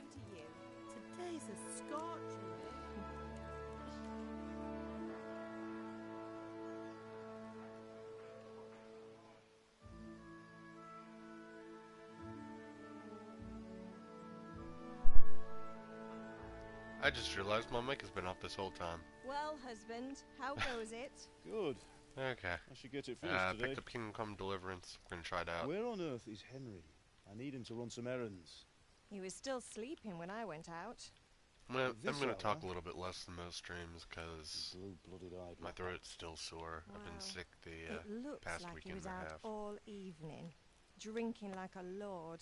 same to you. Today's a scorcher, eh? I just realized my mic has been off this whole time. Well, husband, how goes it? Good. Okay. I should get it finished today. Picked up Kingdom Come Deliverance. Gonna try it out. Where on earth is Henry? I need him to run some errands. He was still sleeping when I went out. I'm gonna talk a little bit less than most streams because Blue-blooded idol. my throat's still sore. Wow. I've been sick the It looks past like he weekend was and a out half. all evening, drinking like a lord.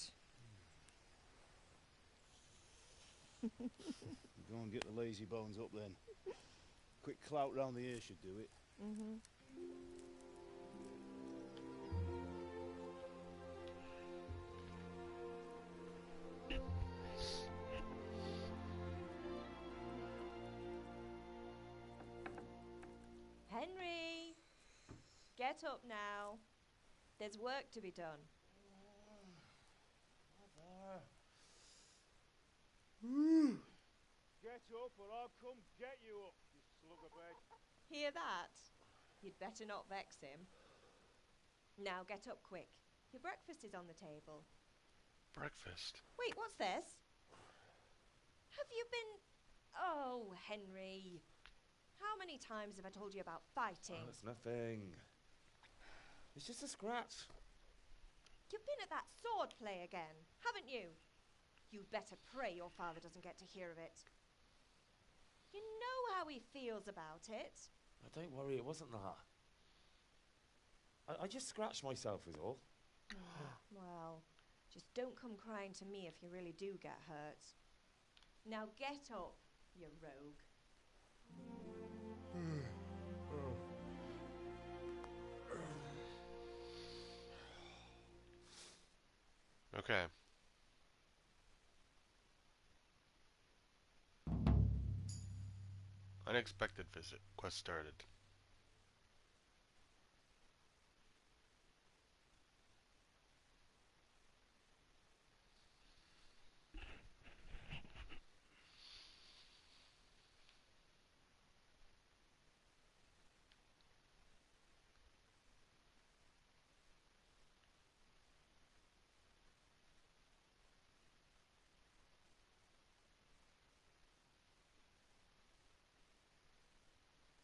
Go and get the lazy bones up then. Quick clout round the ear should do it. Mm-hmm. Henry! Get up now. There's work to be done. Get up or I'll come get you up, you slug of bed. Hear that? You'd better not vex him. Now get up quick. Your breakfast is on the table. Breakfast? Wait, what's this? Have you been... Oh, Henry. How many times have I told you about fighting? Oh, it's nothing. It's just a scratch. You've been at that sword play again, haven't you? You'd better pray your father doesn't get to hear of it. You know how he feels about it. Oh, don't worry, it wasn't that. I just scratched myself is all. Well, just don't come crying to me if you really do get hurt. Now get up, you rogue. Okay. Unexpected visit. Quest started.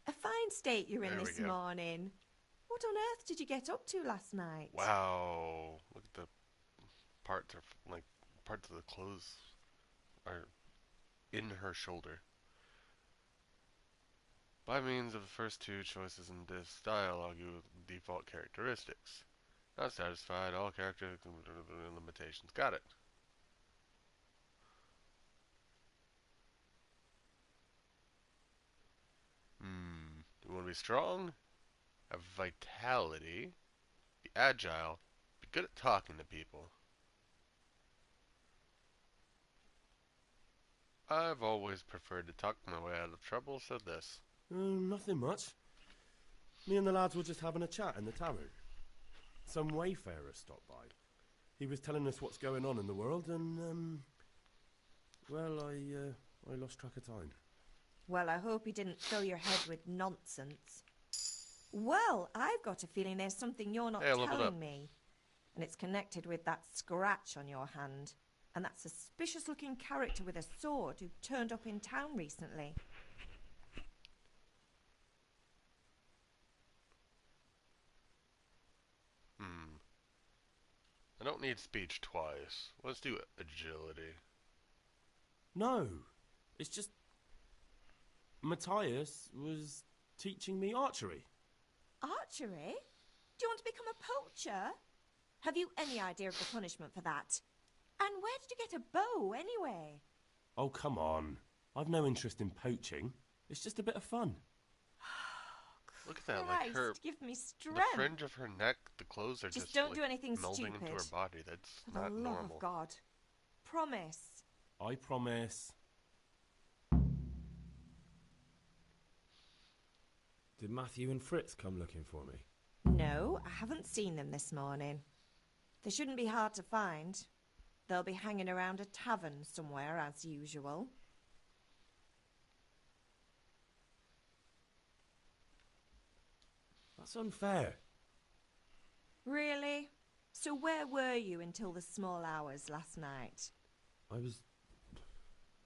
A fine state you're in There we this go. morning. What on earth did you get up to last night? Wow. Look at the parts of the clothes are in her shoulder. By means of the first two choices in this dialogue, you with default characteristics. Not satisfied, all character limitations. Got it. You want to be strong, have vitality, be agile, be good at talking to people. I've always preferred to talk my way out of trouble, so this. Nothing much. Me and the lads were just having a chat in the tavern. Some wayfarer stopped by. He was telling us what's going on in the world, and well, I lost track of time. Well, I hope he didn't fill your head with nonsense. Well, I've got a feeling there's something you're not Hey, I leveled up. telling me. And it's connected with that scratch on your hand. And that suspicious-looking character with a sword who turned up in town recently. I don't need speech twice. Let's do agility. No, it's just Matthias was teaching me archery. Archery? Do you want to become a poacher? Have you any idea of the punishment for that? And where did you get a bow, anyway? Oh, come on. I've no interest in poaching. It's just a bit of fun. Look at that, Christ, like her, give me strength. the fringe of her neck, the clothes are Just just don't like, do anything melding stupid. into her body. That's For the not love normal. of God. Promise. I promise. Did Matthew and Fritz come looking for me? No, I haven't seen them this morning. They shouldn't be hard to find. They'll be hanging around a tavern somewhere, as usual. That's unfair. Really? So where were you until the small hours last night? I was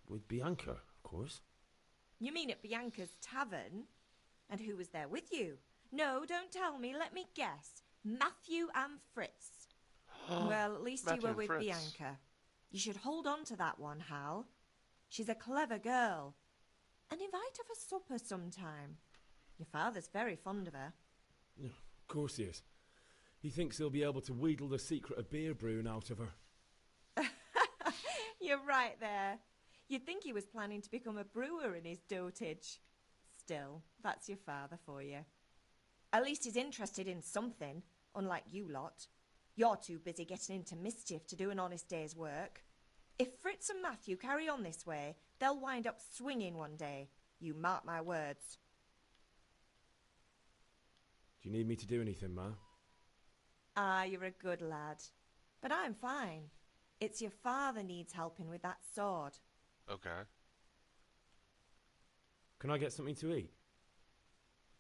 with Bianca, of course. You mean at Bianca's tavern? And who was there with you? No, don't tell me, let me guess. Matthew and Fritz. Well, at least you Matthew were and with Fritz. Bianca. You should hold on to that one, Hal. She's a clever girl. And invite her for supper sometime. Your father's very fond of her. Yeah, of course he is. He thinks he'll be able to wheedle the secret of beer brewing out of her. You're right there. You'd think he was planning to become a brewer in his dotage. Still, that's your father for you. At least he's interested in something, unlike you lot. You're too busy getting into mischief to do an honest day's work. If Fritz and Matthew carry on this way, they'll wind up swinging one day. You mark my words. Do you need me to do anything, Ma? Ah, you're a good lad. But I'm fine. It's your father needs helping with that sword. Okay. Can I get something to eat?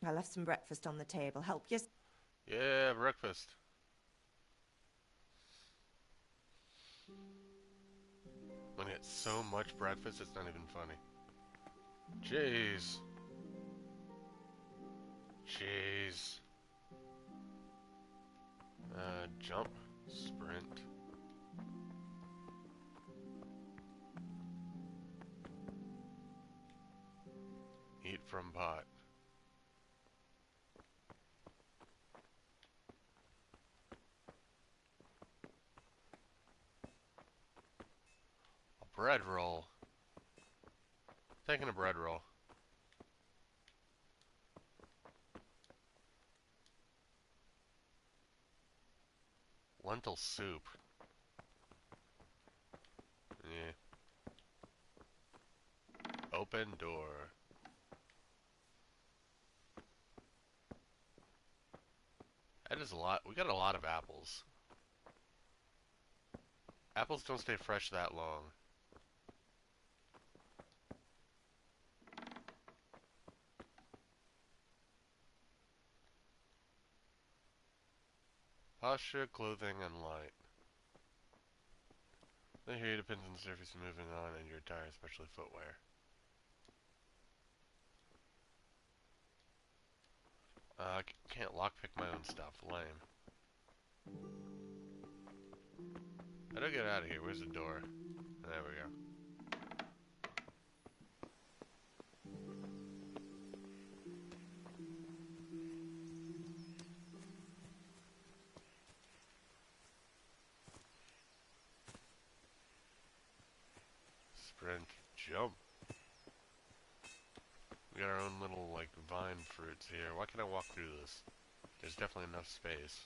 I left some breakfast on the table. Help you? Yeah, breakfast. I'm gonna get so much breakfast, it's not even funny. Jeez. Jeez. Jump, sprint. Eat from pot. A bread roll. Taking a bread roll. Lentil soup. Yeah. Open door. That is a lot. We got a lot of apples. Apples don't stay fresh that long. Posture, clothing, and light. The hair depends on the surface you're moving on and your attire, especially footwear. I can't lockpick my own stuff. Lame. How do I get out of here? Where's the door? There we go. Sprint, jump. We got our own little, like, vine fruits here. Why can't I walk through this? There's definitely enough space.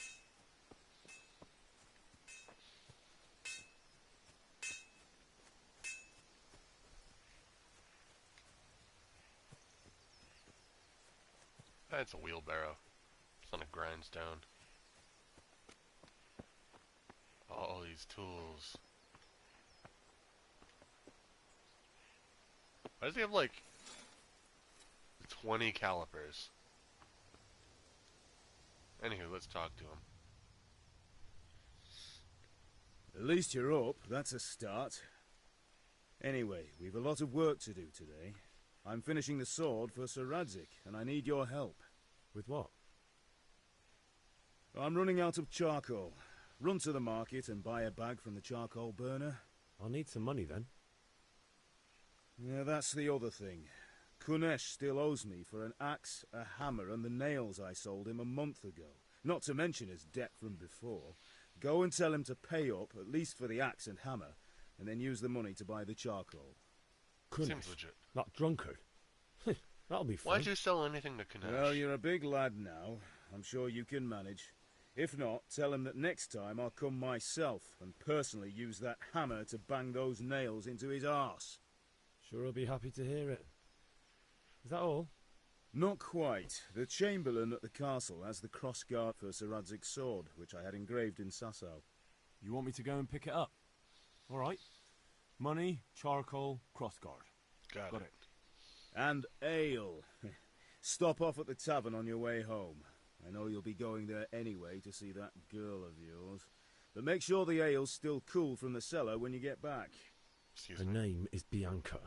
That's a wheelbarrow. It's on a grindstone. All these tools. Why does he have, like, 20 calipers? Anywho, let's talk to him. At least you're up. That's a start. Anyway, we've a lot of work to do today. I'm finishing the sword for Sir Radzik, and I need your help. With what? I'm running out of charcoal. Run to the market and buy a bag from the charcoal burner. I'll need some money then. Yeah, that's the other thing. Kunesh still owes me for an axe, a hammer, and the nails I sold him a month ago. Not to mention his debt from before. Go and tell him to pay up, at least for the axe and hammer, and then use the money to buy the charcoal. Kunesh, Seems legit. that drunkard. That'll be fun. Why'd you sell anything to Kunesh? Well, you're a big lad now. I'm sure you can manage. If not, tell him that next time I'll come myself and personally use that hammer to bang those nails into his arse. Sure, I'll be happy to hear it. Is that all? Not quite. The Chamberlain at the castle has the crossguard for Sir Radzik's sword, which I had engraved in Sasau. You want me to go and pick it up? All right. Money, charcoal, crossguard. Got it. And ale. Stop off at the tavern on your way home. I know you'll be going there anyway to see that girl of yours. But make sure the ale's still cool from the cellar when you get back. Excuse Her me. name is Bianca.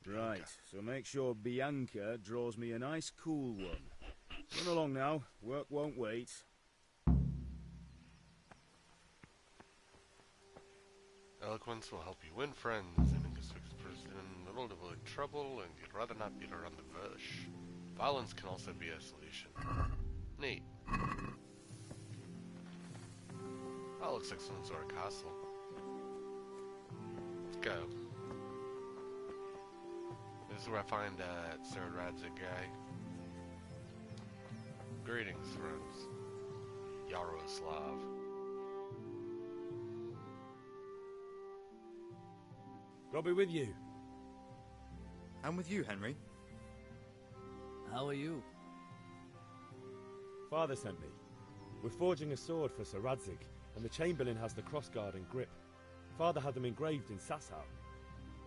Right, so make sure Bianca draws me a nice cool one. Run along now, work won't wait. Eloquence will help you win friends and make a sixth person that'll avoid trouble and you'd rather not beat around the bush. Violence can also be a solution. Neat. That looks like some sort of castle. Let's go. This is where I find Sir Radzik guy. Greetings, friends. Yaroslav. God be with you. And with you, Henry. How are you? Father sent me. We're forging a sword for Sir Radzik, and the Chamberlain has the crossguard and grip. Father had them engraved in Sasau.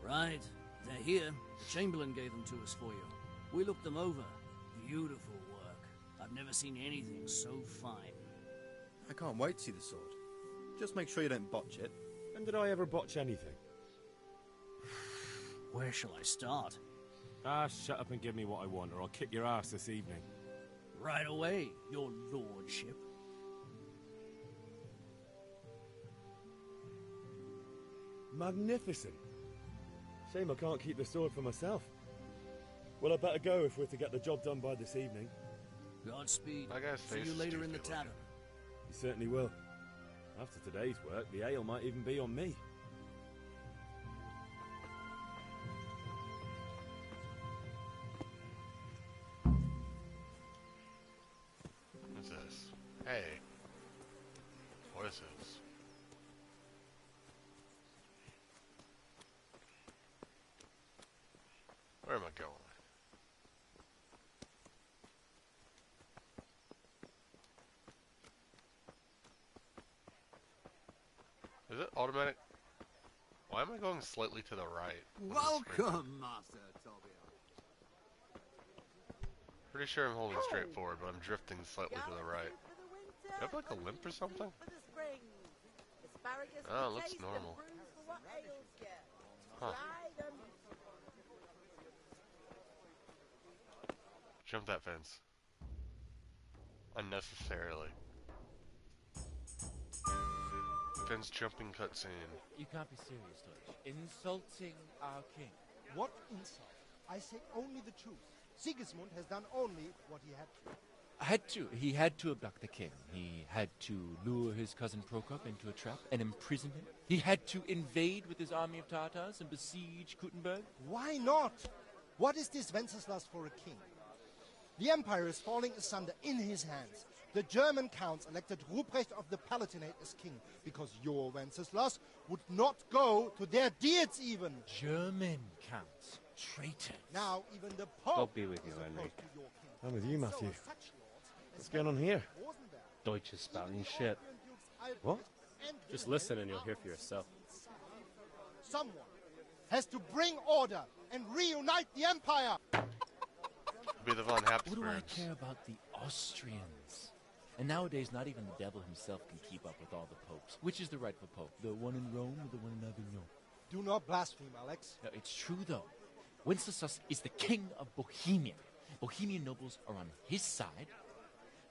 Right. They're here. The Chamberlain gave them to us for you. We looked them over. Beautiful work. I've never seen anything so fine. I can't wait to see the sword. Just make sure you don't botch it. When did I ever botch anything? Where shall I start? Ah, shut up and give me what I want, or I'll kick your ass this evening. Right away, your lordship. Magnificent. Shame I can't keep the sword for myself. Well, I better go if we're to get the job done by this evening. Godspeed. That guy's See face you is later in the stupid tavern. You certainly will. After today's work, the ale might even be on me. What's this? Hey. Horses. Where am I going? Is it automatic? Why am I going slightly to the right? on the screen? Welcome, Master Tobias. Pretty sure I'm holding straight forward, but I'm drifting slightly to the right. Do you have like a limp or something? Oh, it looks normal. Huh. Jump that fence. Unnecessarily. Fence jumping cutscene. You can't be serious, Deutsch. Insulting our king. What insult? I say only the truth. Sigismund has done only what he had to. He had to abduct the king. He had to lure his cousin Prokop into a trap and imprison him. He had to invade with his army of Tatars and besiege Kuttenberg. Why not? What is this Wenceslas for a king? The empire is falling asunder in his hands. The German counts elected Ruprecht of the Palatinate as king because your Wenceslas would not go to their deeds even. German counts. Traitors. Now even the Pope God be with you, is Henry. opposed to your king. I'm with you, Matthew. So are such lords as What's going on here? Rosenberg, Deutsch is spouting shit. What? and Just Wilhelm listen and you'll hear for yourself. Someone has to bring order and reunite the empire. Be the Von What do I Habsburgs. care about the Austrians? And nowadays, not even the devil himself can keep up with all the popes. Which is the rightful pope? The one in Rome or the one in Avignon? Do not blaspheme, Alex. No, it's true, though. Wenceslas is the king of Bohemia. Bohemian nobles are on his side.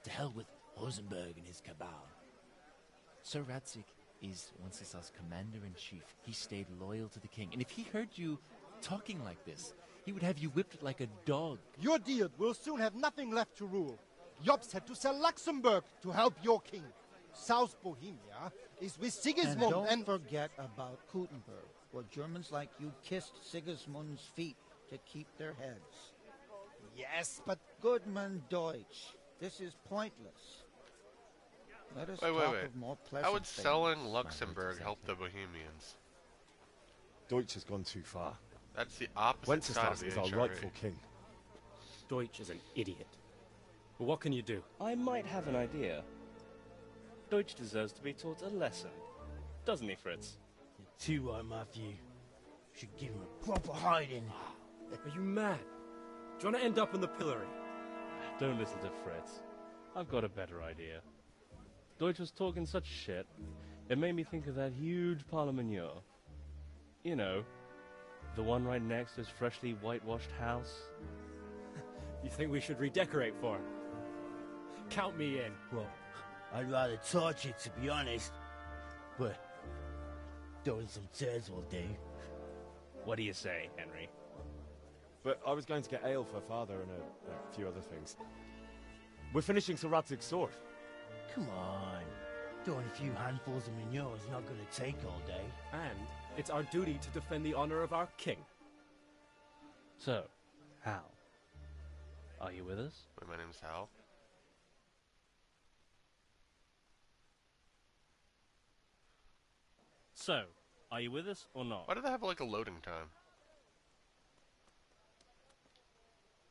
To hell with Rosenberg and his cabal. Sir Radzik is Wenceslas' commander-in-chief. He stayed loyal to the king. And if he heard you talking like this, he would have you whipped like a dog. Your deed will soon have nothing left to rule. Jobst had to sell Luxembourg to help your king. South Bohemia is with Sigismund And don't and... forget about Kuttenberg, where Germans like you kissed Sigismund's feet to keep their heads. Yes, but... Goodman Deutsch, this is pointless. Let us Wait. talk of more pleasant How would things. selling Luxembourg help the Bohemians? Deutsch has gone too far. That's the opposite side of Wenceslas the is our HRE. rightful king. Deutsch is an idiot. But what can you do? I might have an idea. Deutsch deserves to be taught a lesson. Doesn't he, Fritz? Too right, Matthew. Should give him a proper hiding. Are you mad? Do you want to end up in the pillory? Don't listen to Fritz. I've got a better idea. Deutsch was talking such shit, it made me think of that huge parliament. You know, the one right next to his freshly whitewashed house. You think we should redecorate for him? Count me in. Well, I'd rather torch it, to be honest. But throwing some tears will do. What do you say, Henry? But I was going to get ale for Father and a few other things. We're finishing Sir Radzig's sword. Come on. Throwing a few handfuls of manure is not going to take all day. And it's our duty to defend the honor of our king. So, Hal, are you with us? My name's Hal. So, are you with us or not? Why do they have like a loading time?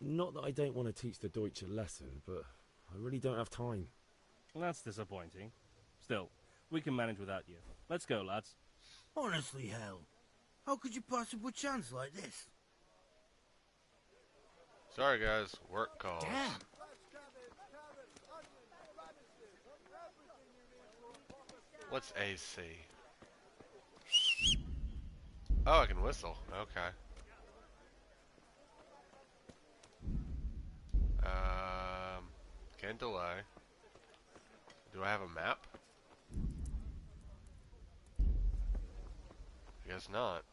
Not that I don't want to teach the Deutsch a lesson, but I really don't have time. Well, that's disappointing. Still, we can manage without you. Let's go, lads. Honestly, Hal, how could you pass up a chance like this? Sorry guys, work calls. Damn. What's AC? Oh, I can whistle. Okay. Can't delay. Do I have a map? I guess not.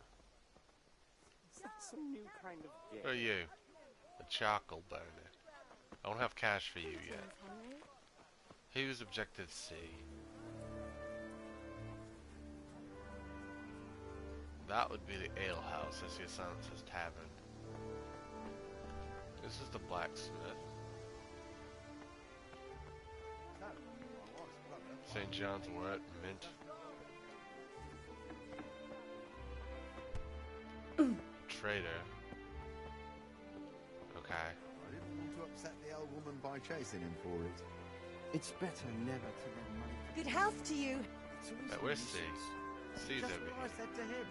Is that some new kind of game? Who are you? A charcoal burner. I don't have cash for you yet. Who's objective C? That would be the ale house. I see a sign that says tavern. This is the blacksmith. St. John's Wort, mint. Trader. Okay. I didn't want to upset the old woman by chasing him for it. It's better never to lend money. Good health to you. Where's C? C's Just over what I here. said to him.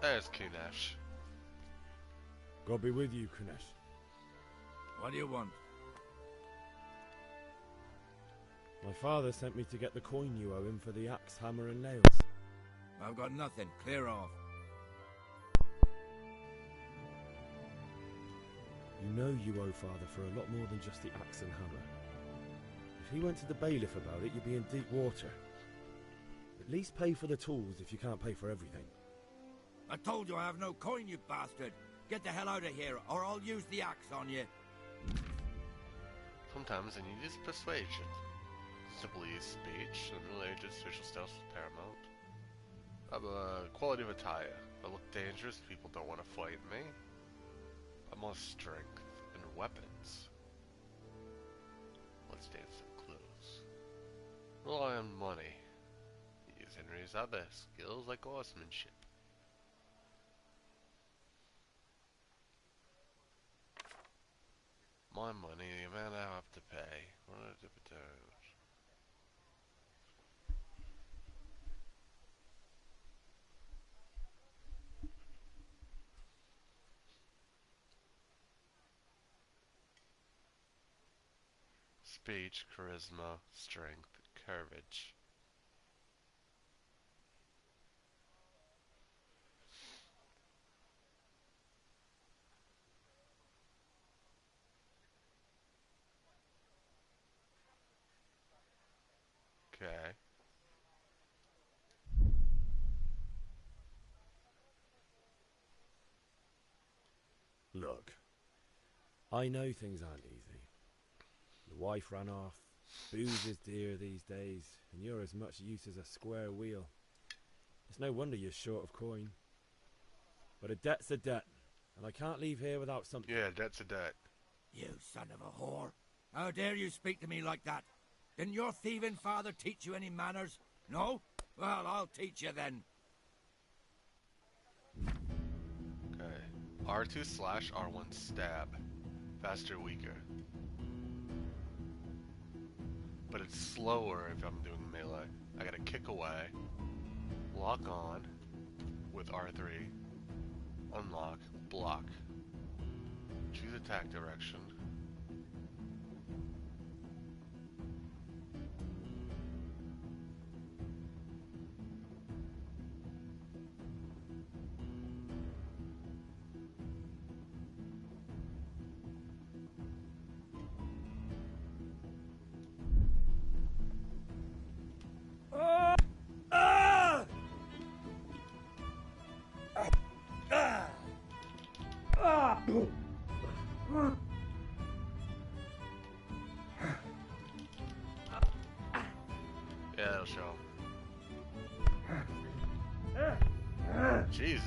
There's Kunesh. God be with you, Kunesh. What do you want? My father sent me to get the coin you owe him for the axe, hammer and nails. I've got nothing. Clear off. You know you owe father for a lot more than just the axe and hammer. If he went to the bailiff about it, you'd be in deep water. At least pay for the tools if you can't pay for everything. I told you I have no coin, you bastard. Get the hell out of here, or I'll use the axe on you. Sometimes I need use persuasion. Simple use speech, in the Middle Ages, social status was paramount. Quality of attire. If I look dangerous, people don't want to fight me. I'm more strength and weapons. Let's dance some clothes. Rely on money. Use Henry's other skills like horsemanship. My money, the amount I have to pay. What are the potatoes? Speech, charisma, strength, courage. Okay. Look, I know things aren't easy. The wife ran off, booze is dear these days, and you're as much use as a square wheel. It's no wonder you're short of coin. But a debt's a debt, and I can't leave here without something. Yeah, debt's a debt. You son of a whore. How dare you speak to me like that? Didn't your thieving father teach you any manners? No? Well, I'll teach you then. Okay. R2/R1 stab. Faster, weaker. But it's slower if I'm doing melee. I gotta kick away. Lock on. With R3. Unlock. Block. Choose attack direction. Yeah, that'll show. Jesus.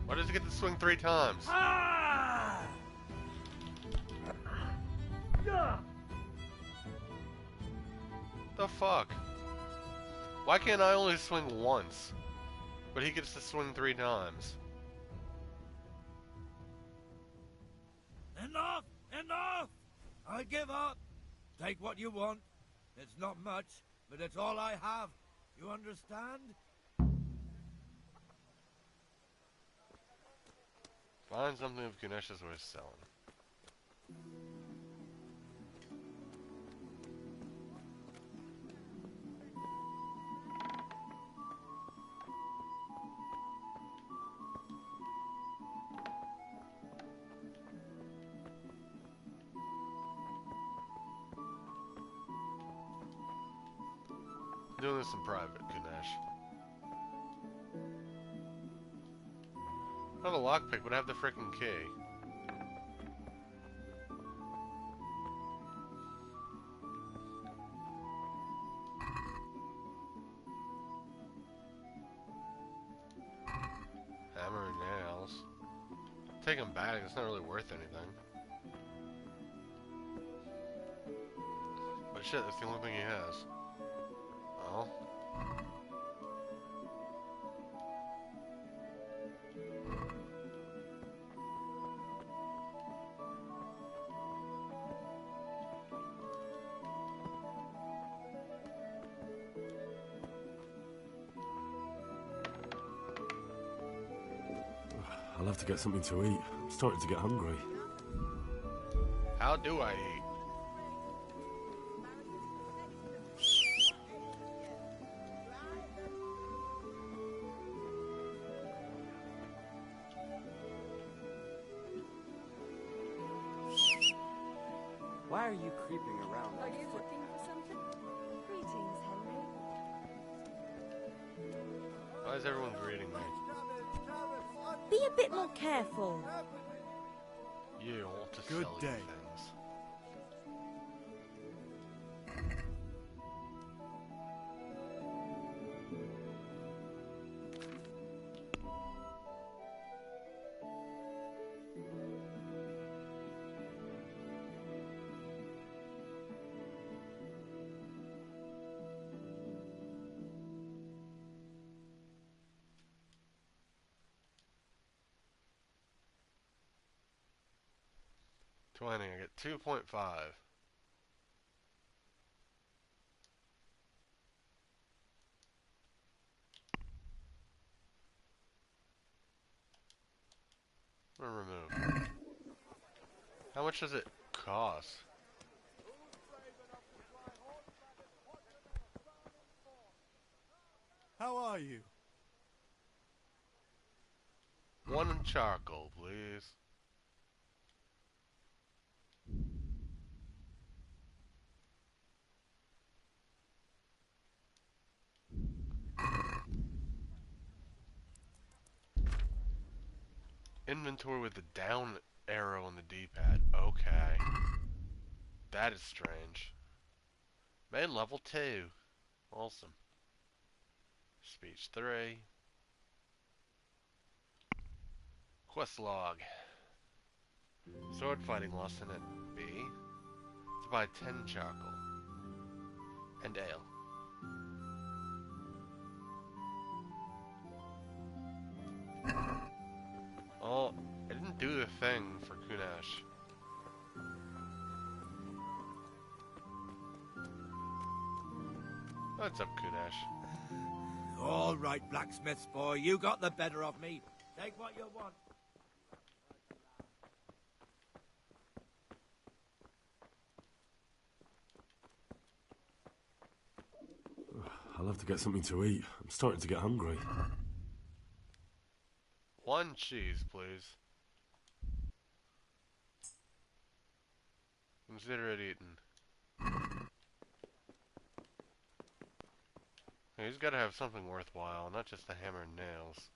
Why does he get to swing 3 times? The fuck? Why can't I only swing once? But he gets to swing 3 times. Enough! Enough! I give up. Take what you want. It's not much, but it's all I have. You understand? Find something of Ganesh's worth selling. Doing this in private, Ganesh. I have a lockpick, but I have the frickin' key. Hammer and nails. Take them back, it's not really worth anything. But shit, that's the only thing he has. Well. I'll have to get something to eat. I'm starting to get hungry. How do I eat? Why are you creeping around? Are you looking for something? Greetings, Henry. Why is everyone greeting me? Be a bit more careful. You want to Good sell you day. things. I get 2.5. I'm gonna remove. How much does it cost? How are you? 1 charcoal, please. Inventory with the down arrow on the D-pad. Okay. That is strange. Main level 2. Awesome. Speech 3. Quest log. Sword fighting lesson at B. To buy 10 charcoal. And ale. Oh, I didn't do the thing for Kunesh. What's up, Kunesh? All right, blacksmith's boy, you got the better of me. Take what you want. I'll have to get something to eat. I'm starting to get hungry. One cheese, please. Consider it eaten. He's got to have something worthwhile, not just the hammer and nails.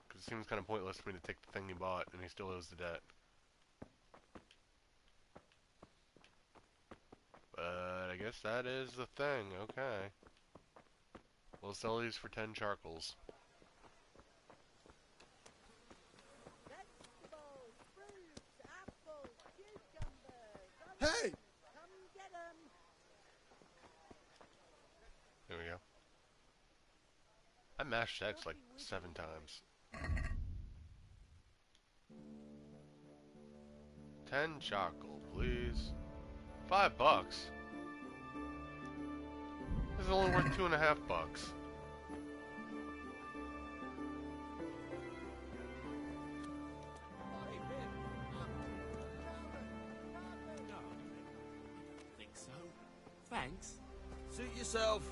Because it seems kind of pointless for me to take the thing he bought, and he still owes the debt. But I guess that is the thing, okay. We'll sell these for 10 charcoals. Hey! There we go. I mashed X like 7 times. 10 charcoal, please. $5. This is only worth $2.50. Think so? Thanks. Suit yourself.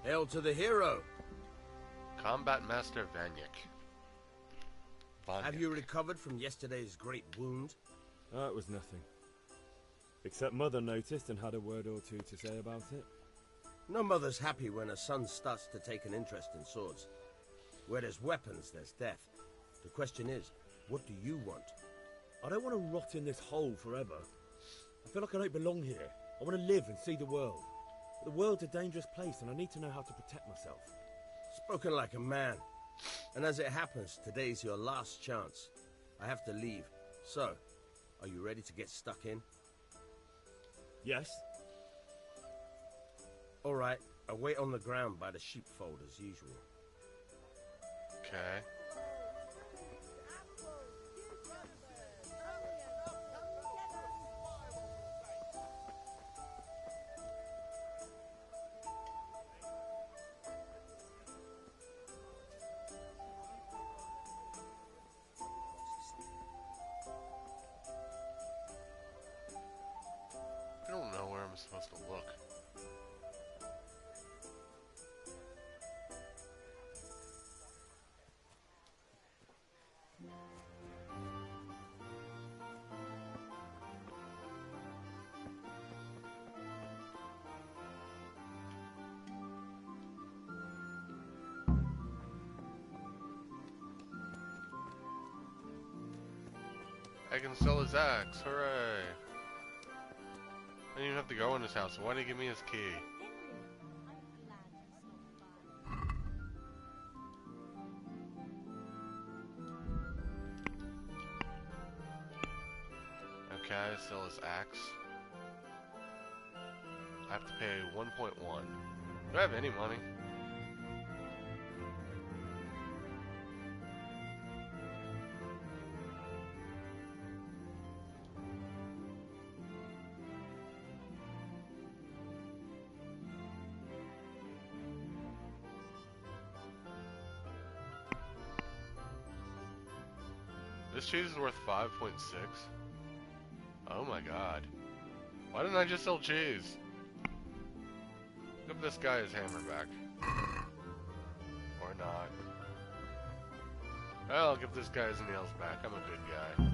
Hail to the hero. Combat Master Vanyik. Have you recovered from yesterday's great wound? It was nothing. Except Mother noticed and had a word or two to say about it. No mother's happy when her son starts to take an interest in swords. Where there's weapons, there's death. The question is, what do you want? I don't want to rot in this hole forever. I feel like I don't belong here. I want to live and see the world. But the world's a dangerous place and I need to know how to protect myself. Spoken like a man. And as it happens, today's your last chance. I have to leave. So, are you ready to get stuck in? Yes. All right, I'll wait on the ground by the sheepfold as usual. Okay. I don't know where I'm supposed to look. I can sell his axe, hooray! I didn't even have to go in his house, so why did he give me his key? Okay, sell his axe. I have to pay 1.1. Do I have any money? This cheese is worth 5.6. Oh my god. Why didn't I just sell cheese? Give this guy his hammer back. Or not. I'll give this guy his nails back. I'm a good guy.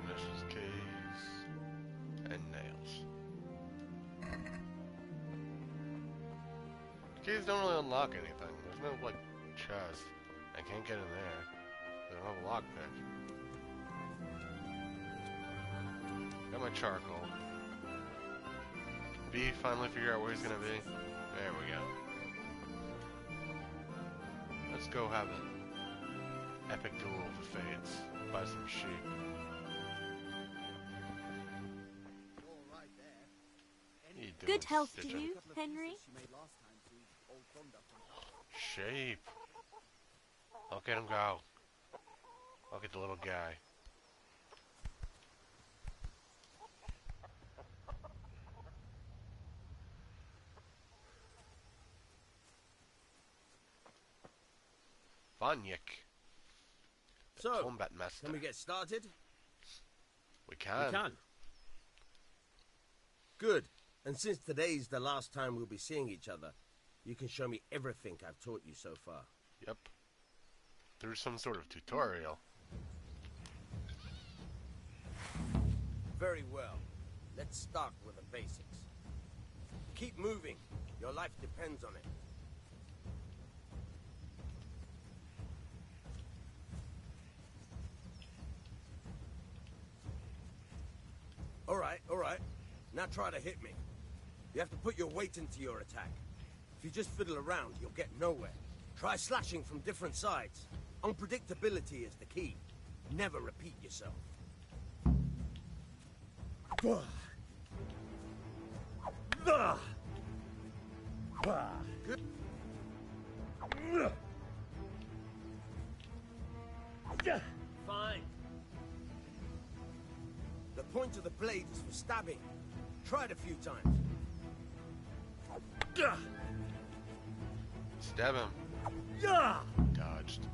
Initials, keys, and nails. Keys don't really unlock anything. There's no, like, chest. I can't get in there. They don't have a lockpick. Got my charcoal. B finally figure out where he's gonna be. There we go. Let's go have an epic duel of the fates. Buy some sheep. Good health to you, Henry. Sheep. I'll get him go. I'll get the little guy. Vanyik. So, Combat master. can we get started? We can. We can. Good. And since today's the last time we'll be seeing each other, you can show me everything I've taught you so far. Yep. Through some sort of tutorial. Very well. Let's start with the basics. Keep moving. Your life depends on it. All right. Now try to hit me. You have to put your weight into your attack. If you just fiddle around, you'll get nowhere. Try slashing from different sides. Unpredictability is the key. Never repeat yourself. Good. Fine. The point of the blade is for stabbing. Try it a few times. Stab him. Dodged.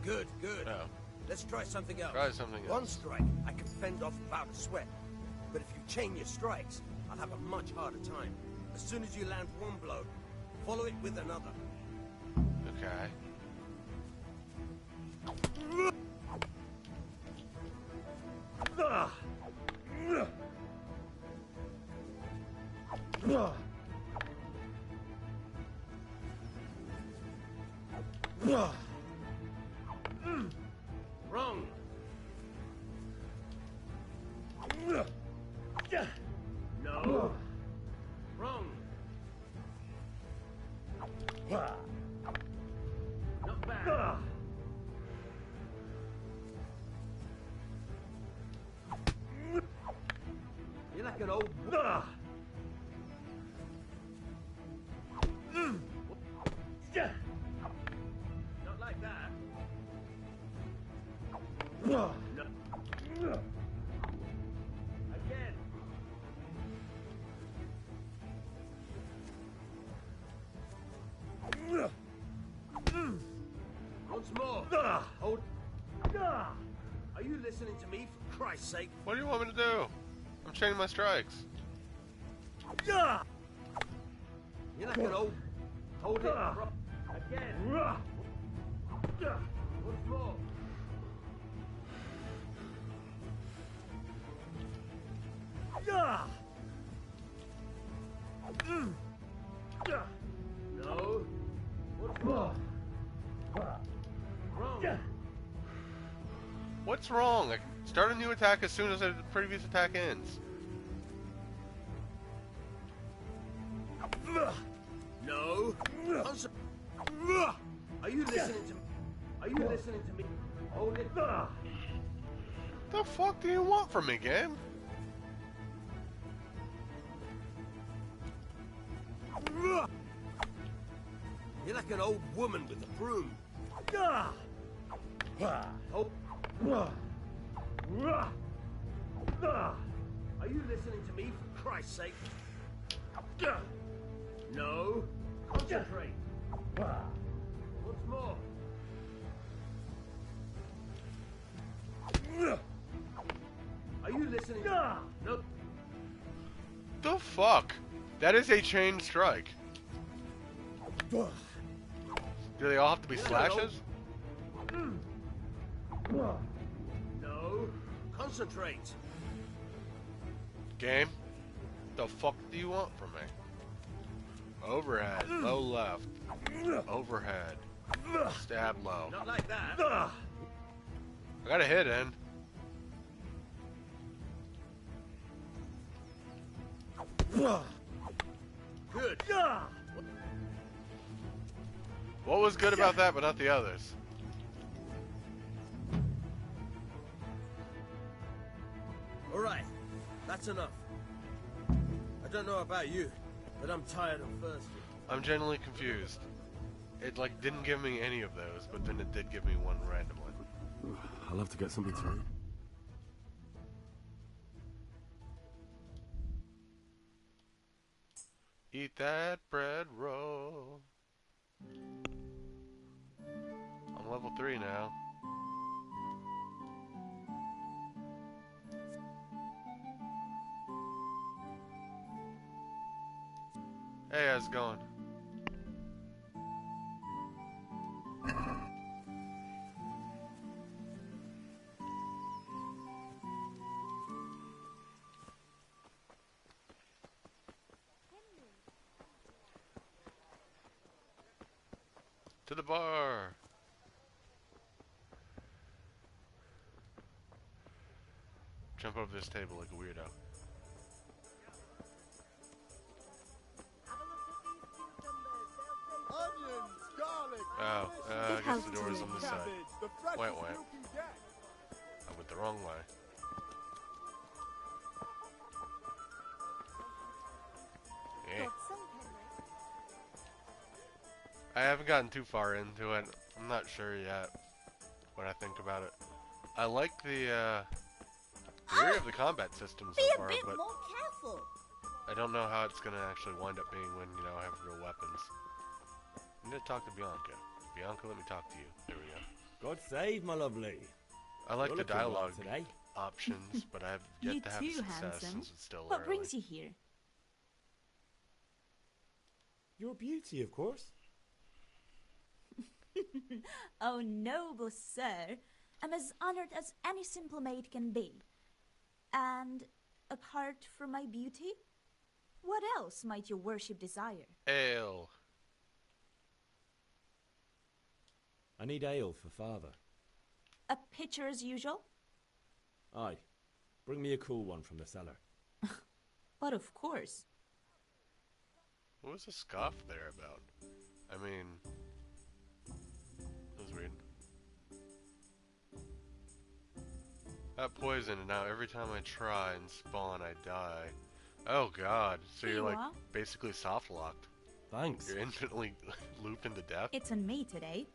Good. Good. Oh. Let's try something else. Try something else. One strike, I can fend off without a sweat. But if you chain your strikes, I'll have a much harder time. As soon as you land one blow, follow it with another. Okay. Wrong. No. Wrong. Not bad. You're like an old... Not like that. No. Again. Once more. Hold. Are you listening to me, for Christ's sake? What do you want me to do? I'm chaining my strikes. You're like an old... Hold it. Again. Once more. No. Once more. Wrong. What's wrong? I start a new attack as soon as the previous attack ends. No. Are you listening to me? Are you listening to me? Hold it. The fuck do you want from me, game? You're like an old woman with a broom. Oh. Are you listening to me, for Christ's sake? No. Concentrate. Once more. Are you listening? No. The fuck? That is a chain strike. Do they all have to be slashes? No. Concentrate. Game? The fuck do you want from me? Overhead, low left. Overhead. Stab low. Not like that. I got a hit in. Good. What was good about that but not the others? All right, that's enough. I don't know about you, but I'm tired and thirsty. I'm genuinely confused. It like didn't give me any of those, but then it did give me one randomly. I'll have to get something to eat. Eat that bread roll. I'm level 3 now. Hey, how's it going? To the bar. Jump over this table like a weirdo. Onions, garlic. Oh, I guess the door is on this side. The freshest Wait. you can get. I went the wrong way. Yeah. I haven't gotten too far into it. I'm not sure yet what I think about it. I like the theory of the combat system so far, but more careful. I don't know how it's gonna actually wind up being when, you know, I have real weapons. I need to talk to Bianca. Bianca, let me talk to you. There we go. God save my lovely. I like You're the looking well dialogue today. options, but I have yet to have You too, success handsome. since it's still What early. brings you here? Your beauty, of course. Oh, noble sir. I'm as honored as any simple maid can be. And apart from my beauty, what else might your worship desire? Ale. I need ale for father. A pitcher as usual? Aye. Bring me a cool one from the cellar. But of course. What was the scoff there about? I mean, that was weird. That poison, and now every time I try and spawn, I die. Oh god, so Here you're you like are. basically soft locked. Thanks. You're instantly looped into death. It's on me today.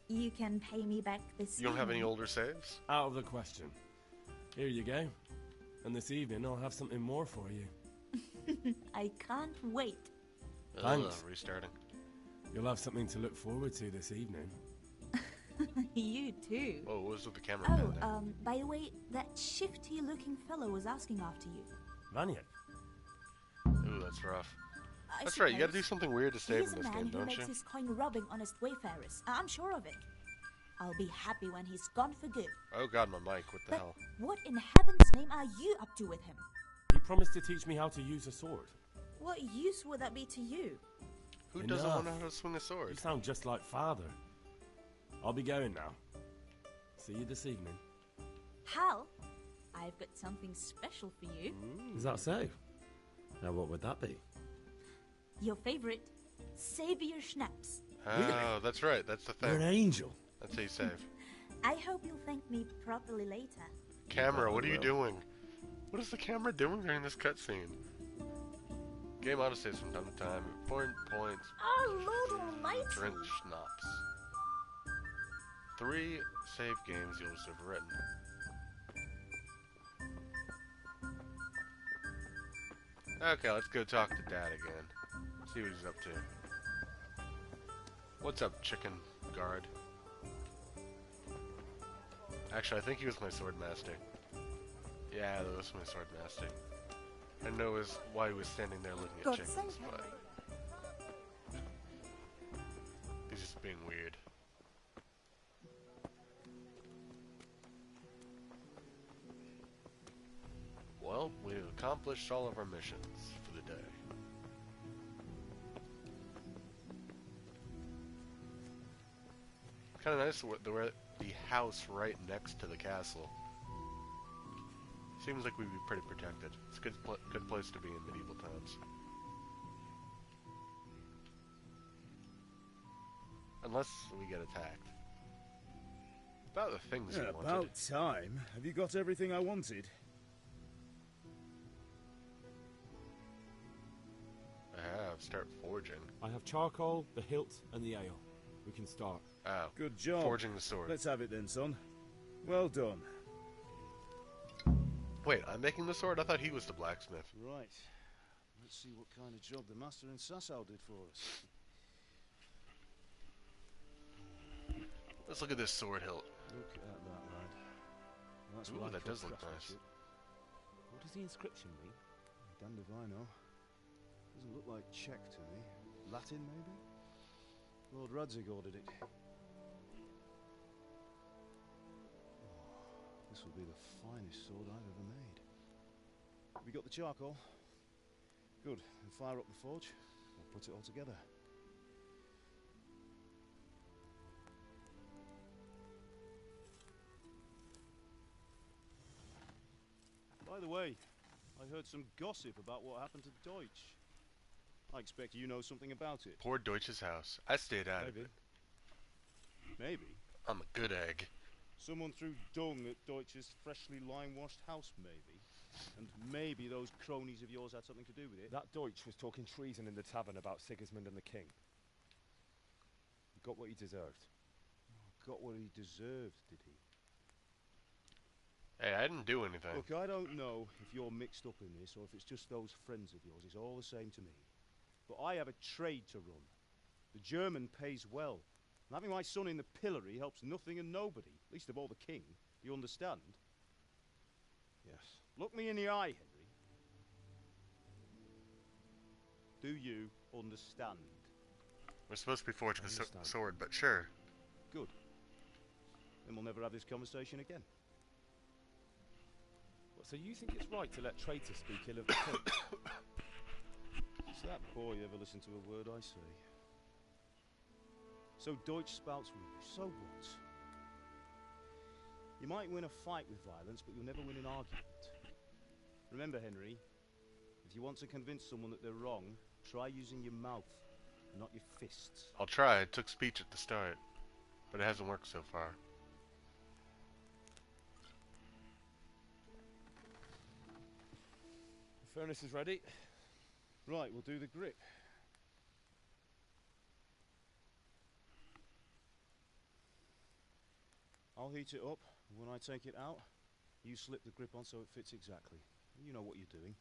You can pay me back this You don't have any evening. older saves? Out of the question. Here you go. And this evening I'll have something more for you. I can't wait. Thanks. Restarting. You'll have something to look forward to this evening. You too. Oh, what was with the camera Oh, pan by the way, that shifty-looking fellow was asking after you. Vanya. Ooh, that's rough. I That's right, you gotta suppose do something weird to save He's in a this man game, who don't makes you? his coin robbing honest wayfarers. I'm sure of it. I'll be happy when he's gone for good. Oh god, my mic, what the But hell? what in heaven's name are you up to with him? He promised to teach me how to use a sword. What use would that be to you? Who doesn't want to Enough. know how to swing a You sword? sound just like father. I'll be going now. See you this evening. Hal, I've got something special for you. Is that so? Now what would that be? Your favorite, Savior Schnapps. Oh, that's right, that's the thing. You're an angel. That's how you save. I hope you'll thank me properly later. Camera, what are you will. doing? What is the camera doing during this cutscene? Game autosaves from time to time. Important points. Oh, Lord Almighty! Drink schnapps. 3 save games you'll have written. Okay, let's go talk to Dad again. See what he's up to. What's up, chicken guard? Actually, I think he was my sword master. Yeah, that was my sword master. I didn't know why he was standing there looking at God chickens, save but he's just being weird. Well, we've accomplished all of our missions for the day. Kind of nice the house right next to the castle. Seems like we'd be pretty protected. It's a good place to be in medieval times. Unless we get attacked. About the things you wanted. About time. Have you got everything I wanted? I have. Start forging. I have charcoal, the hilt, and the ale. We can start. Oh. Good job. Forging the sword. Let's have it then, son. Well done. Wait, I'm making the sword? I thought he was the blacksmith. Right. Let's see what kind of job the master in Sasau did for us. Let's look at this sword hilt. Look at that, lad. That's Ooh, what that does look nice. What does the inscription mean? Damned if I know. Doesn't look like Czech to me. Latin, maybe? Lord Radzig ordered it. This will be the finest sword I've ever made. Have you got the charcoal? Good. Then fire up the forge. We'll put it all together. By the way, I heard some gossip about what happened to Deutsch. I expect you know something about it. Poor Deutsch's house. I stayed out of it. Maybe. I'm a good egg. Someone threw dung at Deutsch's freshly lime-washed house, maybe. And maybe those cronies of yours had something to do with it. That Deutsch was talking treason in the tavern about Sigismund and the king. He got what he deserved. Got what he deserved, did he? Hey, I didn't do anything. Look, I don't know if you're mixed up in this or if it's just those friends of yours. It's all the same to me. But I have a trade to run. The German pays well. And having my son in the pillory helps nothing and nobody, least of all the king. You understand? Yes. Look me in the eye, Henry. Do you understand? We're supposed to be forging a sword, but sure. Good. Then we'll never have this conversation again. What, so you think it's right to let traitors speak ill of the king? Does that boy ever listen to a word I say? So Deutsch spouts with you, so what? You might win a fight with violence, but you'll never win an argument. Remember, Henry, if you want to convince someone that they're wrong, try using your mouth, not your fists. I'll try. I took speech at the start, but it hasn't worked so far. The furnace is ready. Right, we'll do the grip. I'll heat it up, and when I take it out, you slip the grip on so it fits exactly. You know what you're doing.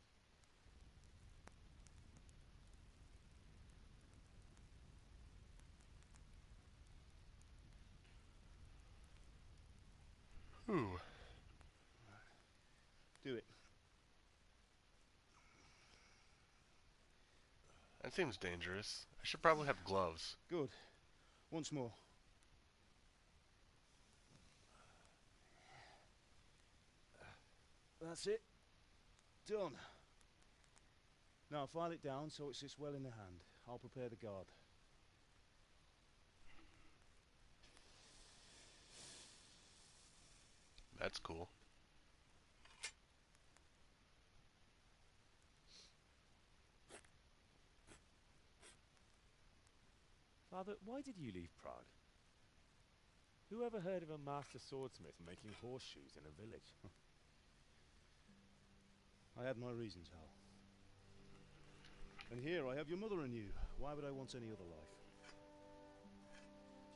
Ooh. Do it. That seems dangerous. I should probably have gloves. Good. Once more. That's it. Done. Now file it down so it sits well in the hand. I'll prepare the guard. That's cool. Father, why did you leave Prague? Who ever heard of a master swordsmith making horseshoes in a village? I had my reasons, Hal. And here I have your mother and you. Why would I want any other life?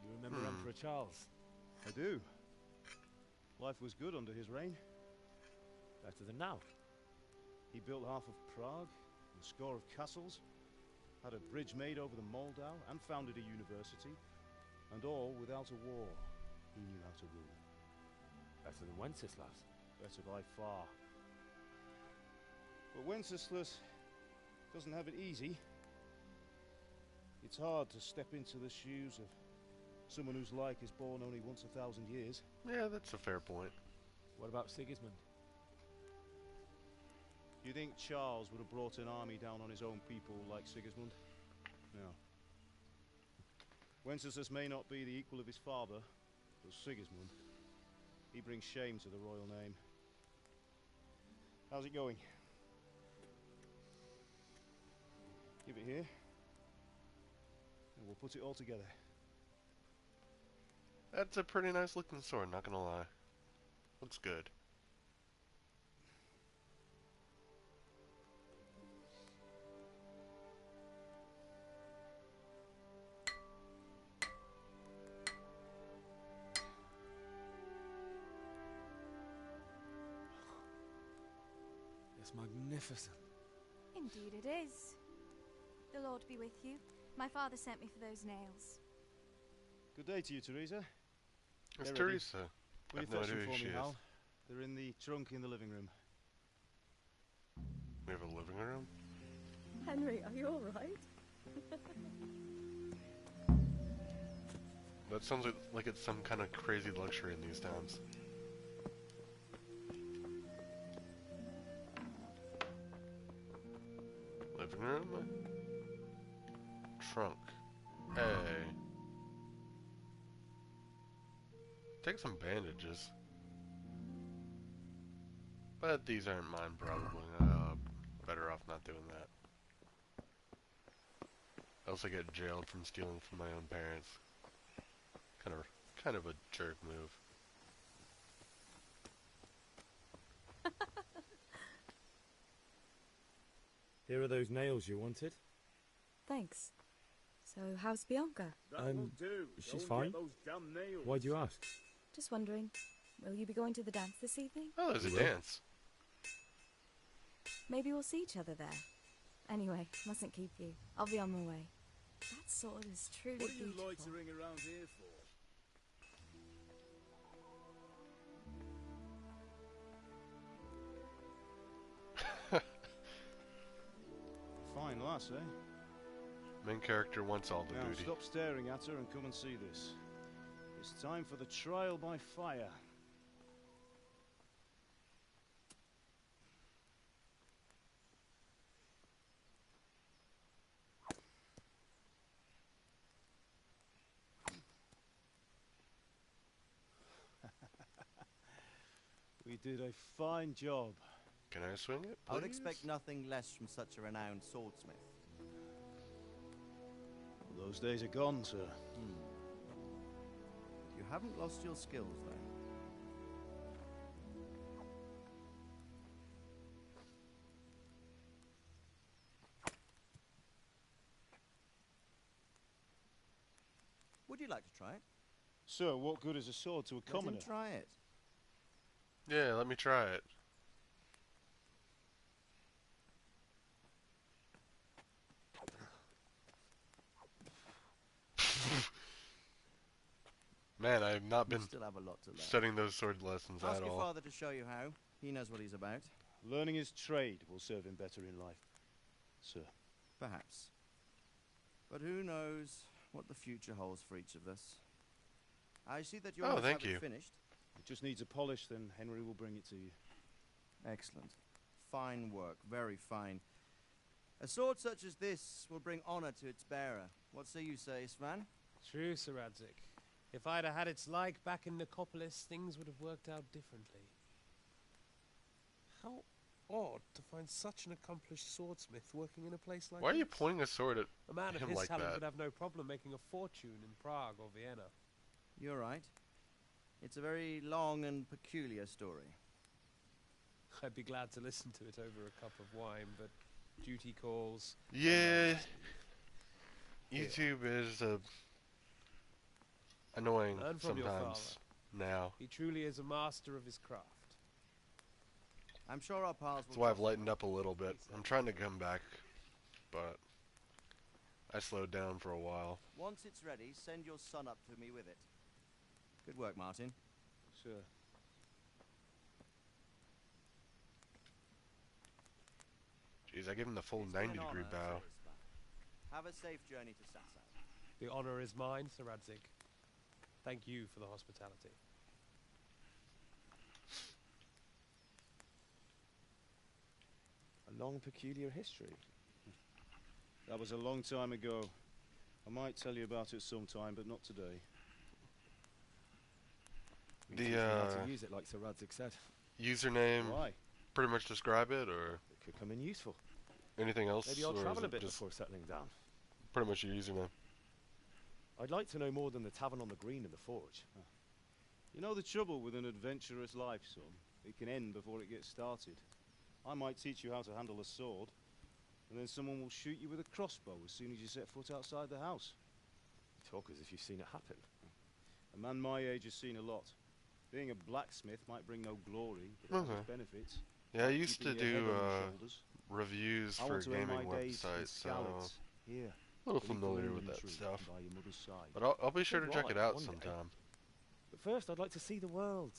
Do you remember Emperor Charles? I do. Life was good under his reign. Better than now. He built half of Prague, and a score of castles, had a bridge made over the Moldau, and founded a university, and all without a war. He knew how to rule. Better than Wenceslas. Better by far. But Wenceslas doesn't have it easy. It's hard to step into the shoes of someone whose like is born only once 1,000 years. Yeah, that's a fair point. What about Sigismund? You think Charles would have brought an army down on his own people like Sigismund? No. Wenceslas may not be the equal of his father, but Sigismund, he brings shame to the royal name. How's it going? Give it here, and we'll put it all together. That's a pretty nice looking sword, not gonna lie. Looks good. It's magnificent. Indeed it is. The Lord be with you. My father sent me for those nails. Good day to you, Teresa. It's They're ready. Teresa. Will you I've no fetch them idea for who she me, is. Hal? They're in the trunk in the living room. We have a living room? Henry, are you alright? That sounds like it's some kind of crazy luxury in these times. Living room? Trunk. Hey. Take some bandages. But these aren't mine, probably. Better off not doing that. Else I get jailed from stealing from my own parents. Kind of a jerk move. Here are those nails you wanted. Thanks. So, how's Bianca? She's fine. Why do you ask? Just wondering, will you be going to the dance this evening? Oh, there's a will. dance. Maybe we'll see each other there. Anyway, mustn't keep you. I'll be on my way. That sword is truly What are you beautiful. loitering around here for? Fine lass, eh? Main character wants all the Now booty. stop staring at her and come and see this. It's time for the trial by fire. We did a fine job. Can I swing it, I would please? expect nothing less from such a renowned swordsmith. Those days are gone, sir. You haven't lost your skills, though. Would you like to try it? Sir, what good is a sword to a Let commoner? him try it. Yeah, let me try it. Man, I have not You been still have a lot to learn. studying those sword lessons Ask at your all. father to show you how. He knows what he's about. Learning his trade will serve him better in life, sir. Perhaps. But who knows what the future holds for each of us. I see that you Oh, almost thank have it you. finished. It just needs a polish, then Henry will bring it to you. Excellent. Fine work, very fine. A sword such as this will bring honor to its bearer. What say you, Sir Isvan? True, Sir Radzik. If I'd have had its like back in Nicopolis, things would have worked out differently. How odd to find such an accomplished swordsmith working in a place like Why are this. you pointing a sword at A man of him his like talent that? would have no problem making a fortune in Prague or Vienna. You're right. It's a very long and peculiar story. I'd be glad to listen to it over a cup of wine, but duty calls. Yeah, YouTube is annoying Learn from your sometimes. Now, He truly is a master of his craft. I'm sure our paths that's will why I've cross lightened up a little bit. I'm trying to come back, but I slowed down for a while. Once it's ready, send your son up to me with it. Good work, Martin. Sir. Jeez, I give him the full It's been an 90-degree honor, bow. Sir Isvan. Have a safe journey to Sasau. The honor is mine, Sir Radzik. Thank you for the hospitality. A long, peculiar history. That was a long time ago. I might tell you about it sometime, but not today. We teach you how to use it like Sir Radzik said. Username. Why? Pretty much describe it, or it could come in useful. Anything else? Maybe I'll or travel is a it bit just before settling down. Pretty much your username. I'd like to know more than the tavern on the green and the forge. You know the trouble with an adventurous life, son? It can end before it gets started. I might teach you how to handle a sword, and then someone will shoot you with a crossbow as soon as you set foot outside the house. You talk as if you've seen it happen. A man my age has seen a lot. Being a blacksmith might bring no glory, but it has its benefits. Yeah, I used to Keeping your do head on your shoulders. reviews I for want to end gaming my days with websites, so Skalitz. Here, a little beneath the familiar London with that tree stuff. by your mother's side. But I'll be sure to So check what? it out One day. sometime. But first, I'd like to see the world,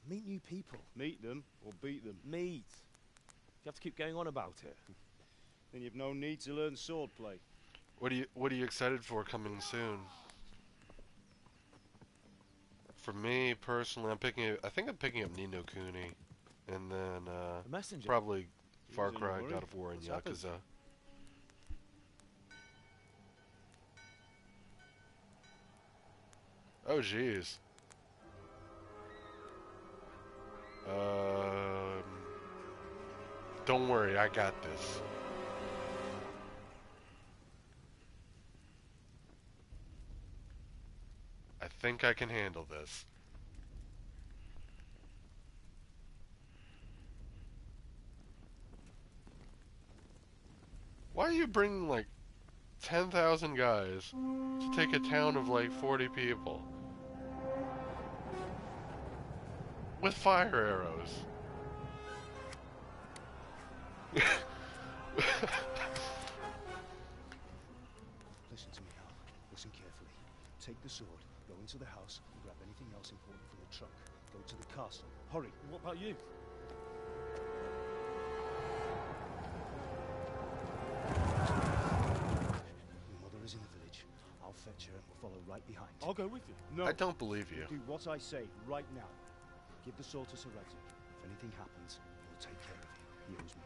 meet new people. Meet them or beat them. Meet. You have to keep going on about it. Then you've no need to learn swordplay. What are you excited for coming soon? For me personally, I think I'm picking up Ni no Kuni, and then Messenger. probably Far Who's in a Cry, hurry? God of War, and What's happened? Yakuza. Oh jeez. Don't worry, I got this. I think I can handle this. Why are you bringing like 10,000 guys to take a town of like 40 people? With fire arrows. Listen to me now. Listen carefully. Take the sword, go into the house, and grab anything else important from the trunk. Go to the castle. Hurry. What about you? Your mother is in the village. I'll fetch her and we'll follow right behind. I'll go with you. No. I don't believe you. Do what I say right now. Give the sword to Sir Radzik. If anything happens, he'll take care of you. He owes me.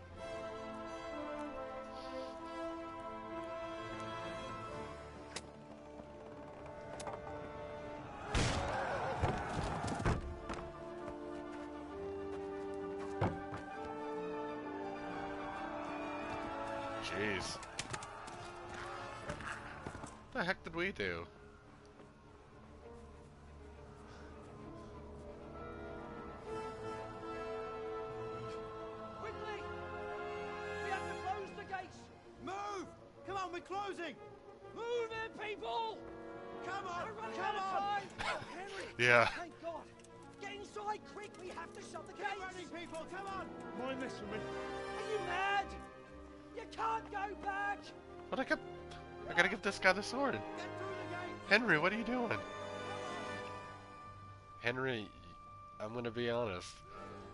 Jeez. What the heck did we do? Quickly! We have to close the gates! Move! Come on, we're closing! Move it, people! Come on! We're running out of time! Henry! Yeah. Thank God! Get inside, quick! We have to shut the gates! Keep running, people! Come on! Mind this for me. Are you mad? You can't go back! But I gotta give this guy the sword. Get through the gate! Henry, what are you doing? Henry, I'm gonna be honest.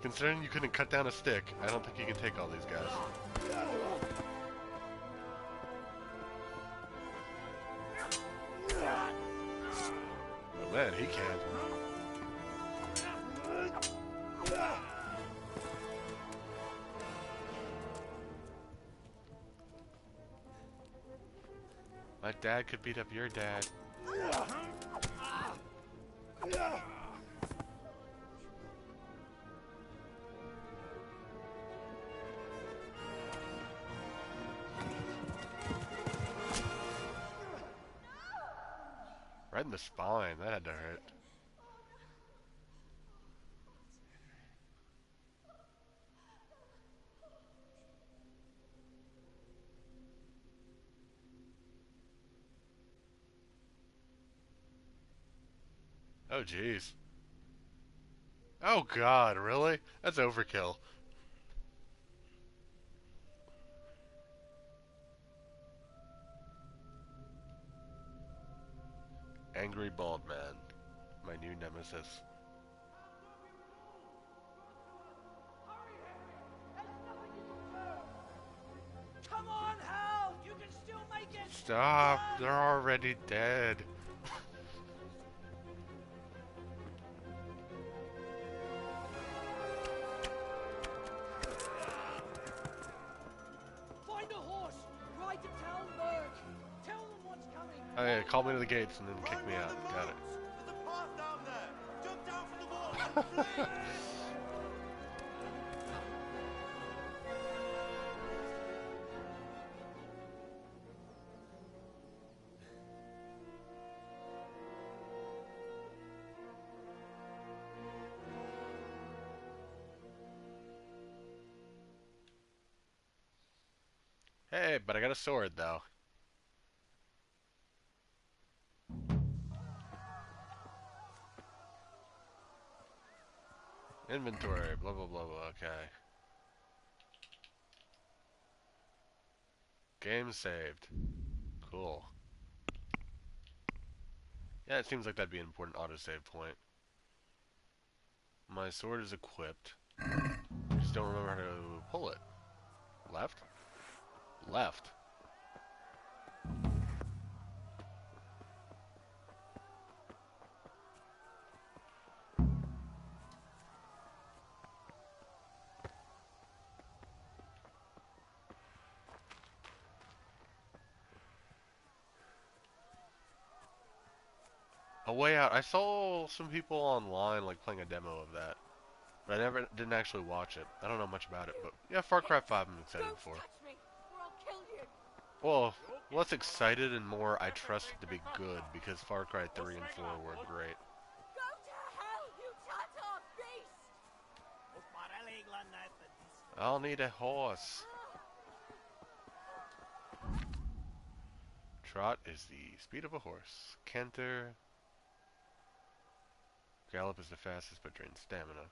Considering you couldn't cut down a stick, I don't think you can take all these guys. Oh man, he can. My dad could beat up your dad. Right in the spine, that had to hurt. Oh jeez. Oh god, really? That's overkill. Angry Bald Man, my new nemesis. Come on, Hal! You can still make it! Stop, they're already dead. Find a horse! Ride to town, Merc! Tell them what's coming! Oh yeah, call me to the gates and then kick me out. Got it. There's a path down there. Jump down from the wall and flee. Hey, but I got a sword though. Inventory, blah blah blah blah, okay. Game saved. Cool. Yeah, it seems like that'd be an important autosave point. My sword is equipped. Just don't remember how to pull it. Left? Left. A way out. I saw some people online like playing a demo of that, but I didn't actually watch it. I don't know much about it, but yeah, Far Cry 5 I'm excited for. Well, less excited and more I trust it to be good because Far Cry 3 and 4 were great. Go to hell, you Tatar beast! I'll need a horse. Trot is the speed of a horse. Canter. Gallop is the fastest but drains stamina.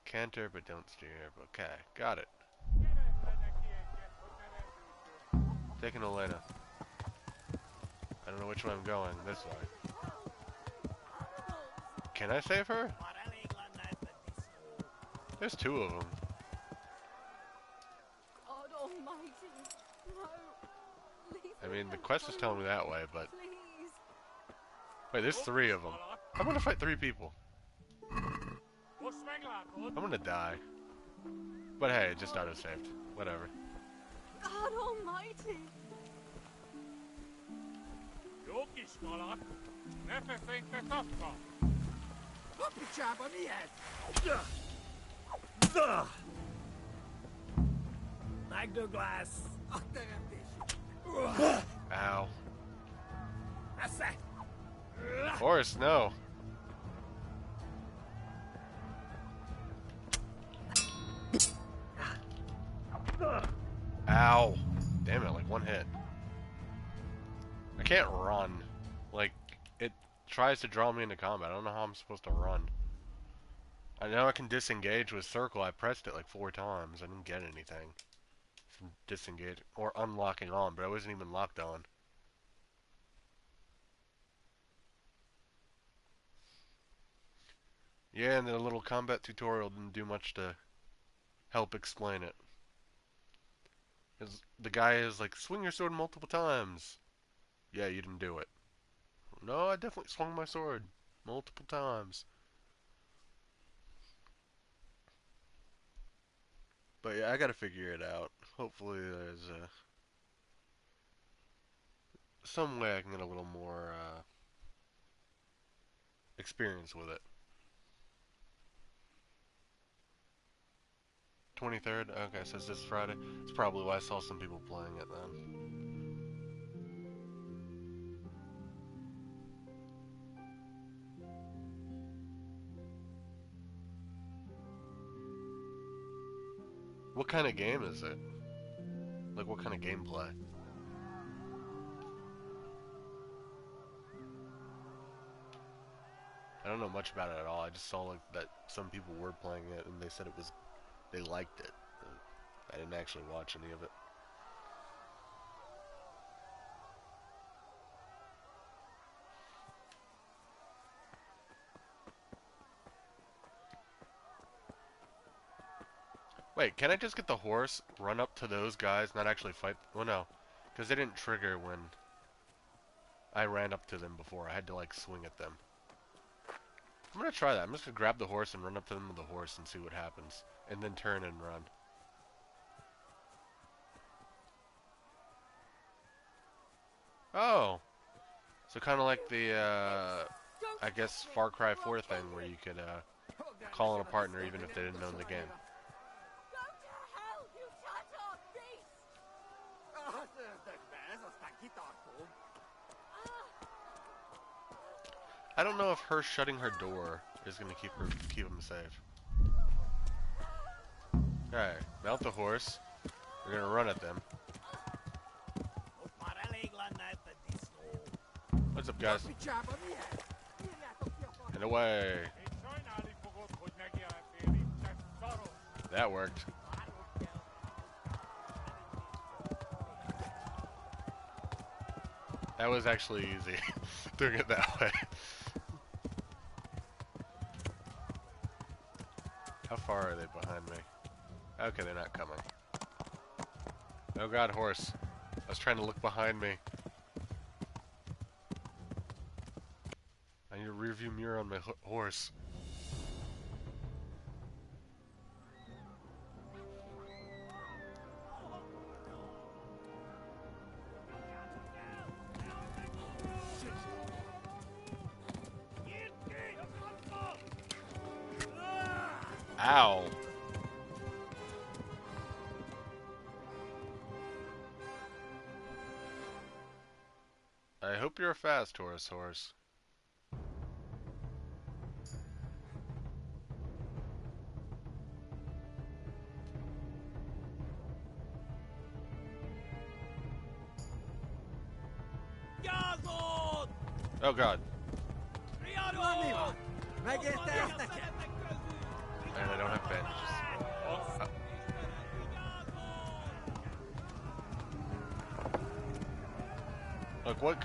Canter but don't steer. Okay, got it. Taking Elena. I don't know which way I'm going. This way. Can I save her? There's two of them. God almighty, no. I mean, the quest is telling me that way, but... Please. Wait, there's three of them. I'm gonna fight three people. I'm gonna die. But hey, it just auto-saved. Whatever. God almighty. Pop your jab on the head. Magnoglass. Ow. That's it. Horse, no. Ow. Damn it, like one hit. I can't run. Like, it tries to draw me into combat. I don't know how I'm supposed to run. I know I can disengage with circle. I pressed it like 4 times. I didn't get anything from disengage or unlocking on, but I wasn't even locked on. Yeah, and the little combat tutorial didn't do much to help explain it. The guy is like, swing your sword multiple times. Yeah, you didn't do it. No, I definitely swung my sword multiple times. But yeah, I gotta figure it out. Hopefully there's some way I can get a little more experience with it. 23rd? Okay, so it's this Friday. It's probably why I saw some people playing it then. What kind of game is it? Like, what kind of gameplay? I don't know much about it at all. I just saw like that some people were playing it and they said it was, they liked it. I didn't actually watch any of it. Wait, can I just get the horse, run up to those guys, not actually fight? Well, no, because they didn't trigger when I ran up to them before. I had to like swing at them. I'm gonna try that. I'm just gonna grab the horse and run up to them with the horse and see what happens, and then turn and run. Oh, so kind of like the, I guess Far Cry 4 thing where you could call on a partner even if they didn't own the game. I don't know if her shutting her door is gonna keep him safe. Okay, mount the horse. We're gonna run at them. What's up, guys? And away. That worked. That was actually easy, doing it that way. How far are they behind me? Okay, they're not coming. Oh god, horse. I was trying to look behind me. I need a rearview mirror on my horse. Ow. I hope you're a fast horse. Oh god. And I don't have bandages. Look, what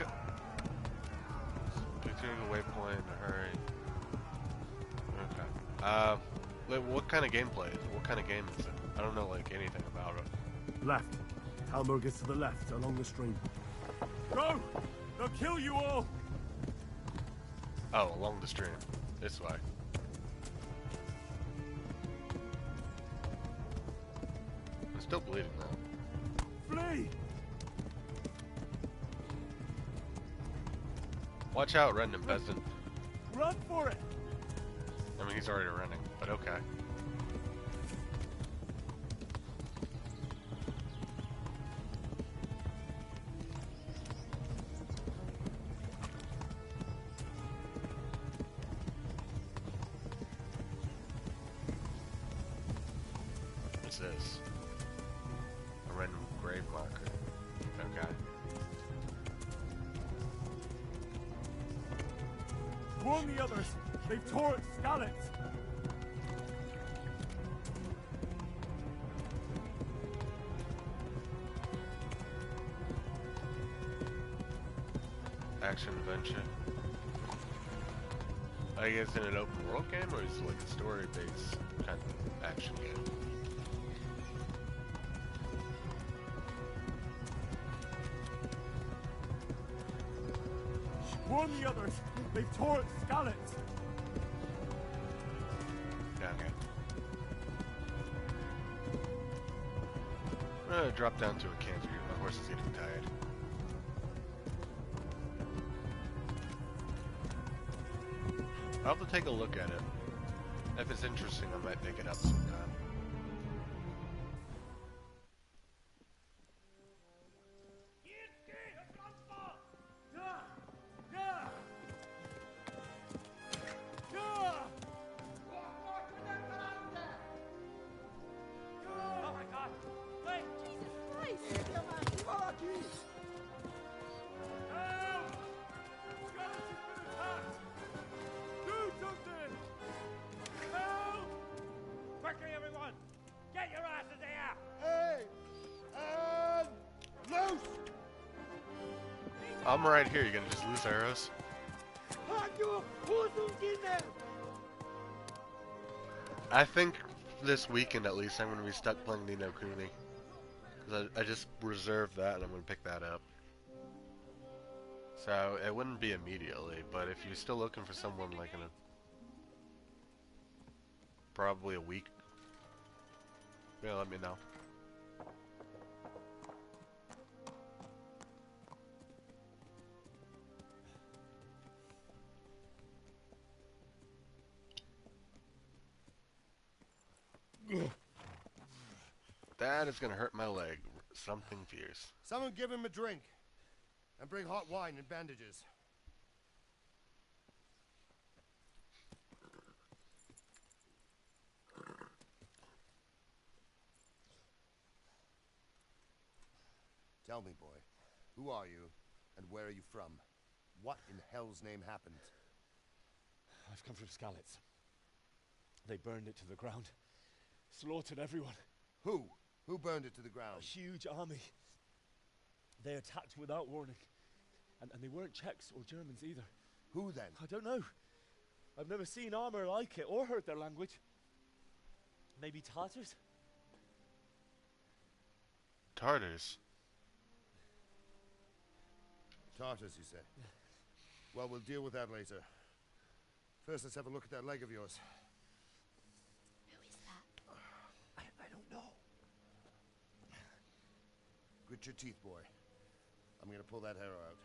picturing a waypoint in a hurry. Okay. What kind of gameplay is it? What kind of game is it? I don't know, like, anything about it. Left. Talmor gets to the left, along the stream. Go! They'll kill you all! Oh, along the stream. This way. I'm still bleeding, though. Flee! Watch out, random peasant. Run for it! I mean, he's already running, but okay. What's this? A random grave marker. Okay. Warn the others! They've tore its scallops! Action adventure. I guess in an open world game, or is it like a story-based kind of action game? Warn the others! They've tore its scallops! Yeah, okay. I'm gonna drop down to a canter here. My horse is getting tired. I'll have to take a look at it. If it's interesting, I might pick it up sometime. Oh my god! Wait! Jesus Christ! Help! Skeleton's been attacked! Do something! Help! Quickly, everyone! Get your asses here! Hey! Loose! I'm right here. You gonna just loose arrows? I think this weekend at least I'm gonna be stuck playing Ni no Kuni. 'Cause I just reserved that and I'm gonna pick that up. So it wouldn't be immediately, but if you're still looking for someone like in probably a week, yeah, let me know. That is gonna hurt my leg. Something fierce. Someone give him a drink. And bring hot wine and bandages. Tell me, boy, who are you, and where are you from? What in hell's name happened? I've come from Skalitz. They burned it to the ground. Slaughtered everyone. Who? Who burned it to the ground? A huge army. They attacked without warning. And they weren't Czechs or Germans either. Who then? I don't know. I've never seen armor like it or heard their language. Maybe Tartars? Tartars? Tartars, you say? Well, we'll deal with that later. First, let's have a look at that leg of yours. Who is that? I don't know. Grit your teeth, boy. I'm gonna pull that hair out.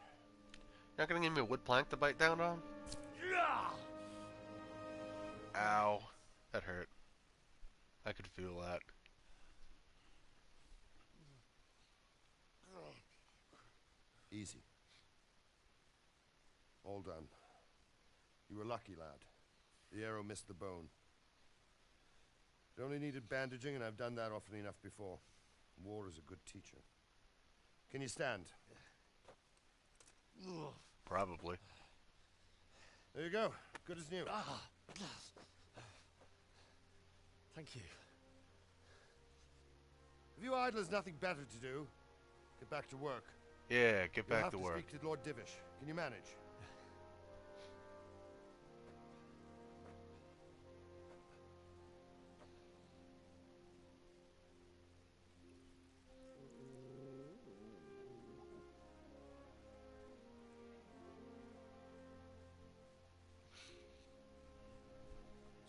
You're not gonna give me a wood plank to bite down on? Ow. That hurt. I could feel that. Easy. All done. You were lucky, lad. The arrow missed the bone. It only needed bandaging, and I've done that often enough before. War is a good teacher. Can you stand? Probably. There you go. Good as new. Thank you. Have you idlers nothing better to do? Get back to work. Yeah, get You'll back have to work. Speak to Lord Divish. Can you manage?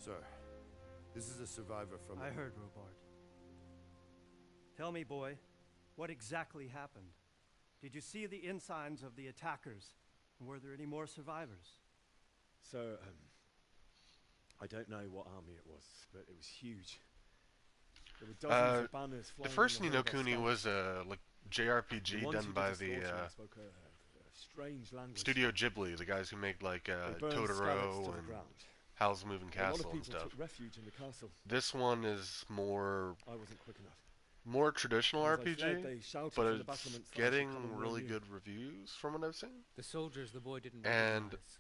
Sir, this is a survivor from... I heard, Robard. Tell me, boy, what exactly happened? Did you see the ensigns of the attackers? And were there any more survivors? So, I don't know what army it was, but it was huge. There were dozens of banners flying. The first in Ni no the Kuni was a like JRPG done by the spoke a strange language. Studio Ghibli, the guys who made like Totoro and Howl's the Moving Castle and stuff. Took refuge in the castle. This one is more. I wasn't quick enough. More traditional RPG, but it's getting really you. good reviews from what I've seen. The soldiers the boy didn't And recognize.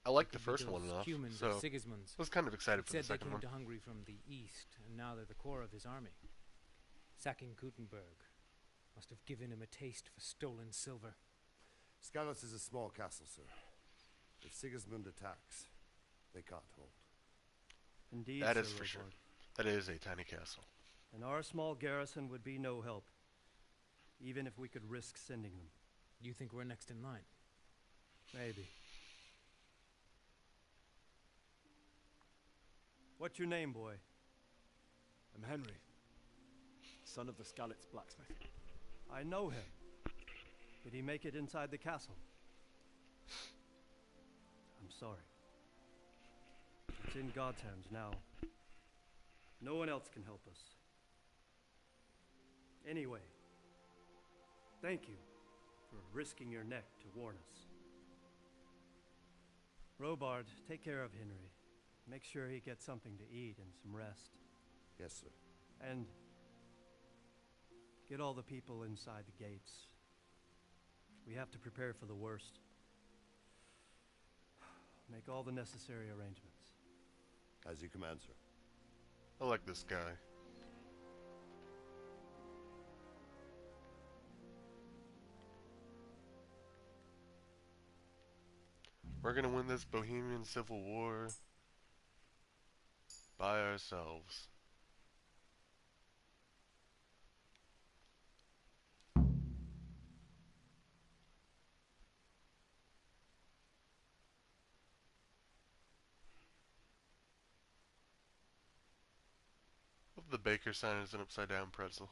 I like They the could be first those one enough, humans so or Sigismunds. I was kind of excited for the Said they second came one. to Hungary from the east, and now they're the core of his army. Sacking Gutenberg must have given him a taste for stolen silver. Skalitz is a small castle, sir. If Sigismund attacks, they can't hold. Indeed, That Sir is for sure. Robard. That is a tiny castle. And our small garrison would be no help, even if we could risk sending them. You think we're next in line? Maybe. What's your name, boy? I'm Henry, son of the Skalitz blacksmith. I know him. Did he make it inside the castle? I'm sorry. It's in God's hands now. No one else can help us. Anyway, thank you for risking your neck to warn us. Robard, take care of Henry. Make sure he gets something to eat and some rest. Yes, sir. And get all the people inside the gates. We have to prepare for the worst. Make all the necessary arrangements. As you command, sir. I like this guy. We're gonna win this Bohemian Civil War by ourselves. Hope the baker sign is an upside down pretzel.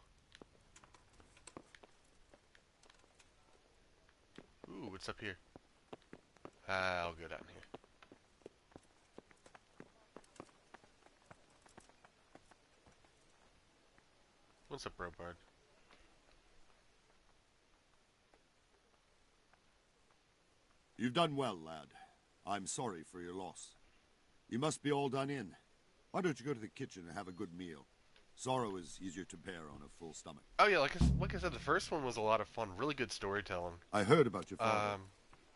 Ooh, what's up here? I'll go down here. What's up, Robard? You've done well, lad. I'm sorry for your loss. You must be all done in. Why don't you go to the kitchen and have a good meal? Sorrow is easier to bear on a full stomach. Oh yeah, like I said, the first one was a lot of fun. Really good storytelling. I heard about your father.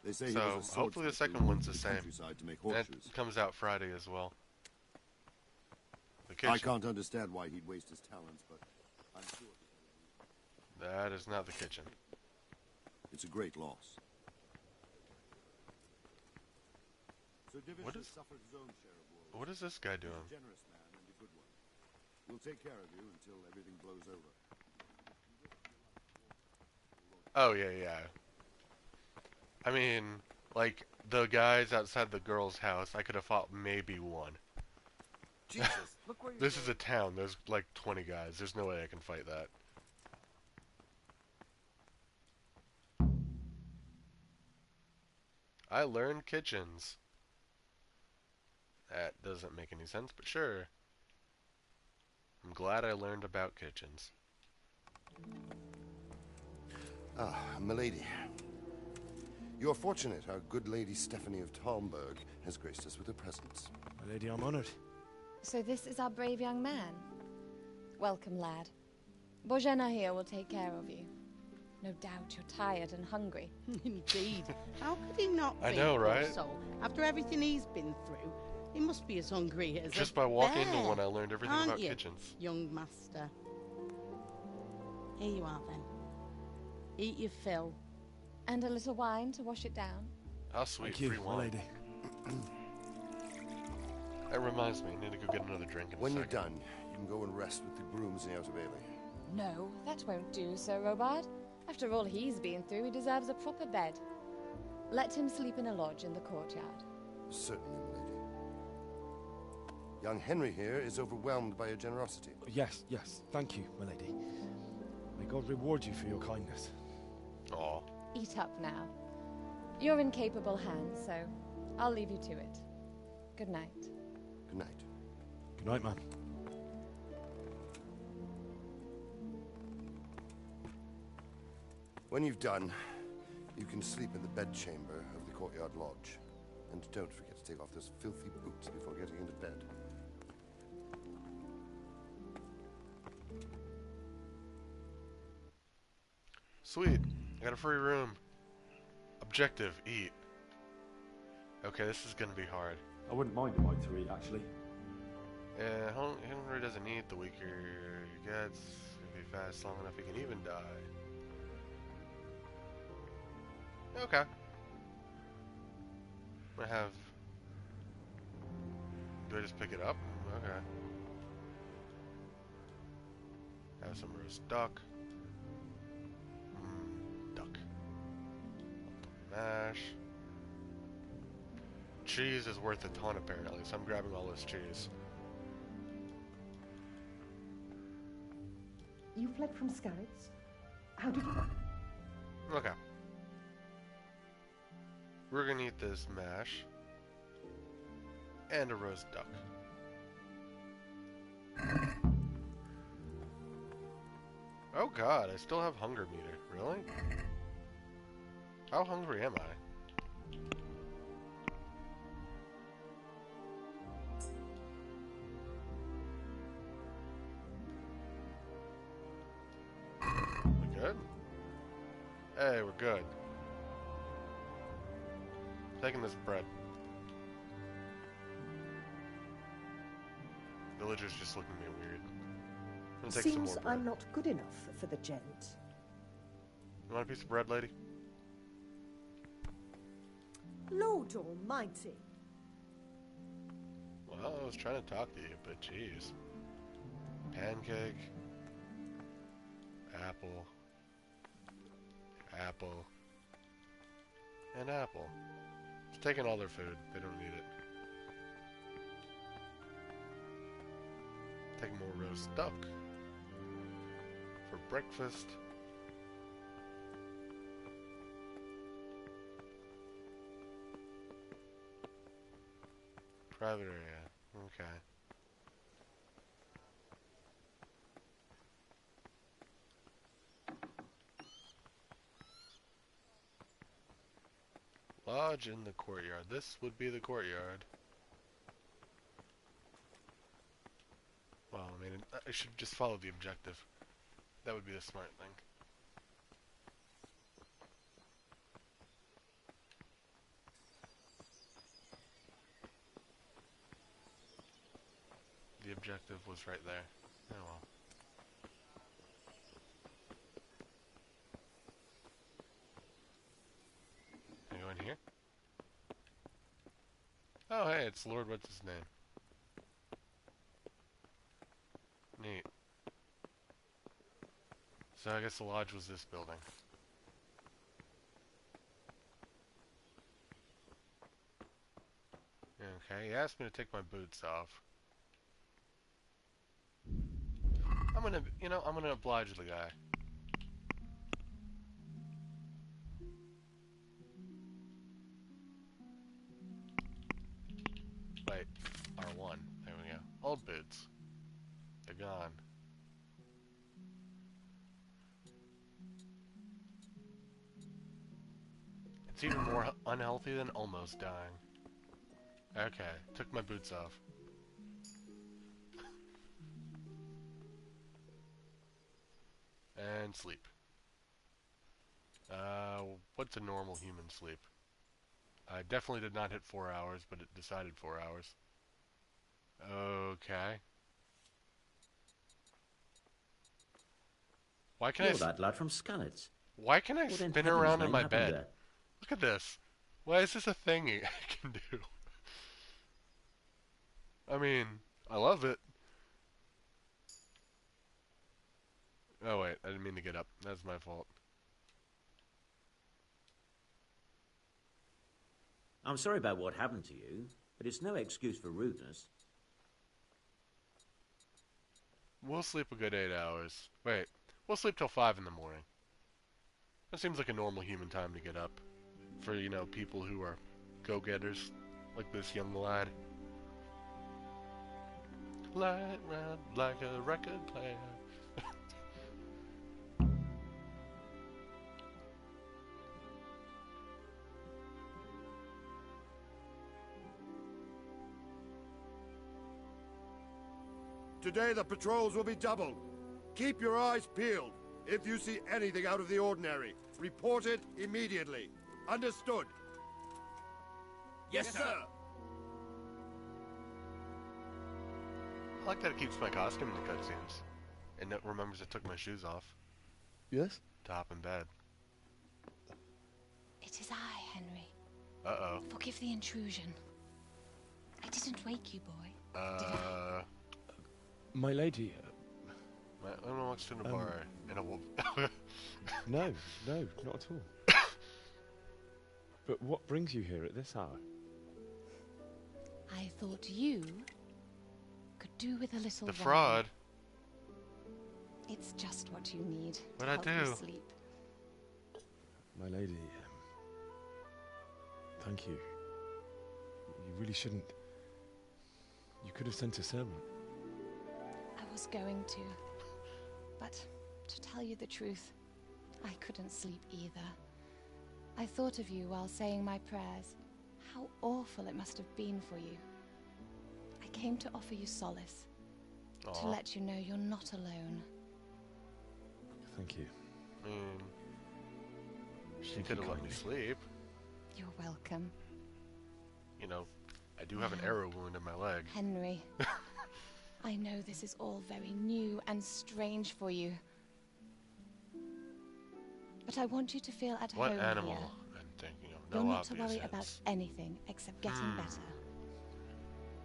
They say he so was a hopefully the swordsman second who one's moved the to same. countryside to make And horseshoes. it comes out Friday as well. I can't understand why he'd waste his talents, but I'm sure that is not the kitchen. It's a great loss. Sir Divish What has is- suffered his own share of woes. What is this guy doing? He's a generous man and a good one. We'll take care of you until everything blows over. Oh yeah, yeah. I mean, like the guys outside the girl's house, I could have fought maybe one. Jesus, look where you're This is a town. There's like 20 guys. There's no way I can fight that. I learned kitchens. That doesn't make any sense, but sure. I'm glad I learned about kitchens. Ah, milady. You're fortunate our good lady Stephanie of Talmberg has graced us with her presence. My lady, I'm honored. So this is our brave young man. Welcome, lad. Bojena here will take care of you. No doubt you're tired and hungry. Indeed. How could he not be? I know, poor right? soul? After everything he's been through, he must be as hungry as Just a by walking bear, into one, I learned everything aren't about you, kitchens. young master? Here you are, then. Eat your fill. And a little wine to wash it down. Oh, sweet, Thank you, free my wine. lady. That reminds me, I need to go get another drink in When a you're second. done, you can go and rest with the grooms in the Outer Bailey. No, that won't do, Sir Robard. After all he's been through, he deserves a proper bed. Let him sleep in a lodge in the courtyard. Certainly, milady. Young Henry here is overwhelmed by your generosity. Yes, yes. Thank you, my lady. May God reward you for your kindness. Aw. Eat up now. You're in capable hands, so I'll leave you to it. Good night. Good night. Good night, man. When you've done, you can sleep in the bedchamber of the courtyard lodge. And don't forget to take off those filthy boots before getting into bed. Sweet. I got a free room. Objective, eat. Okay, this is gonna be hard. I wouldn't mind if I to eat, actually. Yeah, Henry doesn't eat, the weaker he gets. If he fasts long enough, he can even die. Okay. I have... Do I just pick it up? Okay. Have some roast duck. Duck. Mash. Cheese is worth a ton apparently, so I'm grabbing all this cheese. You fled from Scarrets? How did you... Okay. We're gonna eat this mash. And a roast duck. Oh god, I still have hunger meter. Really? How hungry am I? We good? Hey, we're good. Taking this bread. Villagers just looking at me weird. I'm gonna take some Seems more bread. I'm not good enough for the gent. You want a piece of bread, lady? Lord almighty. Well, I was trying to talk to you, but jeez. Pancake. Apple. Apple. And apple. It's taking all their food. They don't need it. Take more roast duck. For breakfast. Private area. Okay. Lodge in the courtyard. This would be the courtyard. Well, I mean, I should just follow the objective. That would be the smart thing. The objective was right there. Oh well. Can I go in here? Oh hey, it's Lord what's his name? Neat. So I guess the lodge was this building. Okay, he asked me to take my boots off. I'm gonna oblige the guy. Wait, R1. There we go. Old boots. They're gone. It's even more unhealthy than almost dying. Okay, took my boots off. And sleep. What's a normal human sleep? I definitely did not hit 4 hours, but it decided 4 hours. Okay. Why can You're that lad from Skalitz. Why can I What in spin heaven's around in name my happened bed? there? Look at this. Why is this a thing I can do? I mean, I love it. Oh wait, I didn't mean to get up. That's my fault. I'm sorry about what happened to you, but it's no excuse for rudeness. We'll sleep a good 8 hours. Wait, we'll sleep till 5 in the morning. That seems like a normal human time to get up. For, people who are go-getters, like this young lad. Light round like a record player. Today the patrols will be doubled. Keep your eyes peeled. If you see anything out of the ordinary, report it immediately. Understood? Yes, sir. I like that it keeps my costume in the cutscenes. And it remembers I took my shoes off. Yes? To hop in bed. It is I, Henry. Uh-oh. Forgive the intrusion. I didn't wake you, boy. My lady... I'm amongst in a bar and a wolf. No, not at all. But what brings you here at this hour? I thought you could do with a little The wine. fraud. It's just what you need to What'd I help you do? sleep. My lady, thank you. You really shouldn't. You could have sent a servant. I was going to. But to tell you the truth, I couldn't sleep either. I thought of you while saying my prayers. How awful it must have been for you. I came to offer you solace. To let you know you're not alone. Thank you. She could have let me sleep. You're welcome. I do have an arrow wound in my leg. Henry. I know this is all very new and strange for you. But I want you to feel at What home animal? here. I'm thinking of You're no not to obvious worry hints. about anything except getting better.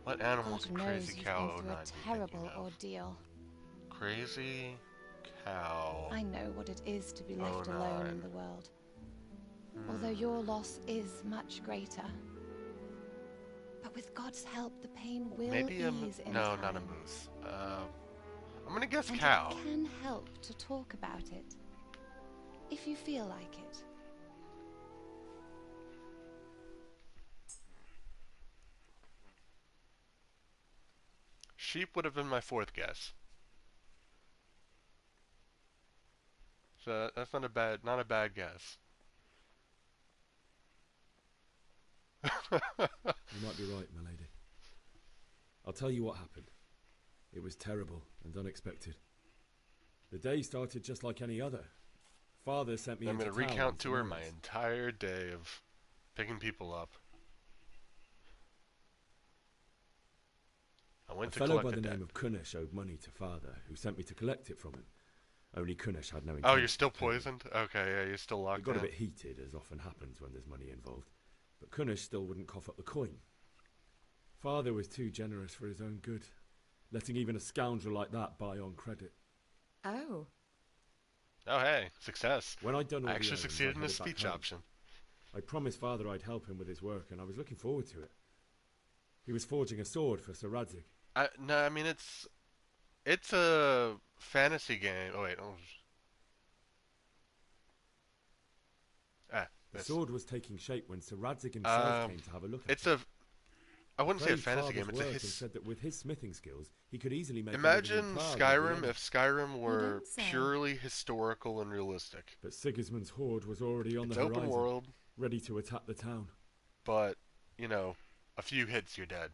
What animal's God a knows crazy you've cow? been through a terrible ordeal. Crazy cow. I know what it is to be left 09. alone in the world. Although your loss is much greater. But with God's help, the pain will Maybe a ease in no, time. not a moose. I'm gonna guess And cow. it can help to talk about it, if you feel like it. Sheep would have been my fourth guess. So that's not a bad guess. You might be right, my lady. I'll tell you what happened. It was terrible and unexpected. The day started just like any other. Father sent me I'm into going to town recount on to her some my errands. entire day of picking people up. I went A to fellow collect by a the debt. name of Kunish owed money to Father, who sent me to collect it from him. Only Kunish had no intention. Oh, you're still of paying. poisoned? Okay, yeah, you're still locked It got in. a bit heated, as often happens when there's money involved, but Kunish still wouldn't cough up the coin. Father was too generous for his own good, letting even a scoundrel like that buy on credit. Oh. Oh, hey, success. When I'd done all I the actually errands, succeeded in I the headed back speech home. option. I promised Father I'd help him with his work, and I was looking forward to it. He was forging a sword for Sir Radzig. No, I mean, it's a fantasy game. Oh, wait. The sword was taking shape when Sir Radzig himself came to have a look at it. I wouldn't say a Praised fantasy Father's game. It's a work and said that with his smithing skills, he could easily make a Imagine living in Prague with the Skyrim Emma. if Skyrim were don't say. purely historical and realistic. But Sigismund's horde was already on It's the horizon, open world, ready to attack the town. but, you know, a few hits, you're dead.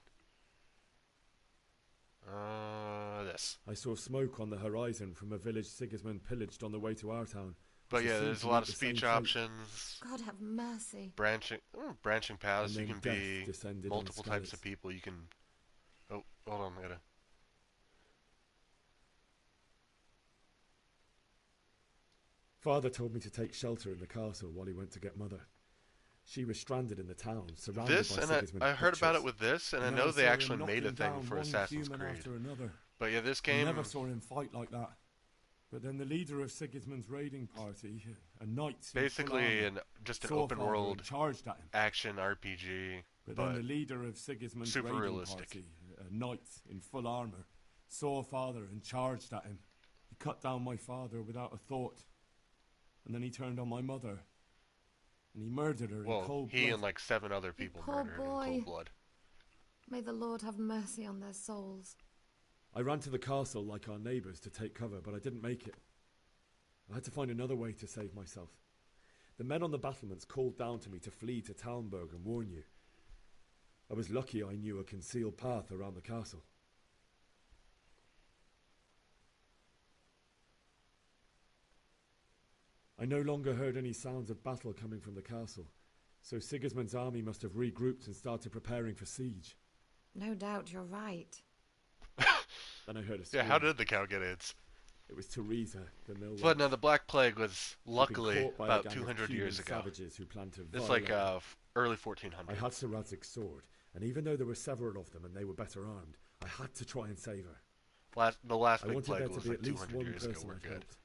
This. I saw smoke on the horizon from a village Sigismund pillaged on the way to our town. But which yeah, seemed there's to a lot make of the same speech fate. options. God have mercy. Branching paths. And You then can death be descended on multiple types of Skalitz. people. You can. Oh, hold on, I gotta. Father told me to take shelter in the castle while he went to get Mother. She was stranded in the town, surrounded This by and Sigismund's I heard about butchers. it with this, and I You know never they saw him actually made a knocking thing down for one Assassin's human Creed. after another. But yeah, this You game. never saw him fight like that. But then the leader of Sigismund's raiding party, a knight, in full Basically, armor, just an saw open Father world and charged at him. action RPG. But then the leader of Sigismund's super raiding realistic. party, a knight in full armor, saw Father and charged at him. He cut down my father without a thought. And then he turned on my mother. And he murdered her in Well, cold he blood. and like 7 other people Poor murdered in boy. cold blood. May the Lord have mercy on their souls. I ran to the castle like our neighbours to take cover, but I didn't make it. I had to find another way to save myself. The men on the battlements called down to me to flee to Talmberg and warn you. I was lucky I knew a concealed path around the castle. I no longer heard any sounds of battle coming from the castle, so Sigismund's army must have regrouped and started preparing for siege. No doubt you're right. Then I heard a Yeah, scream. how did the cow get AIDS? It was Teresa, the mill But no, the Black Plague was She'd been luckily caught by a about gang of 200 Cuban years ago. savages who planned to It's like violate me. early 1400s. I had Sir Radzig's sword, and even though there were several of them and they were better armed, I had to try and save her. The last I big wanted plague there to was be like at least 200 one years ago. person We're I'd good. helped.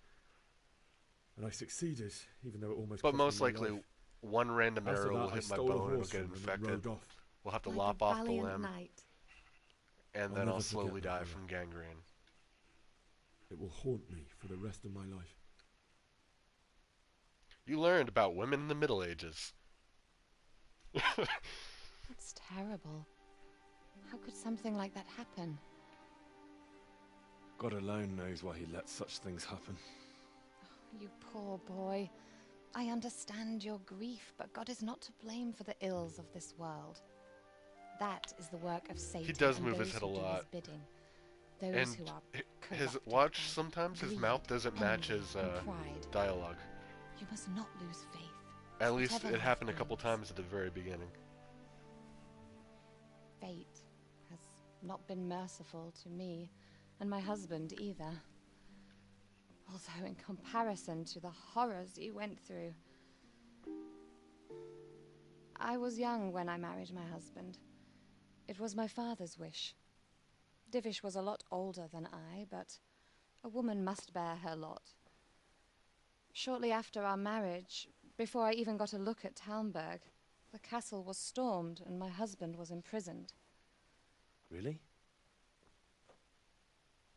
And I succeeded, even though it almost But cost most me my likely, life. one random After arrow that, will I hit my stole a bone and it'll horse get from them and infected. rode off. We'll have to Like lop a off the valiant limb, knight. and I'll then never I'll forget slowly that die arrow. from gangrene. It will haunt me for the rest of my life. You learned about women in the Middle Ages. That's terrible. How could something like that happen? God alone knows why he lets such things happen. You poor boy. I understand your grief, but God is not to blame for the ills of this world. That is the work of Satan. He does and move his those head a who do lot. his bidding. Those And who are his corrupted watch, by sometimes his greed, mouth doesn't match envy, his and pride. dialogue. You must not lose faith. At least whatever it life happened a couple brings. times at the very beginning. Fate has not been merciful to me, and my husband either. Although in comparison to the horrors you went through. I was young when I married my husband. It was my father's wish. Divish was a lot older than I, but a woman must bear her lot. Shortly after our marriage, before I even got a look at Talmberg, the castle was stormed and my husband was imprisoned. Really?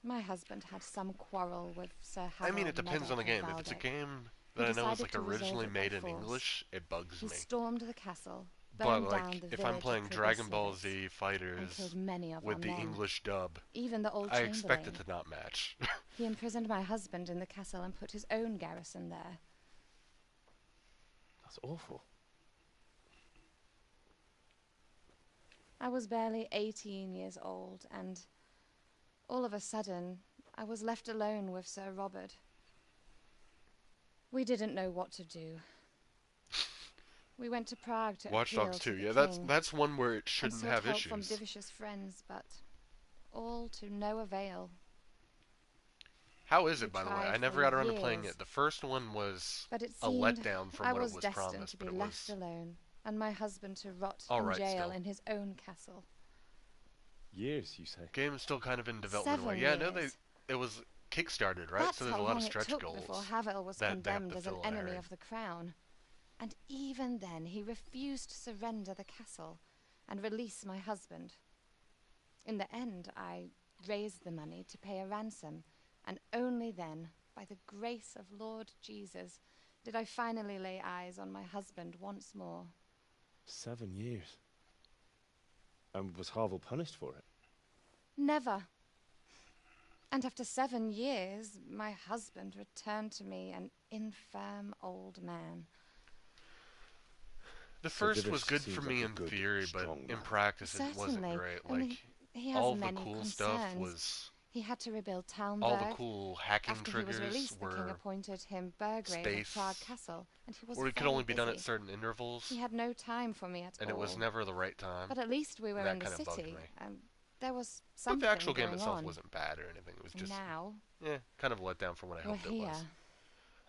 My husband had some quarrel with Sir I Harold mean, it depends on the game. If Medek it's a of game He that I know is decided like to resolve originally it by made in force. English, it bugs He me. stormed the castle, But burned down like, the if I'm village playing of Dragon Ball Kribislavitz, Z and Fighters killed many of with our the men. English dub, Even the old I expect it chamberlain. to not match. He imprisoned my husband in the castle and put his own garrison there. That's awful. I was barely 18 years old, and all of a sudden, I was left alone with Sir Robert. We didn't know what to do. We went to Prague to Watch appeal Dogs to 2, the yeah, king that's one where it and shouldn't sought have help issues. from divicious friends, but all to no avail. How is We it, by the way? tried I never for got around to playing years, it. The first one was but it a seemed letdown from I what was it was destined promised, to be but it left was alone, and my husband to rot all in right jail still. in his own castle. Years, you say? Game's still kind of in development. 7 Yeah, I know years. it was kickstarted, right? That's so there's how a lot long of it stretch took goals before Havel was that they have condemned to as an fill, I enemy heard. of the crown. And even then, he refused to surrender the castle and release my husband. In the end, I raised the money to pay a ransom, and only then, by the grace of Lord Jesus, did I finally lay eyes on my husband once more. 7 years. And was Harville punished for it? Never. And after 7 years, my husband returned to me an infirm old man. The So first was Divish good seems for like me a in good, theory, but strong in man. practice it wasn't Certainly. great. I mean, Like, he has all of the many cool concerns. stuff was... He had to rebuild Talmberg. All the cool hacking After triggers he was released, the king were appointed him Burgrave space, of Prague Castle, and he was or it could very only be done at busy. certain intervals, He had no time for me at and all. it was never the right time. But at least we were That in the kind of bugged city. me. There was But something the actual game going itself on. wasn't bad or anything. It was And just, now, kind of a letdown from what I we're hoped it here. was.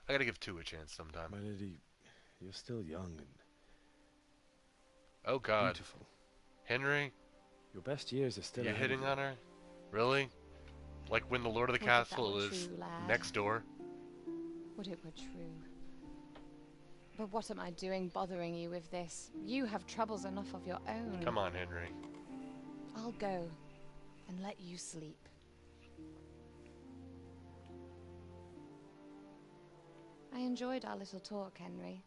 I gotta give 2 a chance sometime. My lady, you're still young and Oh God, beautiful. Henry, Your best years are still you ahead hitting of you. on her? Really? Like when the Lord of the Would that Castle were is true, lad. next door? Would it were true. But what am I doing bothering you with this? You have troubles enough of your own. Come on, Henry. I'll go and let you sleep. I enjoyed our little talk, Henry.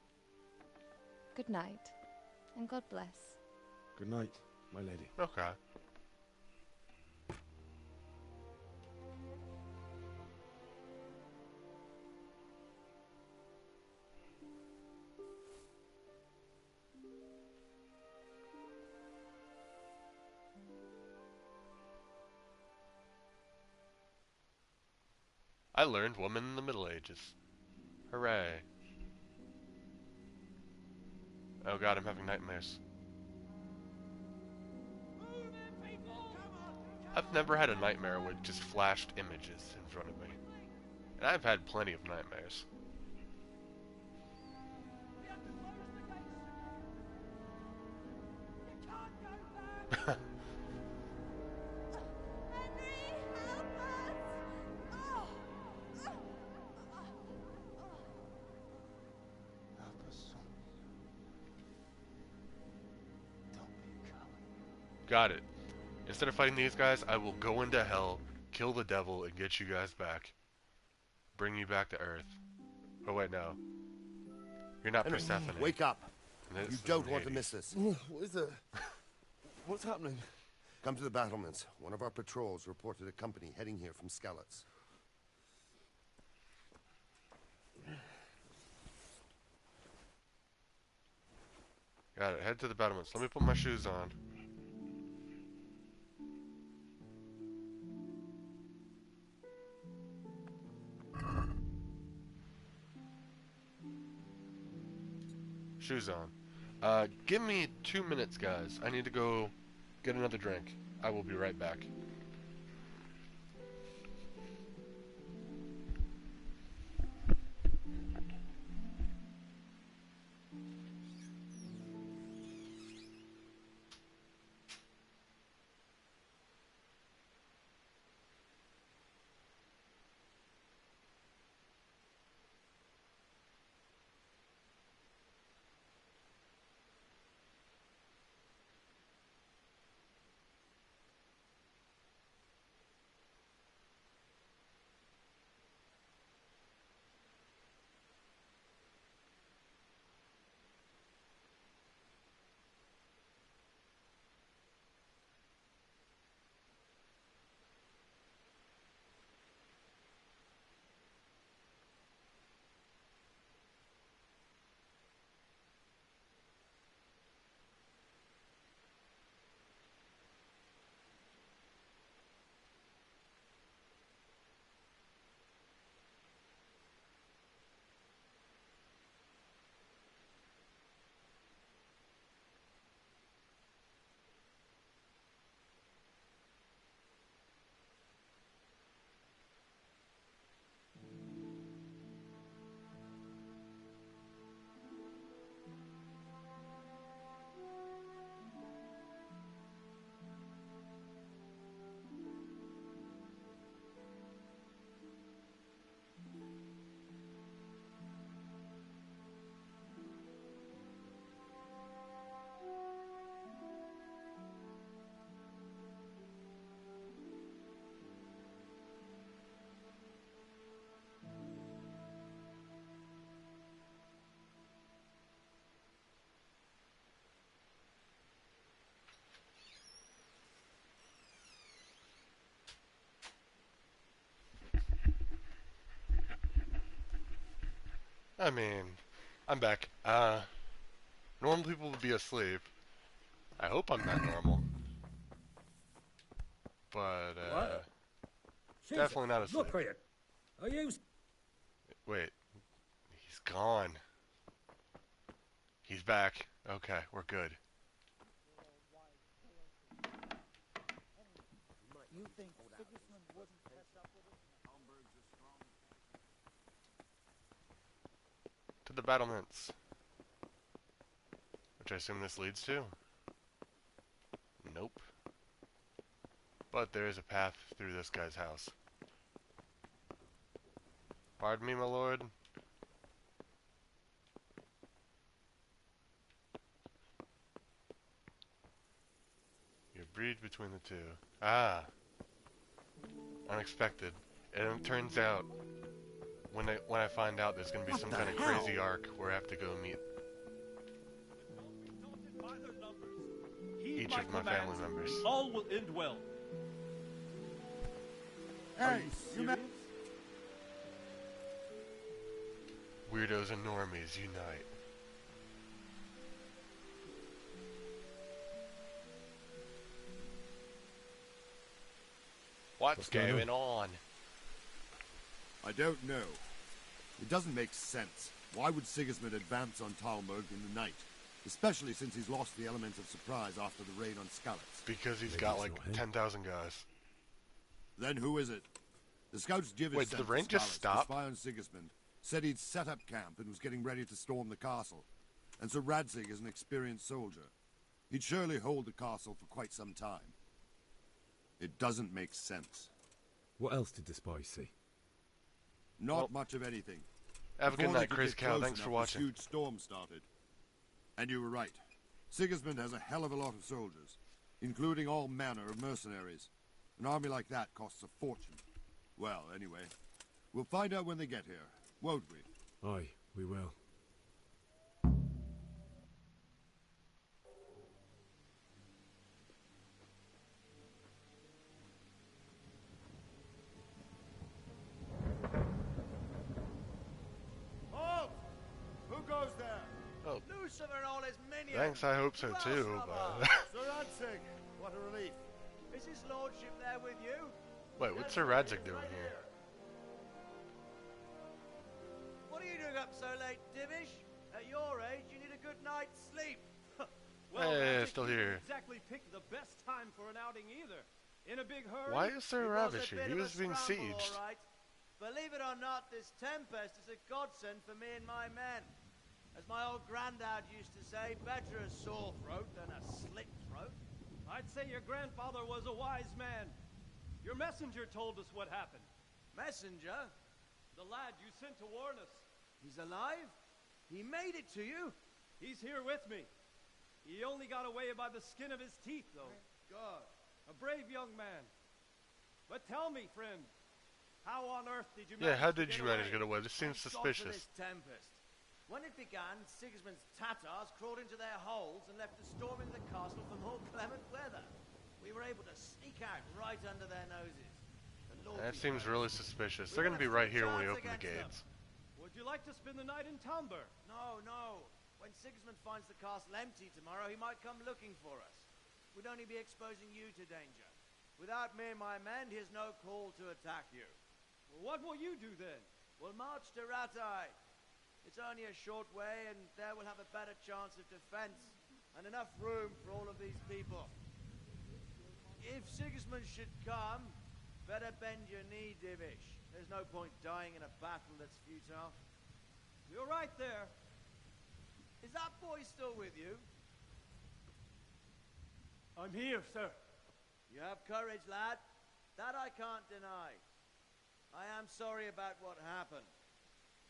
Good night, and God bless. Good night, my lady. Okay. I learned woman in the Middle Ages. Hooray. Oh God, I'm having nightmares. I've never had a nightmare with just flashed images in front of me. And I've had plenty of nightmares. Got it. Instead of fighting these guys, I will go into hell, kill the devil, and get you guys back. Bring you back to Earth. Oh wait, no. You're not Henry, Persephone. wake up. This You is don't in want to Hades. miss this. What is it? What's happening? Come to the battlements. One of our patrols reported a company heading here from Skalitz. Got it. Head to the battlements. Let me put my shoes on. Shoes on. Give me 2 minutes, guys. I need to go get another drink. I will be right back. I mean, I'm back. Normal people would be asleep. I hope I'm not normal. But, definitely not asleep. Look here. Are you... Wait. He's gone. He's back. Okay, we're good. You think Sigismund wouldn't catch up with us? To the battlements. Which I assume this leads to? Nope. But there is a path through this guy's house. Pardon me, my lord. You're breed between the two. Ah. Unexpected. And it turns out, when I find out there's gonna be some kind of crazy arc where I have to go meet each of my family members. All will end well. Hey, you Weirdos and normies unite. What's going on? I don't know. It doesn't make sense. Why would Sigismund advance on Talmberg in the night? Especially since he's lost the element of surprise after the raid on Skalitz. Because he's got like 10,000 guys. Then who is it? The scouts Jivis Wait, sent did the rain to just Skalitz stop? to spy on Sigismund said he'd set up camp and was getting ready to storm the castle. And Sir Radzig is an experienced soldier. He'd surely hold the castle for quite some time. It doesn't make sense. What else did the spies see? Not much of anything. Have a good Before they night, could Chris get Cow. close Thanks for enough, this watching. huge storm started. And you were right. Sigismund has a hell of a lot of soldiers, including all manner of mercenaries. An army like that costs a fortune. Well, anyway, we'll find out when they get here, won't we? Aye, we will. Halt! Who goes there? Oh. Lucifer and all his minions! Thanks, I hope so Who too, else, but... Sir Radzig, what a relief. Is his lordship there with you? Wait, what's Sir Radzig doing here? What are you doing up so late, Divish? At your age, you need a good night's sleep. Hey, Radzig, still you here. didn't exactly pick the best time for an outing either. In a big hurry. Why is Sir It was a Ravish here? bit He of a was being scramble, sieged. all right. Believe it or not, this tempest is a godsend for me and my men. As my old granddad used to say, better a sore throat than a slit throat. I'd say your grandfather was a wise man. Your messenger told us what happened. Messenger? The lad you sent to warn us. He's alive? He made it to you? He's here with me. He only got away by the skin of his teeth, though. God. A brave young man. But tell me, friend, how on earth did you Yeah, manage how to did get you manage to away? get away? This seems Thank God for suspicious. this tempest. When it began, Sigismund's Tatars crawled into their holes and left the storm in the castle for more clement weather. We were able to sneak out right under their noses. The Lord That be seems praised. really suspicious. We They're going to got be a right here when we chance open the against gates. Would you like to spend the night in Talmberg? No, no. When Sigismund finds the castle empty tomorrow, he might come looking for us. We'd only be exposing you to danger. Without me and my men, he has no call to attack you. Well, what will you do then? We'll march to Ratai. It's only a short way, and there we'll have a better chance of defense and enough room for all of these people. If Sigismund should come, better bend your knee, Divish. There's no point dying in a battle that's futile. You're right there. Is that boy still with you? I'm here, sir. You have courage, lad. That I can't deny. I am sorry about what happened.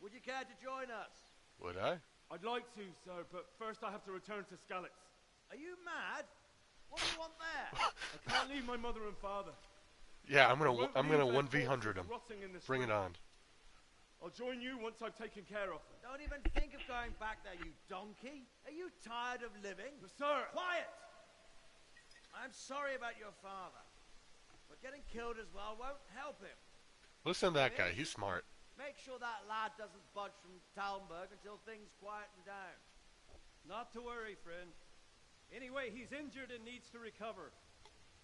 Would you care to join us? Would I? I'd like to, sir, but first I have to return to Skalitz. Are you mad? What do you want there? I can't leave my mother and father. Yeah, I'm I won't gonna leave their 1v100 him. corpses rotting in the Bring it street. on. I'll join you once I've taken care of them. Don't even think of going back there, you donkey. Are you tired of living? Sir! Quiet! I'm sorry about your father. But getting killed as well won't help him. Listen to that guy. He's smart. Make sure that lad doesn't budge from Talmberg until things quieten down. Not to worry, friend. Anyway, he's injured and needs to recover.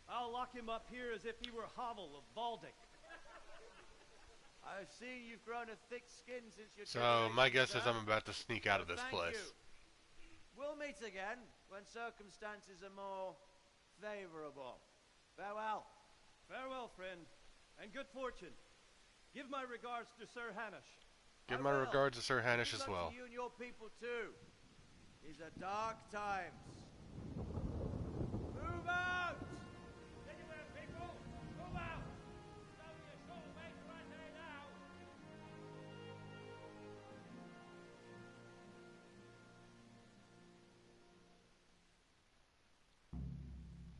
I'll lock him up here as if he were Havel of Baldic. I see you've grown a thick skin since your So, my guess is sir. I'm about to sneak out of this Thank place. you. We'll meet again when circumstances are more favorable. Farewell. Farewell, friend, and good fortune. Give my regards to Sir Hanush. Give my regards to Sir Hanush as Good luck well. to you and your people too. These are dark times. Move out! Anywhere, people! Move out! It's only a short way to Rattay now.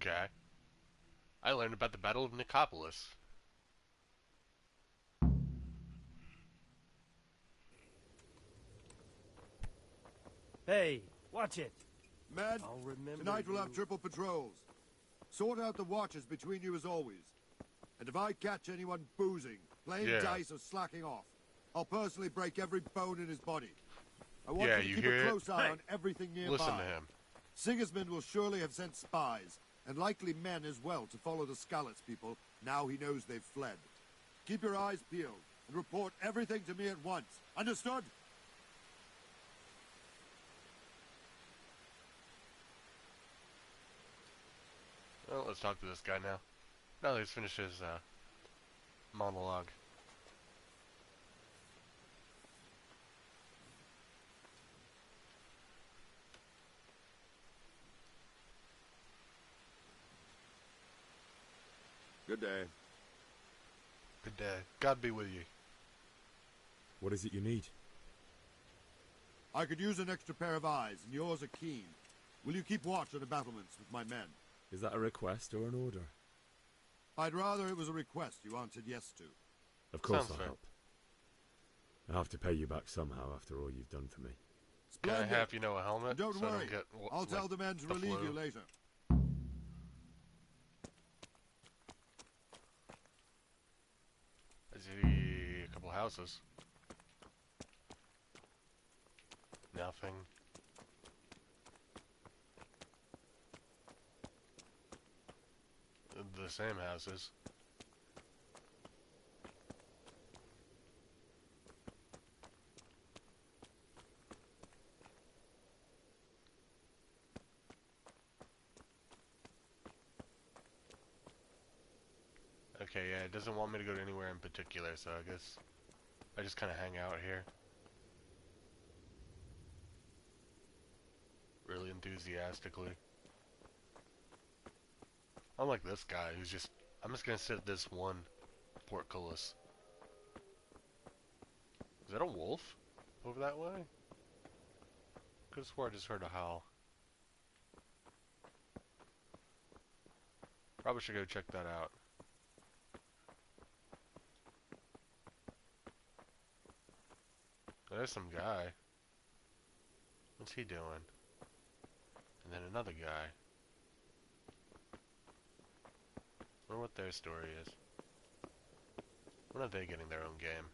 Okay. I learned about the Battle of Nicopolis. Hey, watch it. Men, I'll remember tonight we'll you. have triple patrols. Sort out the watches between you as always. And if I catch anyone boozing, playing Yeah. dice or slacking off, I'll personally break every bone in his body. I want Yeah, you to you keep hear a it? close eye Hey, on everything nearby. listen to him. Sigismund will surely have sent spies, and likely men as well, to follow the Skalitz people, now he knows they've fled. Keep your eyes peeled, and report everything to me at once. Understood? Well, let's talk to this guy now. Now that he's finished his monologue. Good day. Good day. God be with you. What is it you need? I could use an extra pair of eyes, and yours are keen. Will you keep watch on the battlements with my men? Is that a request or an order? I'd rather it was a request you answered yes to. Of course Sounds I'll fair. help. I have to pay you back somehow after all you've done for me. Can I Splendid. have, a helmet? Don't so I worry. don't get, I'll tell the men to the relieve flu? you later. I see a couple houses. Nothing. The same houses. Okay, yeah, it doesn't want me to go to anywhere in particular, so I guess I just kind of hang out here. Really enthusiastically. Unlike this guy who's just... I'm just gonna sit at this one portcullis. Is that a wolf over that way? Could've swore I just heard a howl. Probably should go check that out. There's some guy. What's he doing? And then another guy. Wonder what their story is. When are they getting their own game?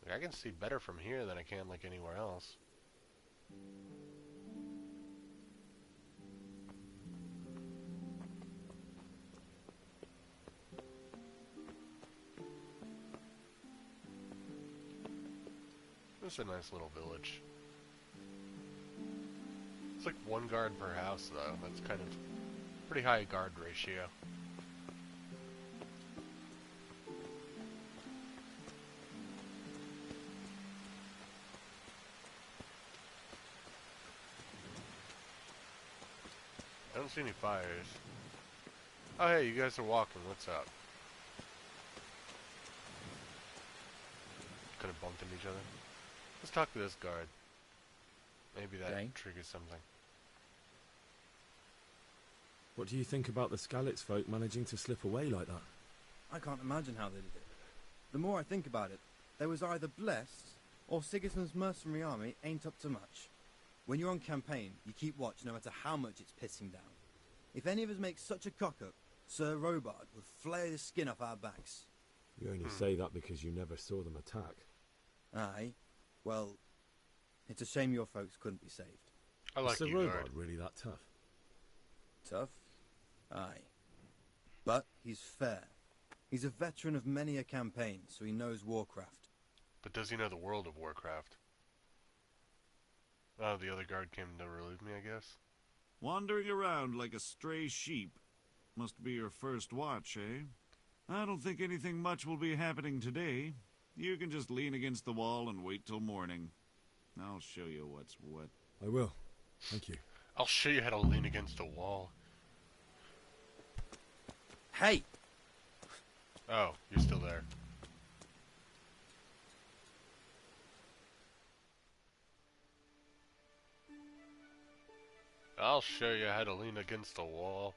Like, I can see better from here than I can like anywhere else. It's a nice little village. It's like one guard per house, though. That's kind of pretty high guard ratio. I don't see any fires. Oh, hey, you guys are walking. What's up? Could have bumped into each other. Let's talk to this guard. Maybe that triggers something. What do you think about the Skalitz folk managing to slip away like that? I can't imagine how they did it. The more I think about it, they was either blessed, or Sigismund's mercenary army ain't up to much. When you're on campaign, you keep watch no matter how much it's pissing down. If any of us make such a cock-up, Sir Robard would flay the skin off our backs. You only say that because you never saw them attack. Aye. Well, it's a shame your folks couldn't be saved. I like Is Sir you, Robard Guard. really that tough? Tough? Aye. But he's fair. He's a veteran of many a campaign, so he knows warcraft. But does he know the world of Warcraft? Oh, the other guard came to relieve me, I guess. Wandering around like a stray sheep. Must be your first watch, eh? I don't think anything much will be happening today. You can just lean against the wall and wait till morning. I'll show you what's what. I will. Thank you. I'll show you how to lean against a wall. Hey! Oh, you're still there. I'll show you how to lean against a wall.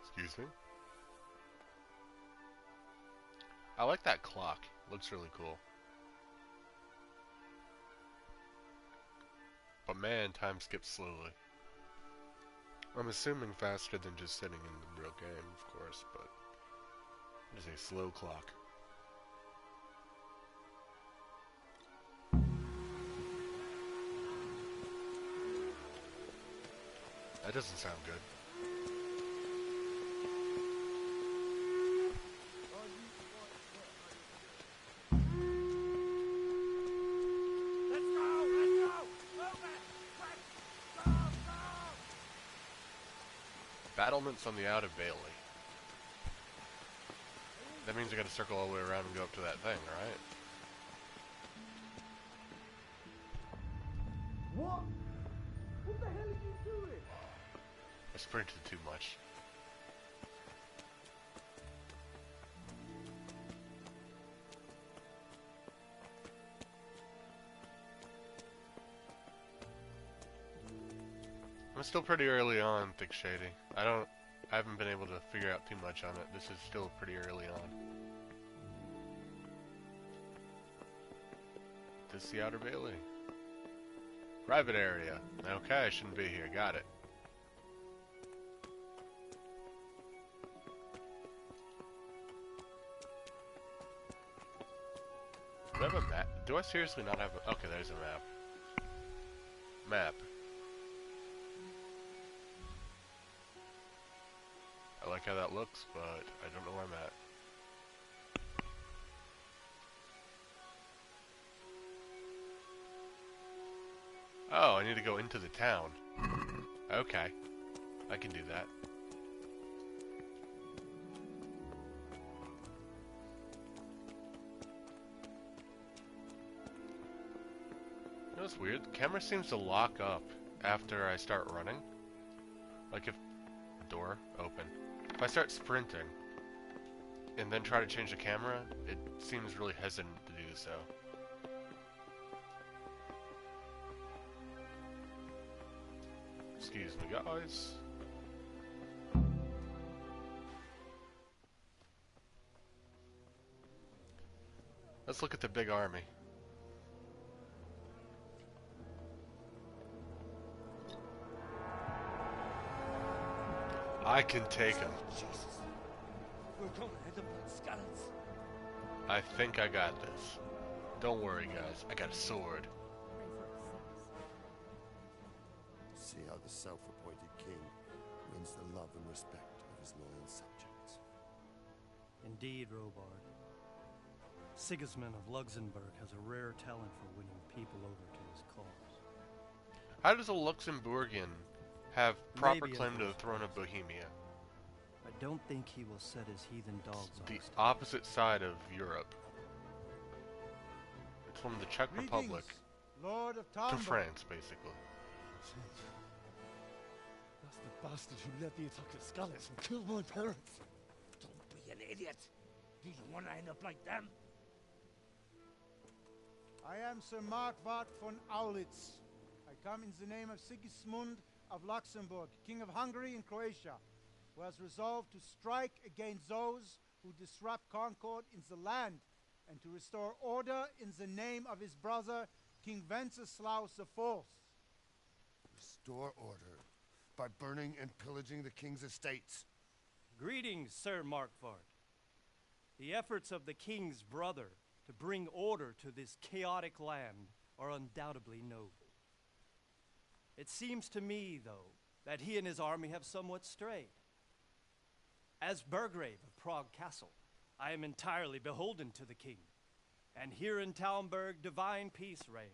Excuse me? I like that clock. Looks really cool. But man, time skips slowly. I'm assuming faster than just sitting in the real game, of course, but it is a slow clock. That doesn't sound good. Battlements on the Outer Bailey. That means I gotta circle all the way around and go up to that thing, right? What? What the hell are you doing? I sprinted too much. I'm still pretty early on, Thick Shady. I haven't been able to figure out too much on it. This is still pretty early on. This is the Outer Bailey. Private area. Okay, I shouldn't be here. Got it. Do I have a map? Do I seriously not have a... Okay, there's a map. Map. I like how that looks, but I don't know where I'm at. Oh, I need to go into the town. Okay. I can do that. You know what's weird? The camera seems to lock up after I start running. Like if... Door open. If I start sprinting and then try to change the camera, it seems really hesitant to do so. Excuse me, guys. Let's look at the big army. I can take him. Jesus. We're gonna hit them like skeletons. I think I got this. Don't worry, guys. I got a sword. See how the self-appointed king wins the love and respect of his loyal subjects. Indeed, Robard. Sigismund of Luxembourg has a rare talent for winning people over to his cause. How does a Luxembourgian have proper Maybe claim to the unfortunate. throne of Bohemia? I don't think he will set his heathen dogs on The us. opposite side of Europe. It's from the Czech Republic Lord of to Talmberg. France, basically. That's the bastard who led the attack at Scarlets and killed my parents. Don't be an idiot. Do you want to end up like them? I am Sir Markwart von Aulitz. I come in the name of Sigismund of Luxembourg, King of Hungary and Croatia, who has resolved to strike against those who disrupt concord in the land and to restore order in the name of his brother, King Wenceslaus IV. Restore order by burning and pillaging the king's estates. Greetings, Sir Markvart. The efforts of the king's brother to bring order to this chaotic land are undoubtedly noble. It seems to me, though, that he and his army have somewhat strayed. As Burgrave of Prague Castle, I am entirely beholden to the king, and here in Talmberg divine peace reigned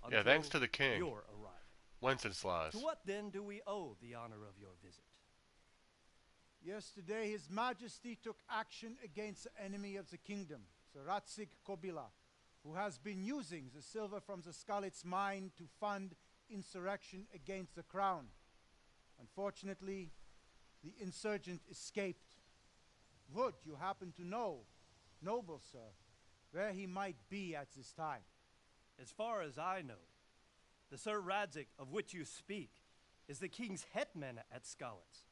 until Yeah, thanks to the king. Your arrival. Wenceslaus. To what then do we owe the honor of your visit? Yesterday, His Majesty took action against the enemy of the kingdom, the Ratsig Kobila, who has been using the silver from the Skalitz mine to fund insurrection against the crown. Unfortunately, the insurgent escaped. Would you happen to know, noble sir, where he might be at this time? As far as I know, the Sir Radzik of which you speak is the king's hetman at Skalitz.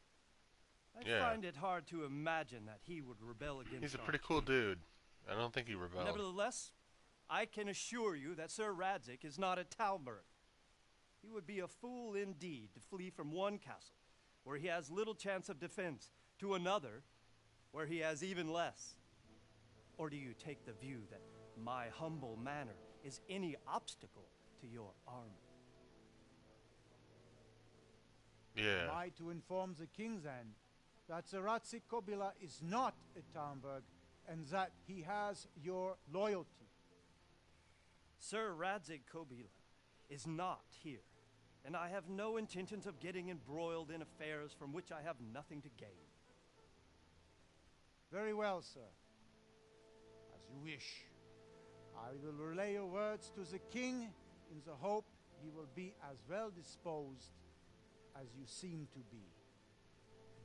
I find it hard to imagine that he would rebel against He's a our pretty cool king. dude. I don't think he rebelled. Nevertheless, I can assure you that Sir Radzik is not at Talmberg. He would be a fool indeed to flee from one castle, where he has little chance of defense, to another, where he has even less. Or do you take the view that my humble manner is any obstacle to your army? Yeah. Am I to inform the king then that the Ratsik Kobila is not at Talmberg and that he has your loyalty? Sir Radzik Kobila is not here, and I have no intentions of getting embroiled in affairs from which I have nothing to gain. Very well, sir. As you wish. I will relay your words to the king in the hope he will be as well disposed as you seem to be.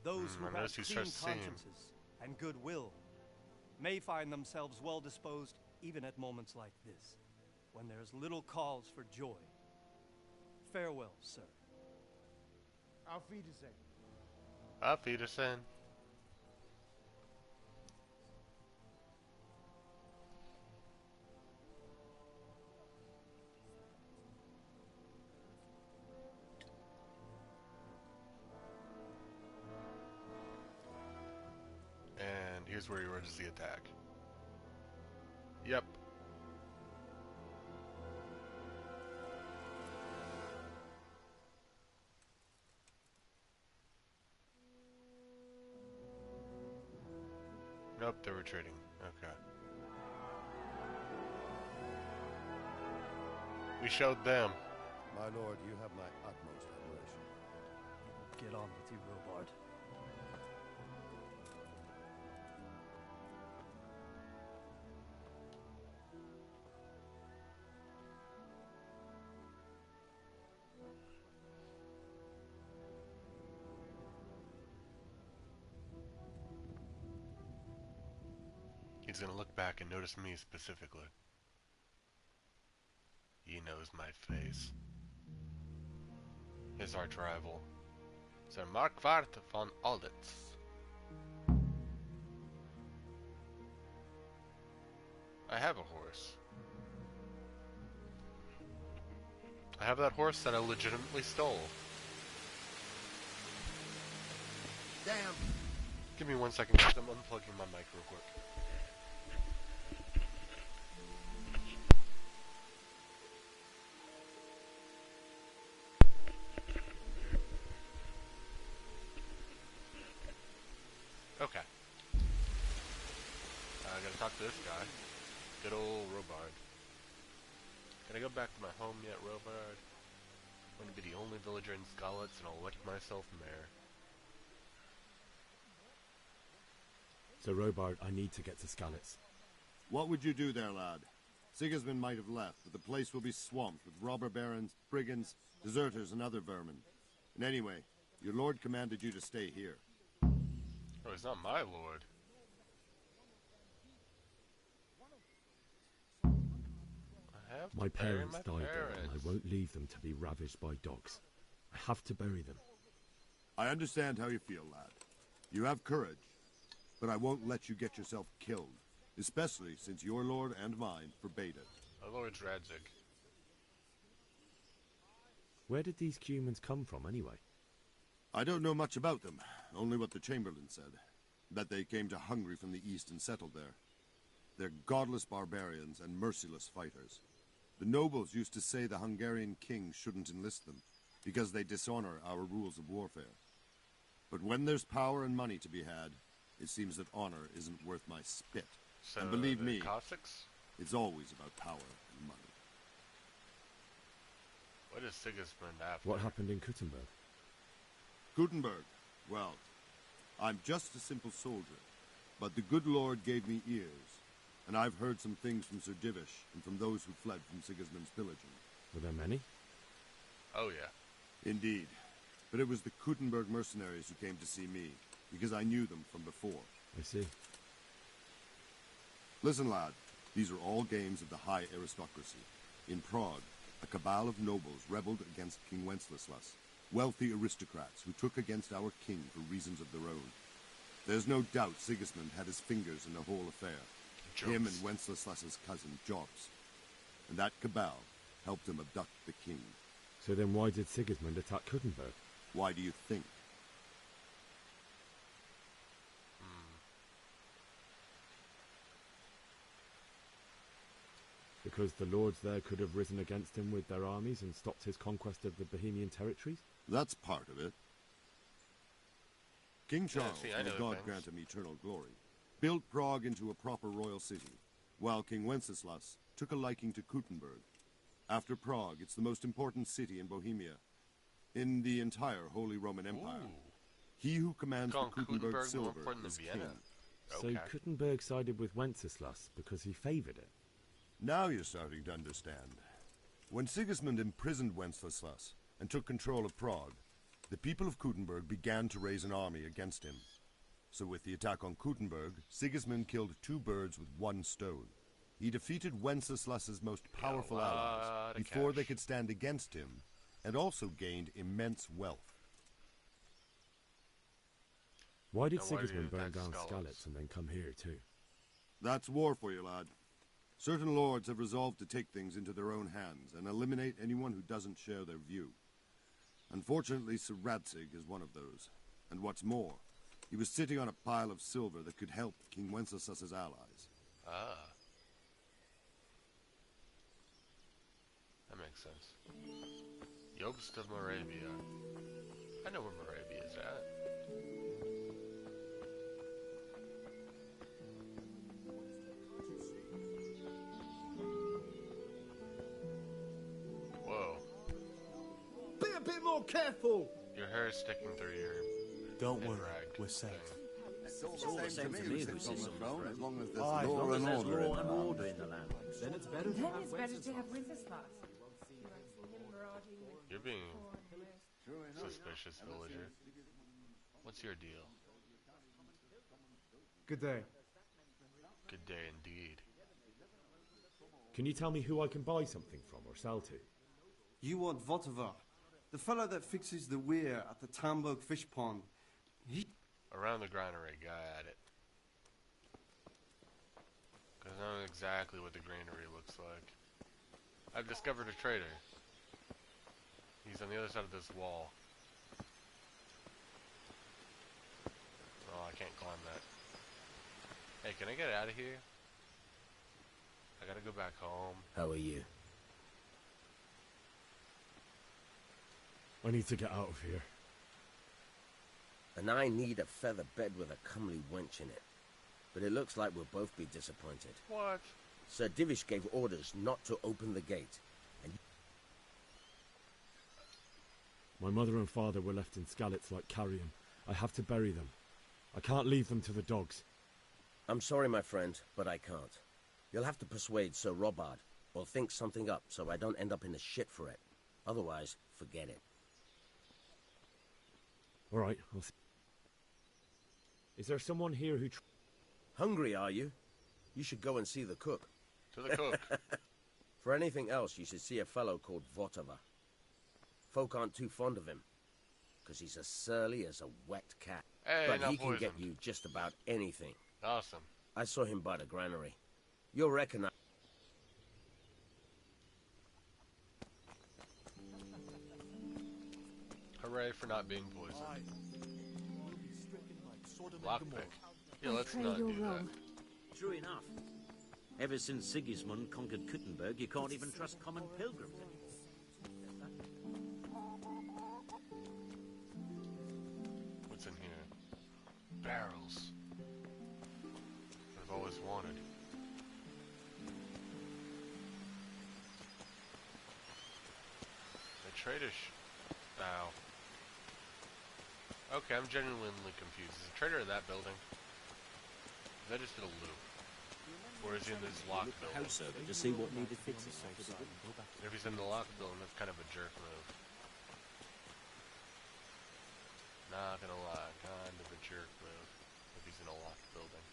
Those who have unless he clean starts singing. consciences and goodwill may find themselves well disposed even at moments like this, when there is little cause for joy. Farewell, sir. Auf Wiedersehen. Auf Wiedersehen. And here's where he orders the attack. Yep. Nope, they're retreating. Okay. We showed them. My lord, you have my utmost admiration. Get on with you, Robard. He's gonna look back and notice me specifically. He knows my face. His arch rival, Sir Markvart von Alditz. I have a horse. I have that horse that I legitimately stole. Damn. Give me 1 second, guys. I'm unplugging my mic real quick. Okay. I gotta talk to this guy. Good old Robard. Can I go back to my home yet, Robard? I'm gonna be the only villager in Skalitz, and I'll elect myself mayor. So, Robard, I need to get to Skalitz. What would you do there, lad? Sigismund might have left, but the place will be swamped with robber barons, brigands, deserters, and other vermin. And anyway, your lord commanded you to stay here. Oh, he's not my lord. I have to My bury parents my died there, and I parents. won't leave them to be ravaged by dogs. I have to bury them. I understand how you feel, lad. You have courage, but I won't let you get yourself killed. especially since your lord and mine forbade it. Our Lord's Radzig. Where did these humans come from, anyway? I don't know much about them, only what the Chamberlain said. That they came to Hungary from the east and settled there. They're godless barbarians and merciless fighters. The nobles used to say the Hungarian king shouldn't enlist them, because they dishonor our rules of warfare. But when there's power and money to be had, it seems that honor isn't worth my spit. So and believe me, Cossacks? it's always about power and money. What is Sigismund after? What happened in Kuttenberg? Gutenberg, well, I'm just a simple soldier, but the good Lord gave me ears, and I've heard some things from Sir Divish and from those who fled from Sigismund's pillaging. Were there many? Oh, yeah. Indeed. But it was the Kuttenberg mercenaries who came to see me, because I knew them from before. I see. Listen, lad, these are all games of the high aristocracy. In Prague, a cabal of nobles rebelled against King Wenceslas, wealthy aristocrats who took against our king for reasons of their own. There's no doubt Sigismund had his fingers in the whole affair. Jobs. Him and Wenceslas's cousin, Jobs. And that cabal helped him abduct the king. So then why did Sigismund attack Kuttenberg? Why do you think? Because the lords there could have risen against him with their armies and stopped his conquest of the Bohemian territories? That's part of it. King Charles, see, I may know God things. grant him eternal glory, built Prague into a proper royal city, while King Wenceslas took a liking to Kuttenberg. After Prague, it's the most important city in Bohemia, in the entire Holy Roman Empire. Ooh. He who commands the Calling Kuttenberg Kuttenberg more silver important than is Vienna. king. So Okay. Kuttenberg sided with Wenceslas because he favoured it? Now you're starting to understand. When Sigismund imprisoned Wenceslas and took control of Prague, the people of Kuttenberg began to raise an army against him. So with the attack on Kuttenberg, Sigismund killed two birds with one stone. He defeated Wenceslas's most powerful allies before they could stand against him, and also gained immense wealth. Why did Now, why did he Sigismund burn attack down Skalitz? Skalitz and then come here too? That's war for you, lad. Certain lords have resolved to take things into their own hands and eliminate anyone who doesn't share their view. Unfortunately, Sir Radzig is one of those. And what's more, he was sitting on a pile of silver that could help King Wenceslas's allies. Ah. That makes sense. Jobst of Moravia. I know where Moravia is at. Whoa. Be a bit more careful! Your hair is sticking through your Don't worry, rag we're safe. thing. It's all It's all the same to me who who sits sits on on the the throne, throne. as long as there's As law long as and there's order in law the and land. order in the land. Then it's better to Then have it's better to have Wenceslas. Wenceslas. You're being suspicious, villager. What's your deal? Good day. Good day indeed. Can you tell me who I can buy something from or sell to? You want Votova, the fellow that fixes the weir at the Tamburg fish pond. Around the granary, guy at it. Because I know exactly what the granary looks like. I've discovered a traitor. He's on the other side of this wall. Oh, I can't climb that. Hey, can I get out of here? I gotta go back home. How are you? I need to get out of here. And I need a feather bed with a comely wench in it. But it looks like we'll both be disappointed. What? Sir Divish gave orders not to open the gate. And My mother and father were left in Skalitz like carrion. I have to bury them. I can't leave them to the dogs. I'm sorry, my friend, but I can't. You'll have to persuade Sir Robard, or think something up so I don't end up in the shit for it. Otherwise, forget it. All right, I'll see. Is there someone here who... Hungry, are you? You should go and see the cook. To the cook. For anything else, you should see a fellow called Votova. Folk aren't too fond of him, because he's as surly as a wet cat. Hey, but not he can get poisoned. you just about anything. Awesome. I saw him by the granary. You'll recognize... Hooray for not being poisoned. Lockpick. Yeah, let's not do that. True enough. Ever since Sigismund conquered Kuttenberg, you can't even trust common pilgrims anymore. What's in here? Barrels. I've always wanted. The trader Ow. Okay, I'm genuinely confused. Is the trader in that building? That just did a loop. Or is he in this locked building? House over to see what needed fixing. If he's in the locked building, that's kind of a jerk move. Not gonna lie, kind of a jerk move. If he's in a locked building.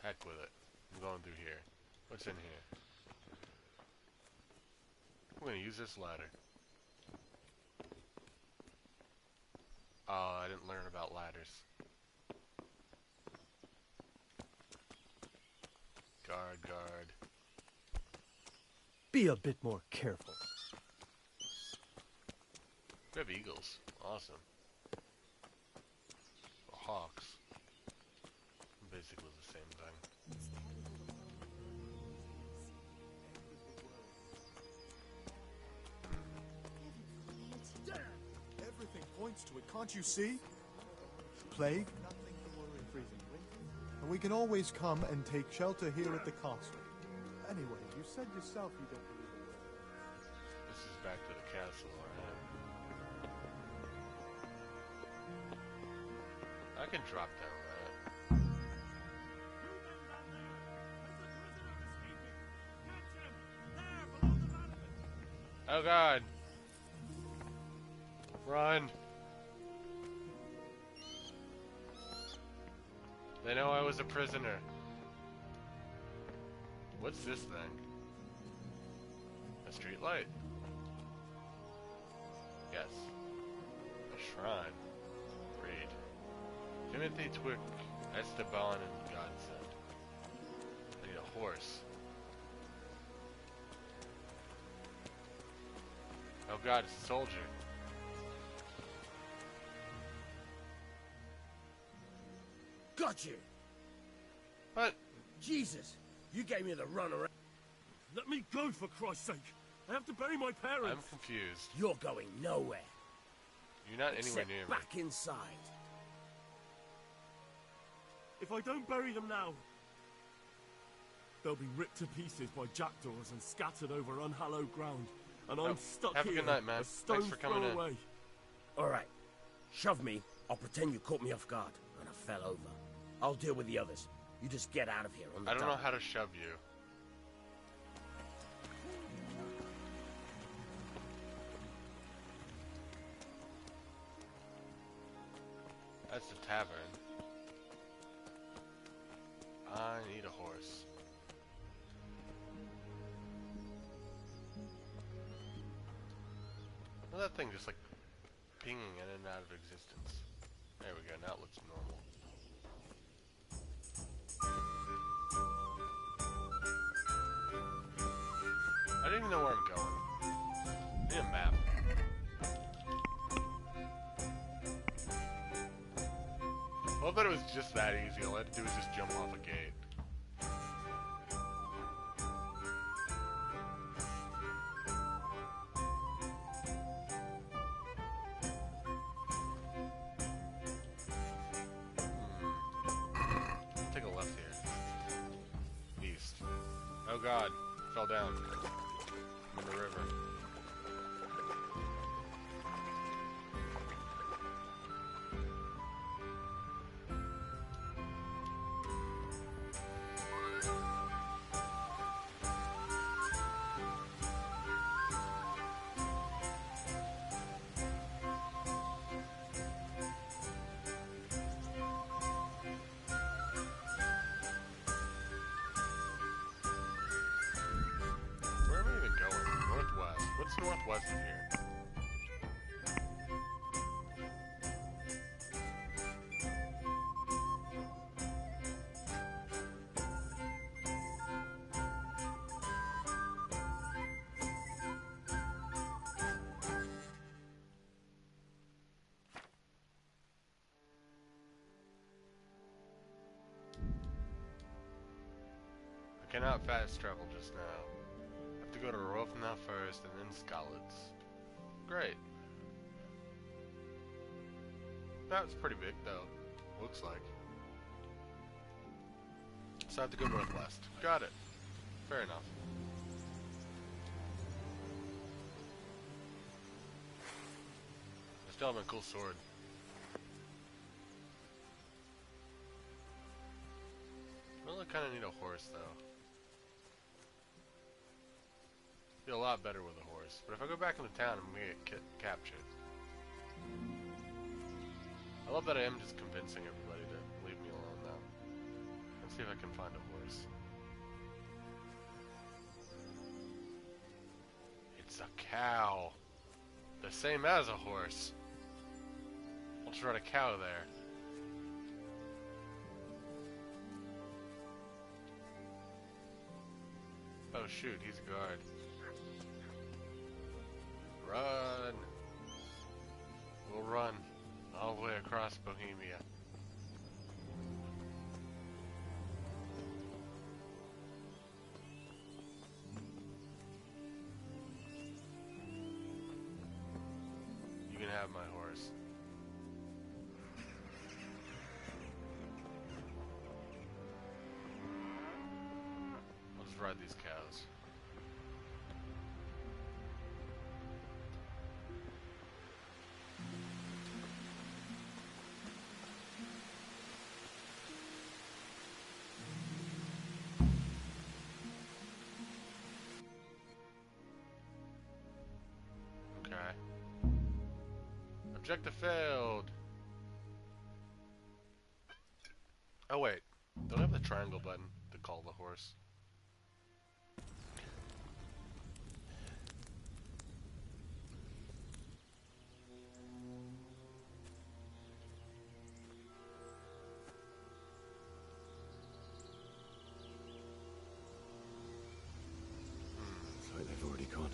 Heck with it. I'm going through here. What's in here? I'm gonna use this ladder. Oh, I didn't learn about ladders. Guard. Be a bit more careful. We have eagles. Awesome. Or hawks. Basically the same thing. Everything points to it, can't you see? Plague? Nothing to worry. Freezing. And we can always come and take shelter here at the castle. Anyway, you said yourself you don't believe a word. This is back to the castle, alright? I can drop down that. Oh god! Run! They know I was a prisoner. What's this thing? A street light? Yes. A shrine. Read. Timothy Twick, Esteban, and Godsend. I need a horse. Oh god, it's a soldier. Got you! What? Jesus! You gave me the runaround. Let me go, for Christ's sake! I have to bury my parents! I'm confused. You're going nowhere. You're not anywhere Except near me. back inside. If I don't bury them now, they'll be ripped to pieces by jackdaws and scattered over unhallowed ground. And I'm stuck have here, a good night, man. a stone's Thanks for coming throw in. away. Alright. Shove me. I'll pretend you caught me off guard. And I fell over. I'll deal with the others. You just get out of here on the I don't know double. how to shove you. That's the tavern. I need a horse. Well, that thing just like pinging in and out of existence. There we go, now it looks normal. I don't even know where I'm going. I need a map. Well, I thought it was just that easy. All I had to do was just jump off a gate. Take a left here. East. Oh god, fell down. I'm in the river. northwest of here. I cannot fast travel just now. I have to go to Rofna first and then Skalitz. Great. That's pretty big though. Looks like. So I have to go northwest. Got it. Fair enough. I still have my cool sword. Really kind of need a horse though. Be a lot better with a horse. But if I go back into town, I'm gonna get captured. I love that I am just convincing everybody to leave me alone now. Let's see if I can find a horse. It's a cow. The same as a horse. I'll just ride a cow there. Oh shoot, he's a guard. Run! We'll run all the way across Bohemia. You can have my horse. I'll just ride these cows. Objective failed. Oh wait, don't I have the triangle button to call the horse? It's like they've already gone.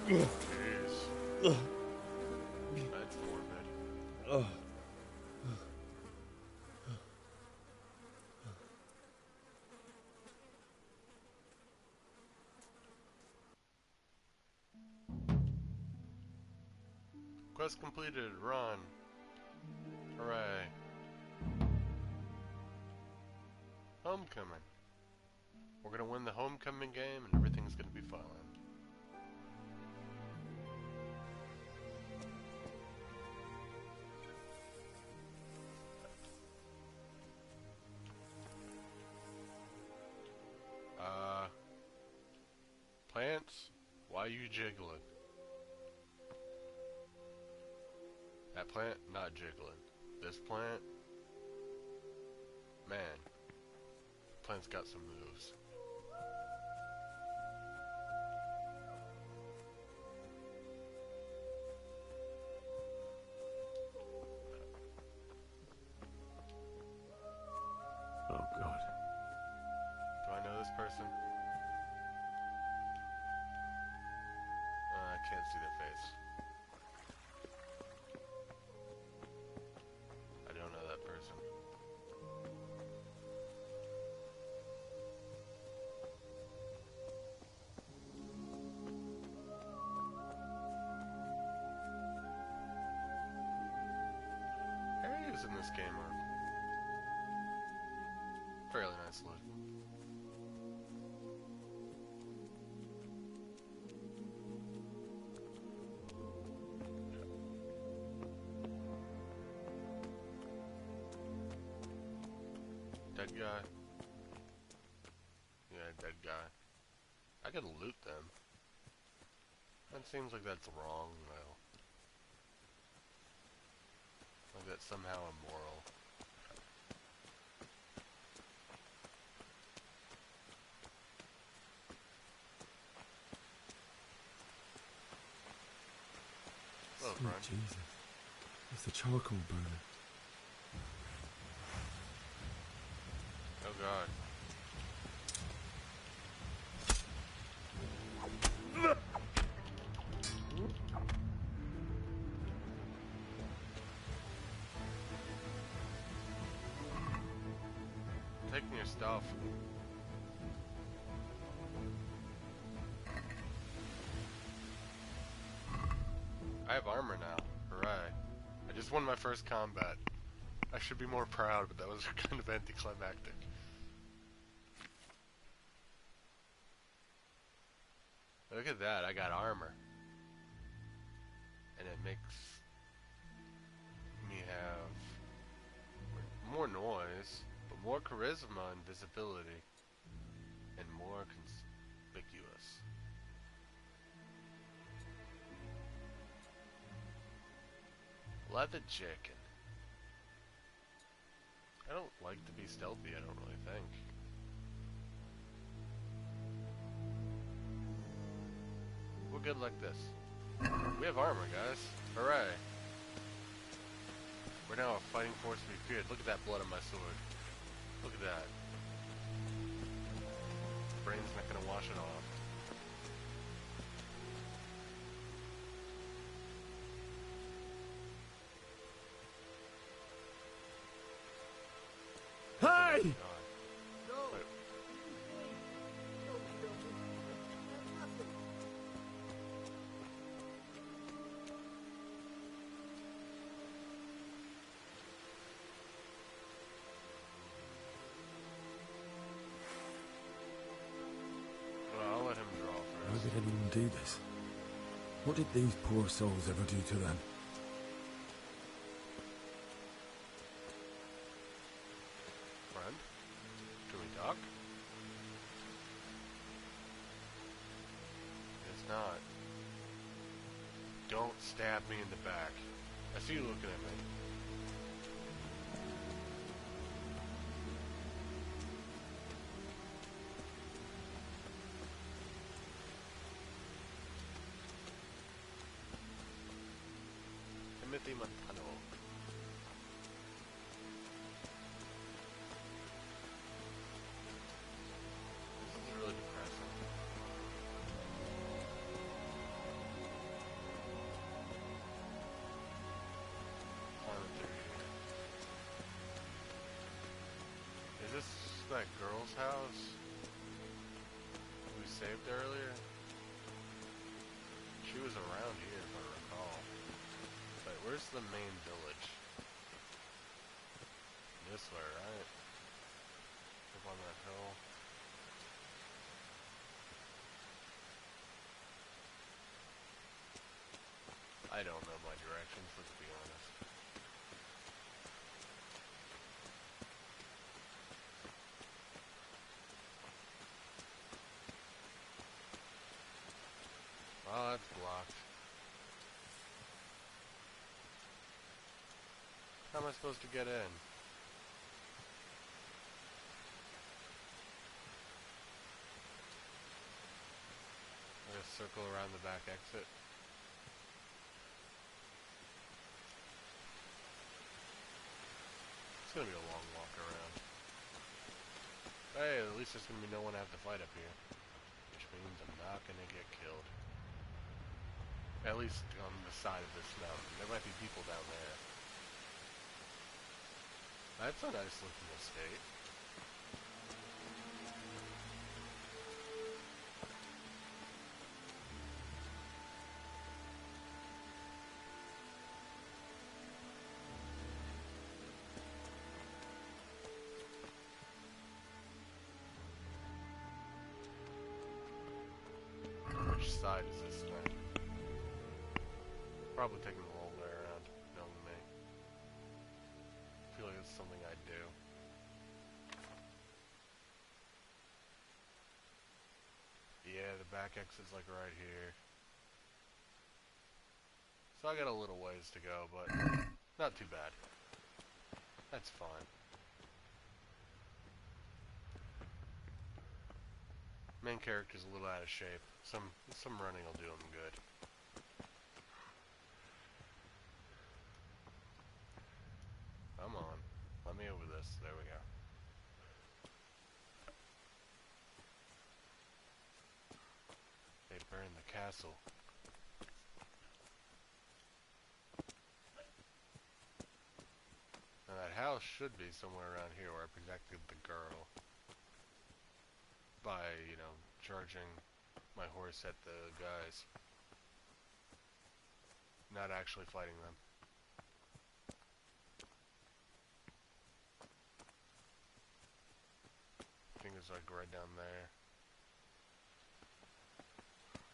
Jeez. That's morbid. Quest completed. Run. Hooray. Homecoming. We're gonna win the homecoming game and everything's gonna be fine. Plants? Why you jiggling? That plant, not jiggling. This plant? Man. Plant's got some moves. Oh god. Do I know this person? I can't see their face. I don't know that person. loots in this game are fairly nice loot. Dead guy. Yeah, dead guy. I could loot them. That seems like that's wrong, though. Like that's somehow immoral. Hello, Sweet friend. Jesus. It's the charcoal burner. Oh god. Take me your stuff. I have armor now. Hooray. I just won my first combat. I should be more proud, but that was kind of anticlimactic. Look at that, I got armor. And it makes me have more noise, but more charisma and visibility, and more conspicuous. Leather chicken. I don't like to be stealthy, I don't really think. We're good like this. We have armor, guys. Hooray. We're now a fighting force to be feared. Look at that blood on my sword. Look at that. Brain's not gonna wash it off. Hey! Wait. Well, I'll let him draw How first. did anyone do this? What did these poor souls ever do to them? Friend? Can we talk? It's not. Don't stab me in the back. I see you looking at me. Timothy Montano. This is really depressing. Climate through here. Is this that girl's house we saved earlier? She was around here, if I recall. Wait, where's the main village? This way, right? Up on that hill. I don't know my directions, let's be honest. Oh, that's blocked. How am I supposed to get in? I gotta circle around the back exit. It's gonna be a long walk around. Hey, at least there's gonna be no one I have to fight up here. Which means I'm not gonna get killed. At least on the side of this mountain. There might be people down there. That's a nice looking estate. which side is this thing? Probably taking the long way around, knowing me. I feel like it's something I do. Yeah, the back exit's like right here. So I got a little ways to go, but not too bad. That's fine. Main character's a little out of shape. Some running will do him good. Come on. Let me over this. There we go. They burned the castle. Now that house should be somewhere around here where I protected the girl. By, you know, charging my horse at the guys. Not actually fighting them. I think it's like right down there.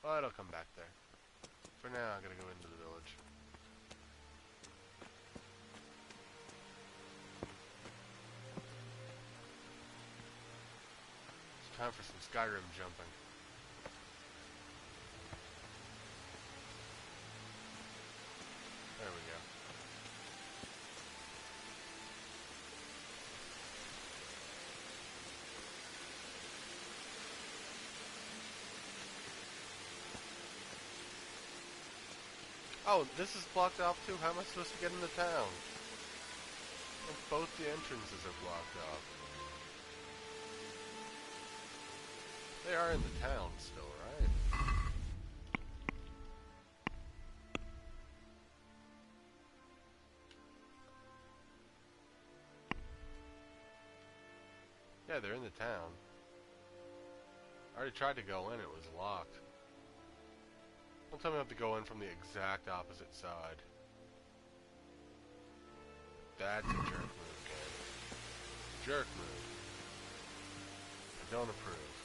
Well, it'll come back there. For now, I gotta go into the village. It's time for some Skyrim jumping. There we go. Oh, this is blocked off too? How am I supposed to get into town? Both the entrances are blocked off. They are in the town still, right? Yeah, they're in the town. I already tried to go in, it was locked. Don't tell me I have to go in from the exact opposite side. That's a jerk move, kid. Jerk move. I don't approve.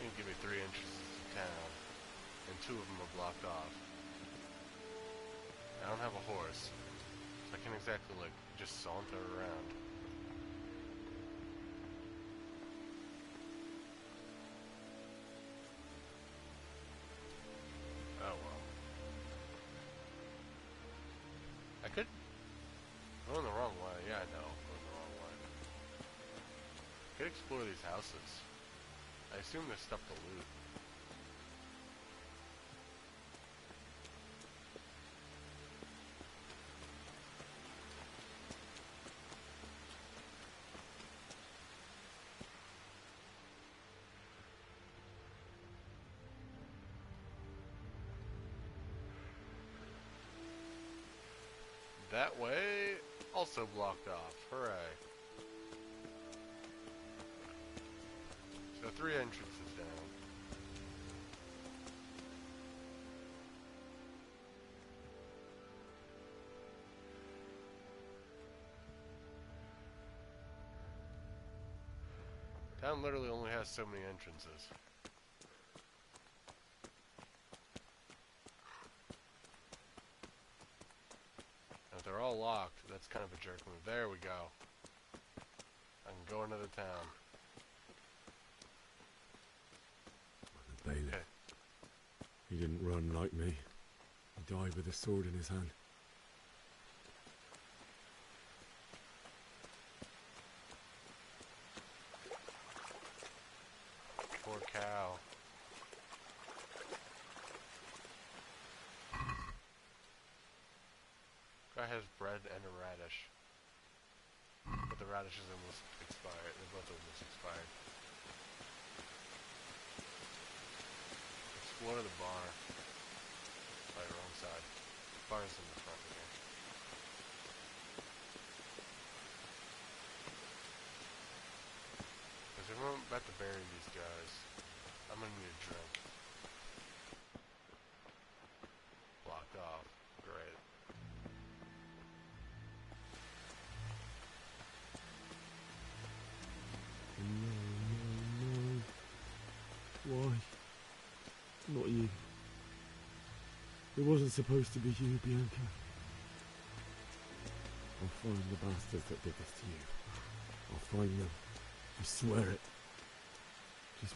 You can give me 3 entrances to town, and 2 of them are blocked off. I don't have a horse, so I can't exactly, like, just saunter around. Oh well. I could... I'm going the wrong way. Yeah, I know. I'm going the wrong way. I could explore these houses. I assume there's stuff to loot. That way, also blocked off. Hooray. So 3 entrances down. Town literally only has so many entrances. If they're all locked, that's kind of a jerk move. There we go. I can go into the town. The bailiff. Okay. He didn't run like me. He died with a sword in his hand. Poor cow. Guy has bread and a radish. But the radish is almost expired. They're both almost expired. Explore the bar. By your own side. The bar's in the front here. Because if I'm about to bury these guys, I'm gonna need a drink. Blocked off. Great. Why? Not you. It wasn't supposed to be you, Bianca. I'll find the bastards that did this to you. I'll find them. I swear it. Just...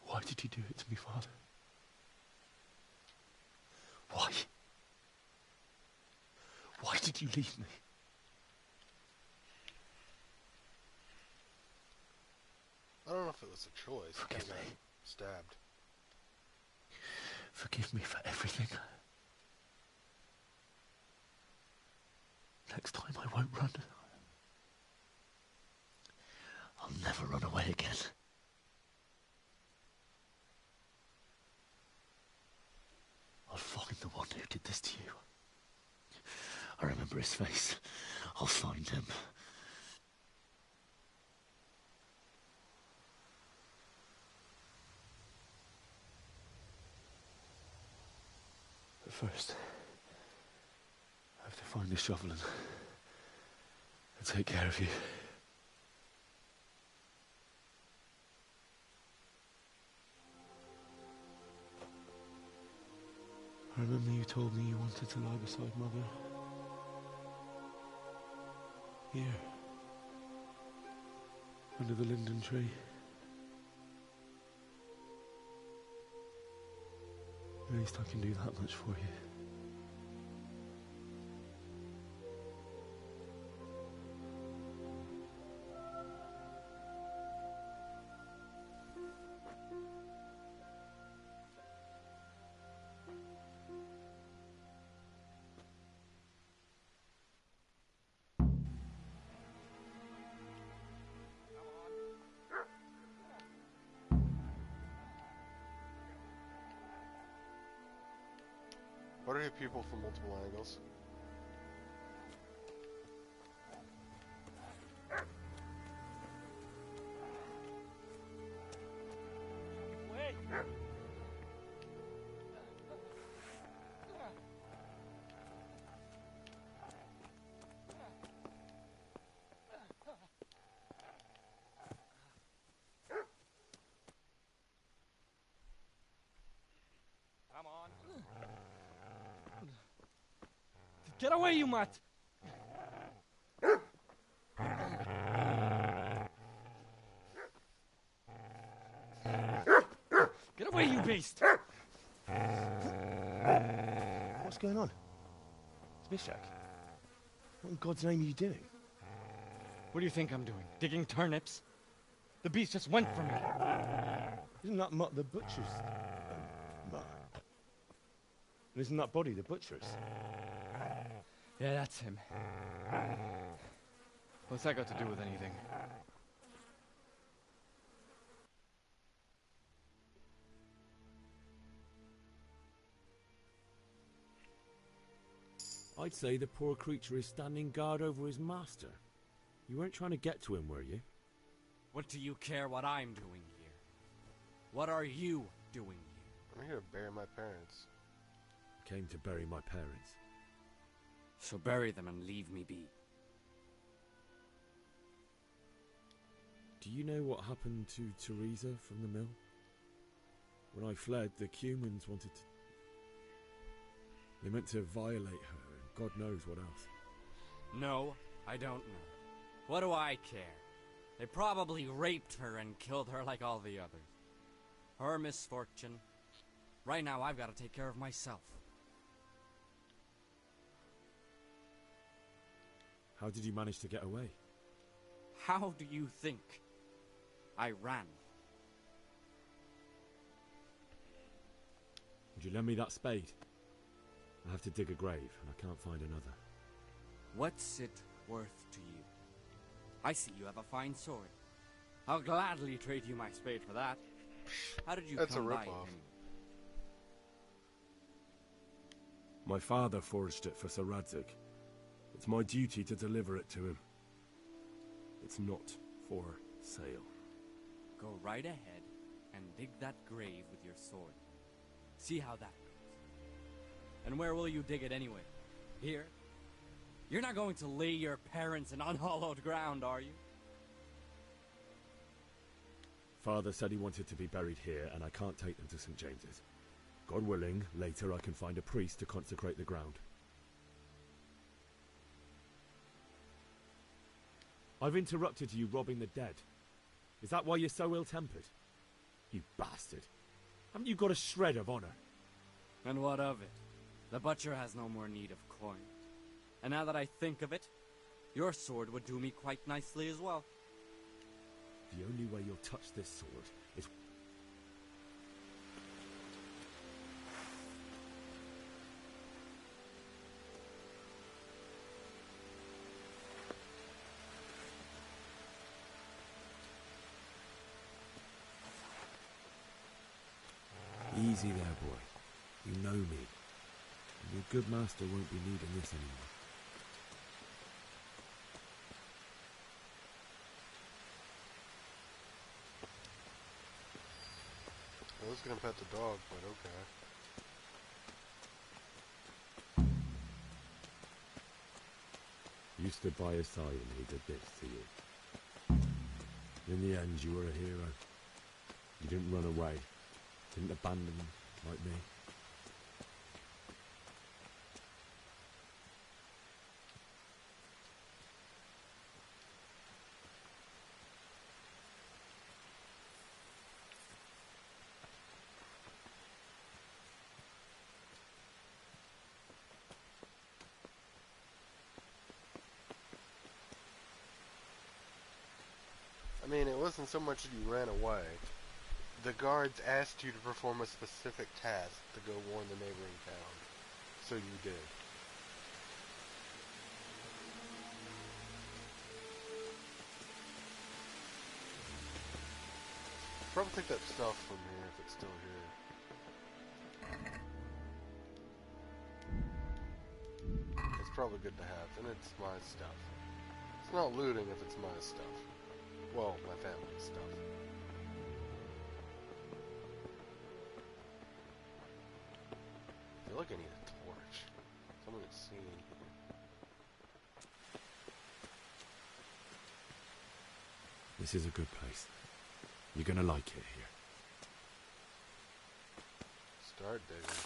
Why did you do it to me, Father? Why? Why did you leave me? I don't know if it was a choice. Forgive me. Stabbed. Forgive me for everything. Next time I won't run. I'll never run away again. I'll find the one who did this to you. I remember his face. I'll find him. But first, I have to find the shovel and take care of you. I remember you told me you wanted to lie beside Mother. Here. Under the linden tree. At least I can do that much for you. What are your people from multiple angles? Wait! Come on. Get away, you mutt! Get away, you beast! What's going on? It's Bishak. What in God's name are you doing? What do you think I'm doing? Digging turnips? The beast just went for me. Isn't that Mutt the butcher's? Mutt. And isn't that body the butcher's? Yeah, that's him. What's that got to do with anything? I'd say the poor creature is standing guard over his master. You weren't trying to get to him, were you? What do you care what I'm doing here? What are you doing here? I'm here to bury my parents. I came to bury my parents. So bury them and leave me be. Do you know what happened to Teresa from the mill? When I fled, the Cumans wanted to... They meant to violate her, and God knows what else. No, I don't know. What do I care? They probably raped her and killed her like all the others. Her misfortune. Right now, I've got to take care of myself. How did you manage to get away? How do you think? I ran. Would you lend me that spade? I have to dig a grave, and I can't find another. What's it worth to you? I see you have a fine sword. I'll gladly trade you my spade for that. How did you That's come a by it rip-off. anyway? My father forged it for Sir Radzig. It's my duty to deliver it to him. It's not for sale. Go right ahead and dig that grave with your sword. See how that goes. And where will you dig it anyway? Here? You're not going to lay your parents in unhallowed ground, are you? Father said he wanted to be buried here, and I can't take them to St. James's. God willing, later I can find a priest to consecrate the ground. I've interrupted you robbing the dead. Is that why you're so ill-tempered? You bastard. Haven't you got a shred of honor? And what of it? The butcher has no more need of coin. And now that I think of it, your sword would do me quite nicely as well. The only way you'll touch this sword is... Easy there, boy. You know me. And your good master won't be needing this anymore. I was gonna pet the dog, but okay. You stood by his side and he did this to you. In the end, you were a hero. You didn't run away. Didn't abandon him like me. I mean, it wasn't so much that you ran away. The guards asked you to perform a specific task to go warn the neighboring town. So you did. Probably take that stuff from here if it's still here. It's probably good to have, and it's my stuff. It's not looting if it's my stuff. Well, my family's stuff. I feel like I need a torch. Something to see in here. This is a good place. You're gonna like it here. Start digging.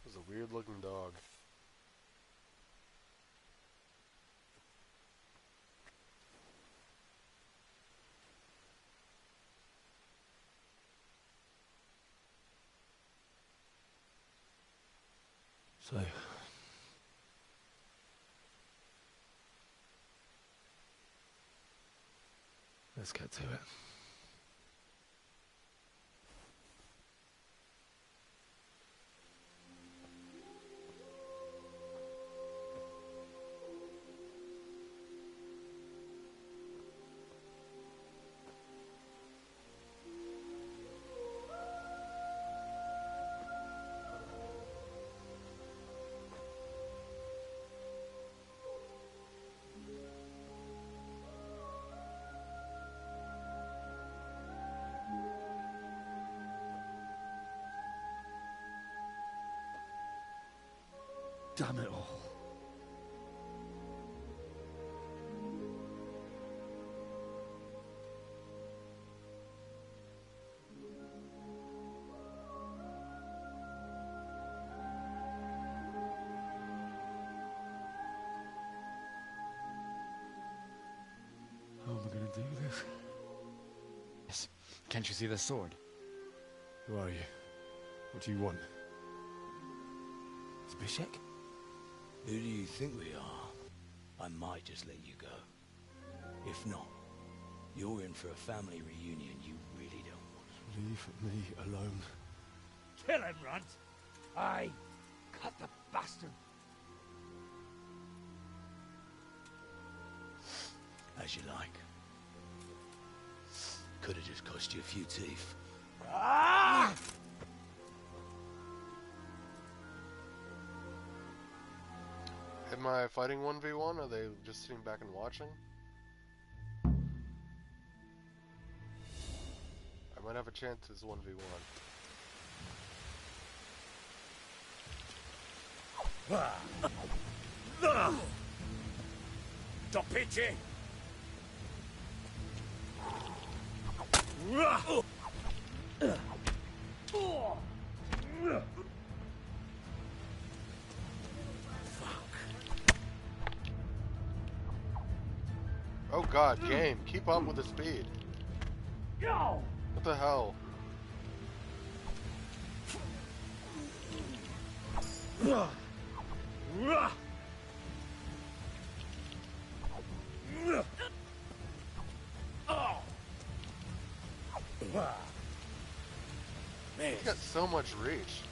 It was a weird looking dog. So, let's get to it. Damn it all. How am I going to do this? Yes. Can't you see the sword? Who are you? What do you want? Zbyszek? Who do you think we are? I might just let you go. If not, you're in for a family reunion you really don't want. Leave me alone. Kill him, Runt! Aye! Cut the bastard! As you like. Could have just cost you a few teeth. Ah! Am I fighting 1v1? Are they just sitting back and watching? I might have a chance as 1v1. Topici! Oh god, game, keep up with the speed. What the hell? Man, he's got so much reach.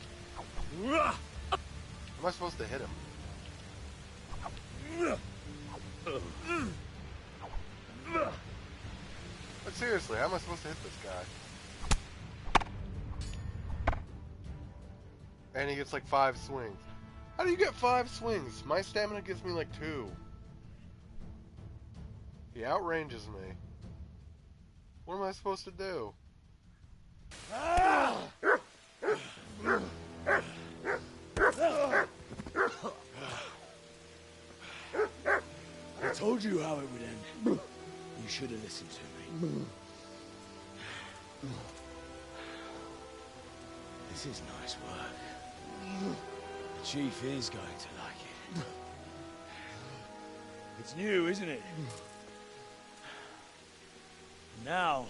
How am I supposed to hit him? But seriously, how am I supposed to hit this guy? And he gets like 5 swings. How do you get 5 swings? My stamina gives me like 2. He outranges me. What am I supposed to do? I told you how it would end. You should have listened to me. This is nice work. The chief is going to like it. It's new, isn't it? Now,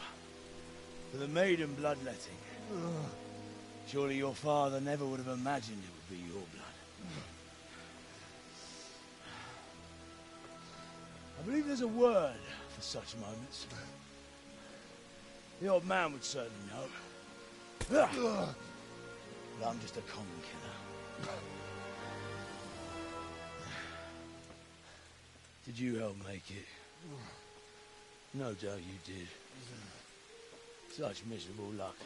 for the maiden bloodletting. Surely your father never would have imagined it would be your blood. I believe there's a word for such moments. The old man would certainly know. But I'm just a common killer. Did you help make it? No doubt you did. Such miserable luck.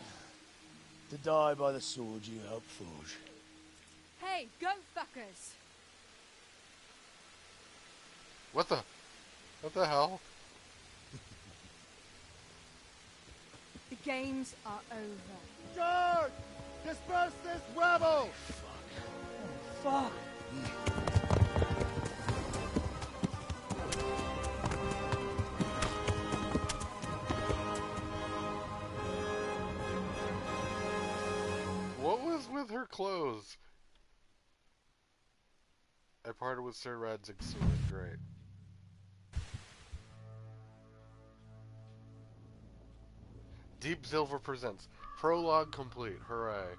To die by the sword you helped forge. Hey, goat fuckers! What the hell? The games are over. Charge! Disperse this rabble! Fuck! What was with her clothes? I parted with Sir Radzig's sword. Great. Deep Silver presents Prologue complete. Hooray.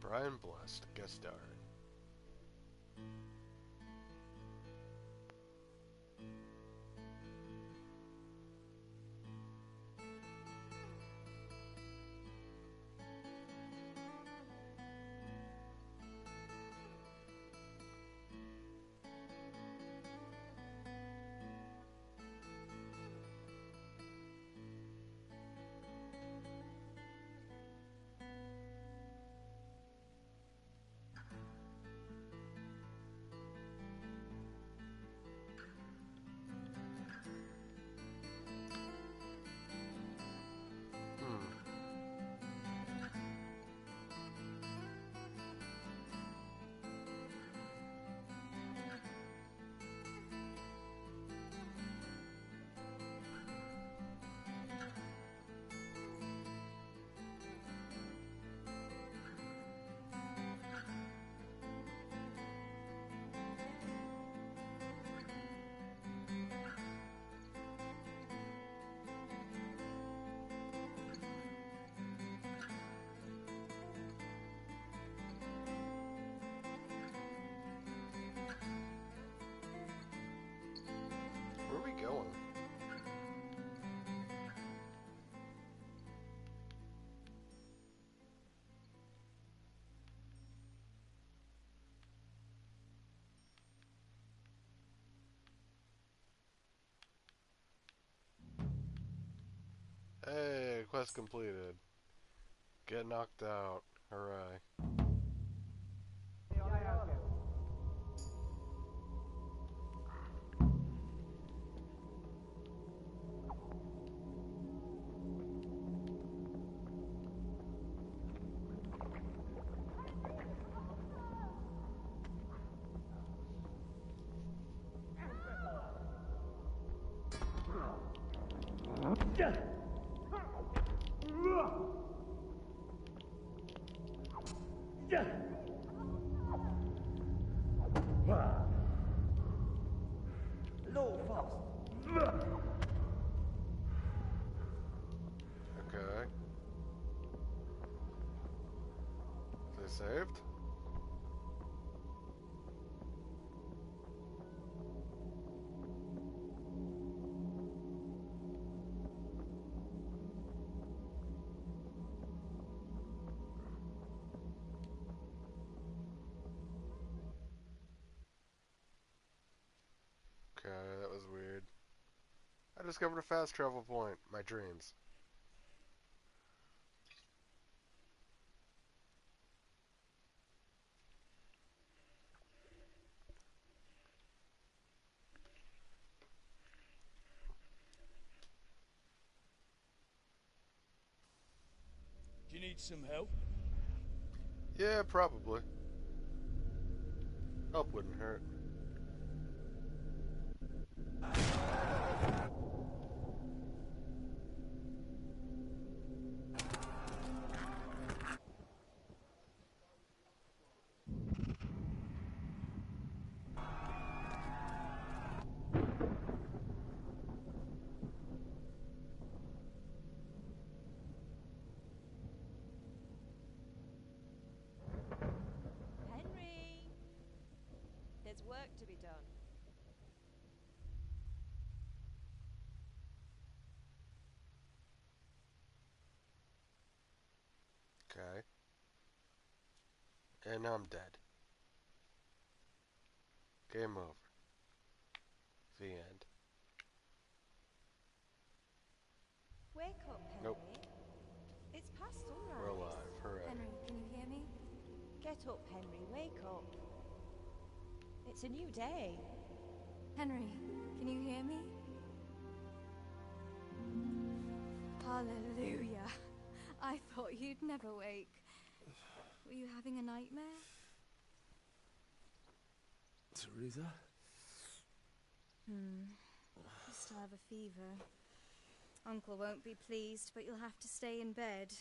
Brian Blessed, guest starring. quest completed. Get knocked out. Hooray. Low fast. Okay. They saved? Okay, that was weird. I discovered a fast travel point. My dreams. Do you need some help? Yeah, probably. Help wouldn't hurt. Henry! There's work to be done. Okay. And I'm dead. Game over. The end. Wake up, Henry. Nope. It's past sunrise. We're alive. Hooray. Henry, can you hear me? Get up, Henry. Wake up. It's a new day. Henry, can you hear me? Hallelujah. I thought you'd never wake. Were you having a nightmare? Teresa? You still have a fever. Uncle won't be pleased, but you'll have to stay in bed.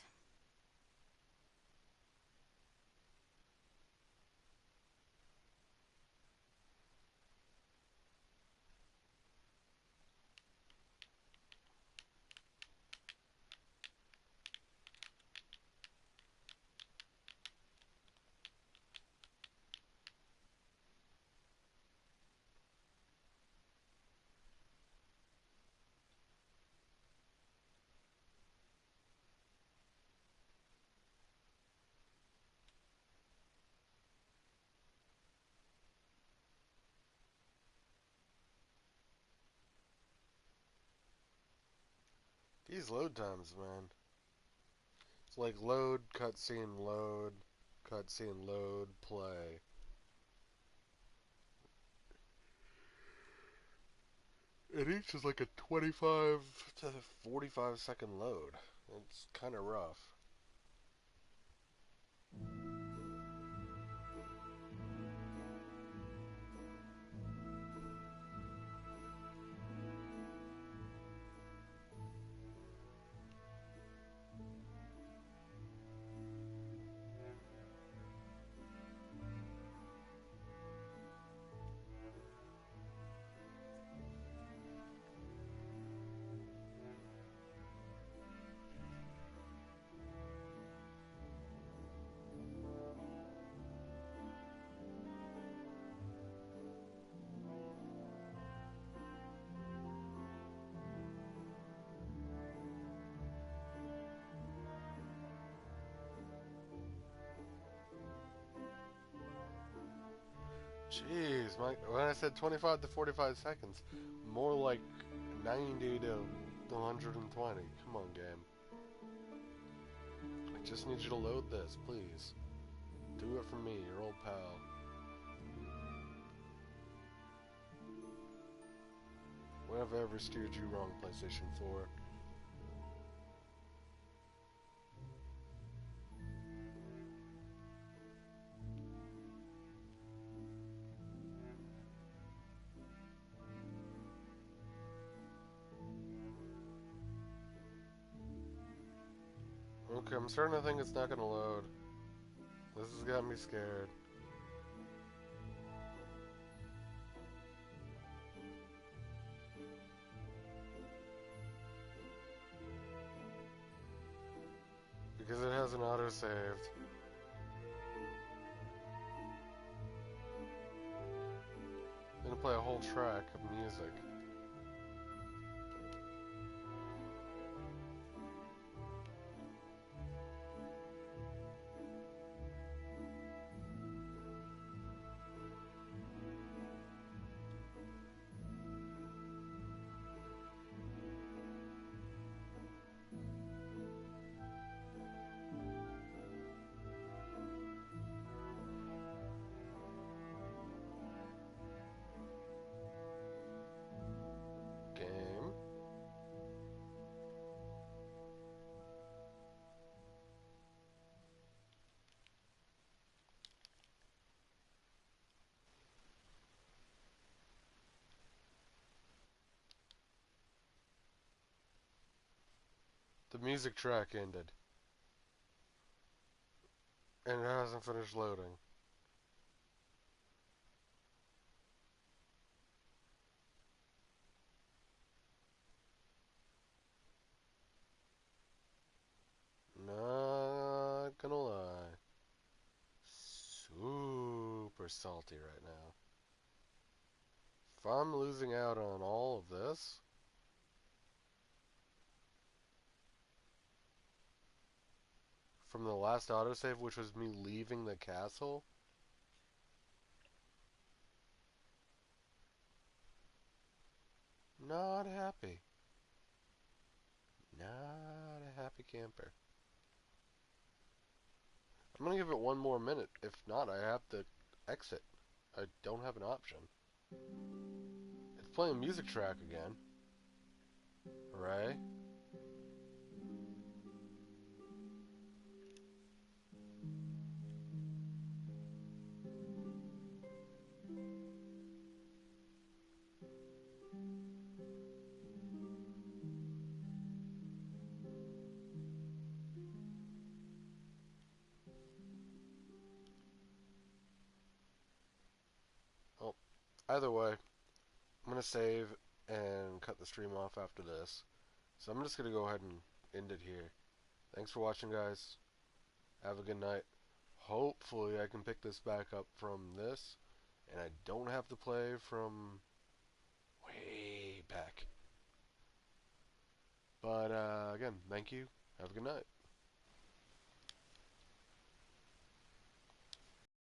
These load times, man. It's like load, cutscene, play. And each is like a 25 to 45 second load. It's kind of rough. Jeez, when I said 25 to 45 seconds, more like 90 to 120. Come on, game. just need you to load this, please. Do it for me, your old pal. When have I ever steered you wrong, PlayStation 4? Okay, I'm starting to think it's not gonna load. This has got me scared. Because it hasn't auto-saved. I'm gonna play a whole track of music. Game. The music track ended. And it hasn't finished loading. Not gonna lie. Super salty right now. If I'm losing out on all of this, from the last autosave, which was me leaving the castle, not happy. Not a happy camper. I'm gonna give it one more minute. If not, I have to exit. I don't have an option. It's playing music track again. Hooray. Well, either way, I'm gonna save and cut the stream off after this. So I'm just gonna go ahead and end it here. Thanks for watching, guys. Have a good night. Hopefully I can pick this back up from this, and I don't have to play from way back. But again, thank you. Have a good night.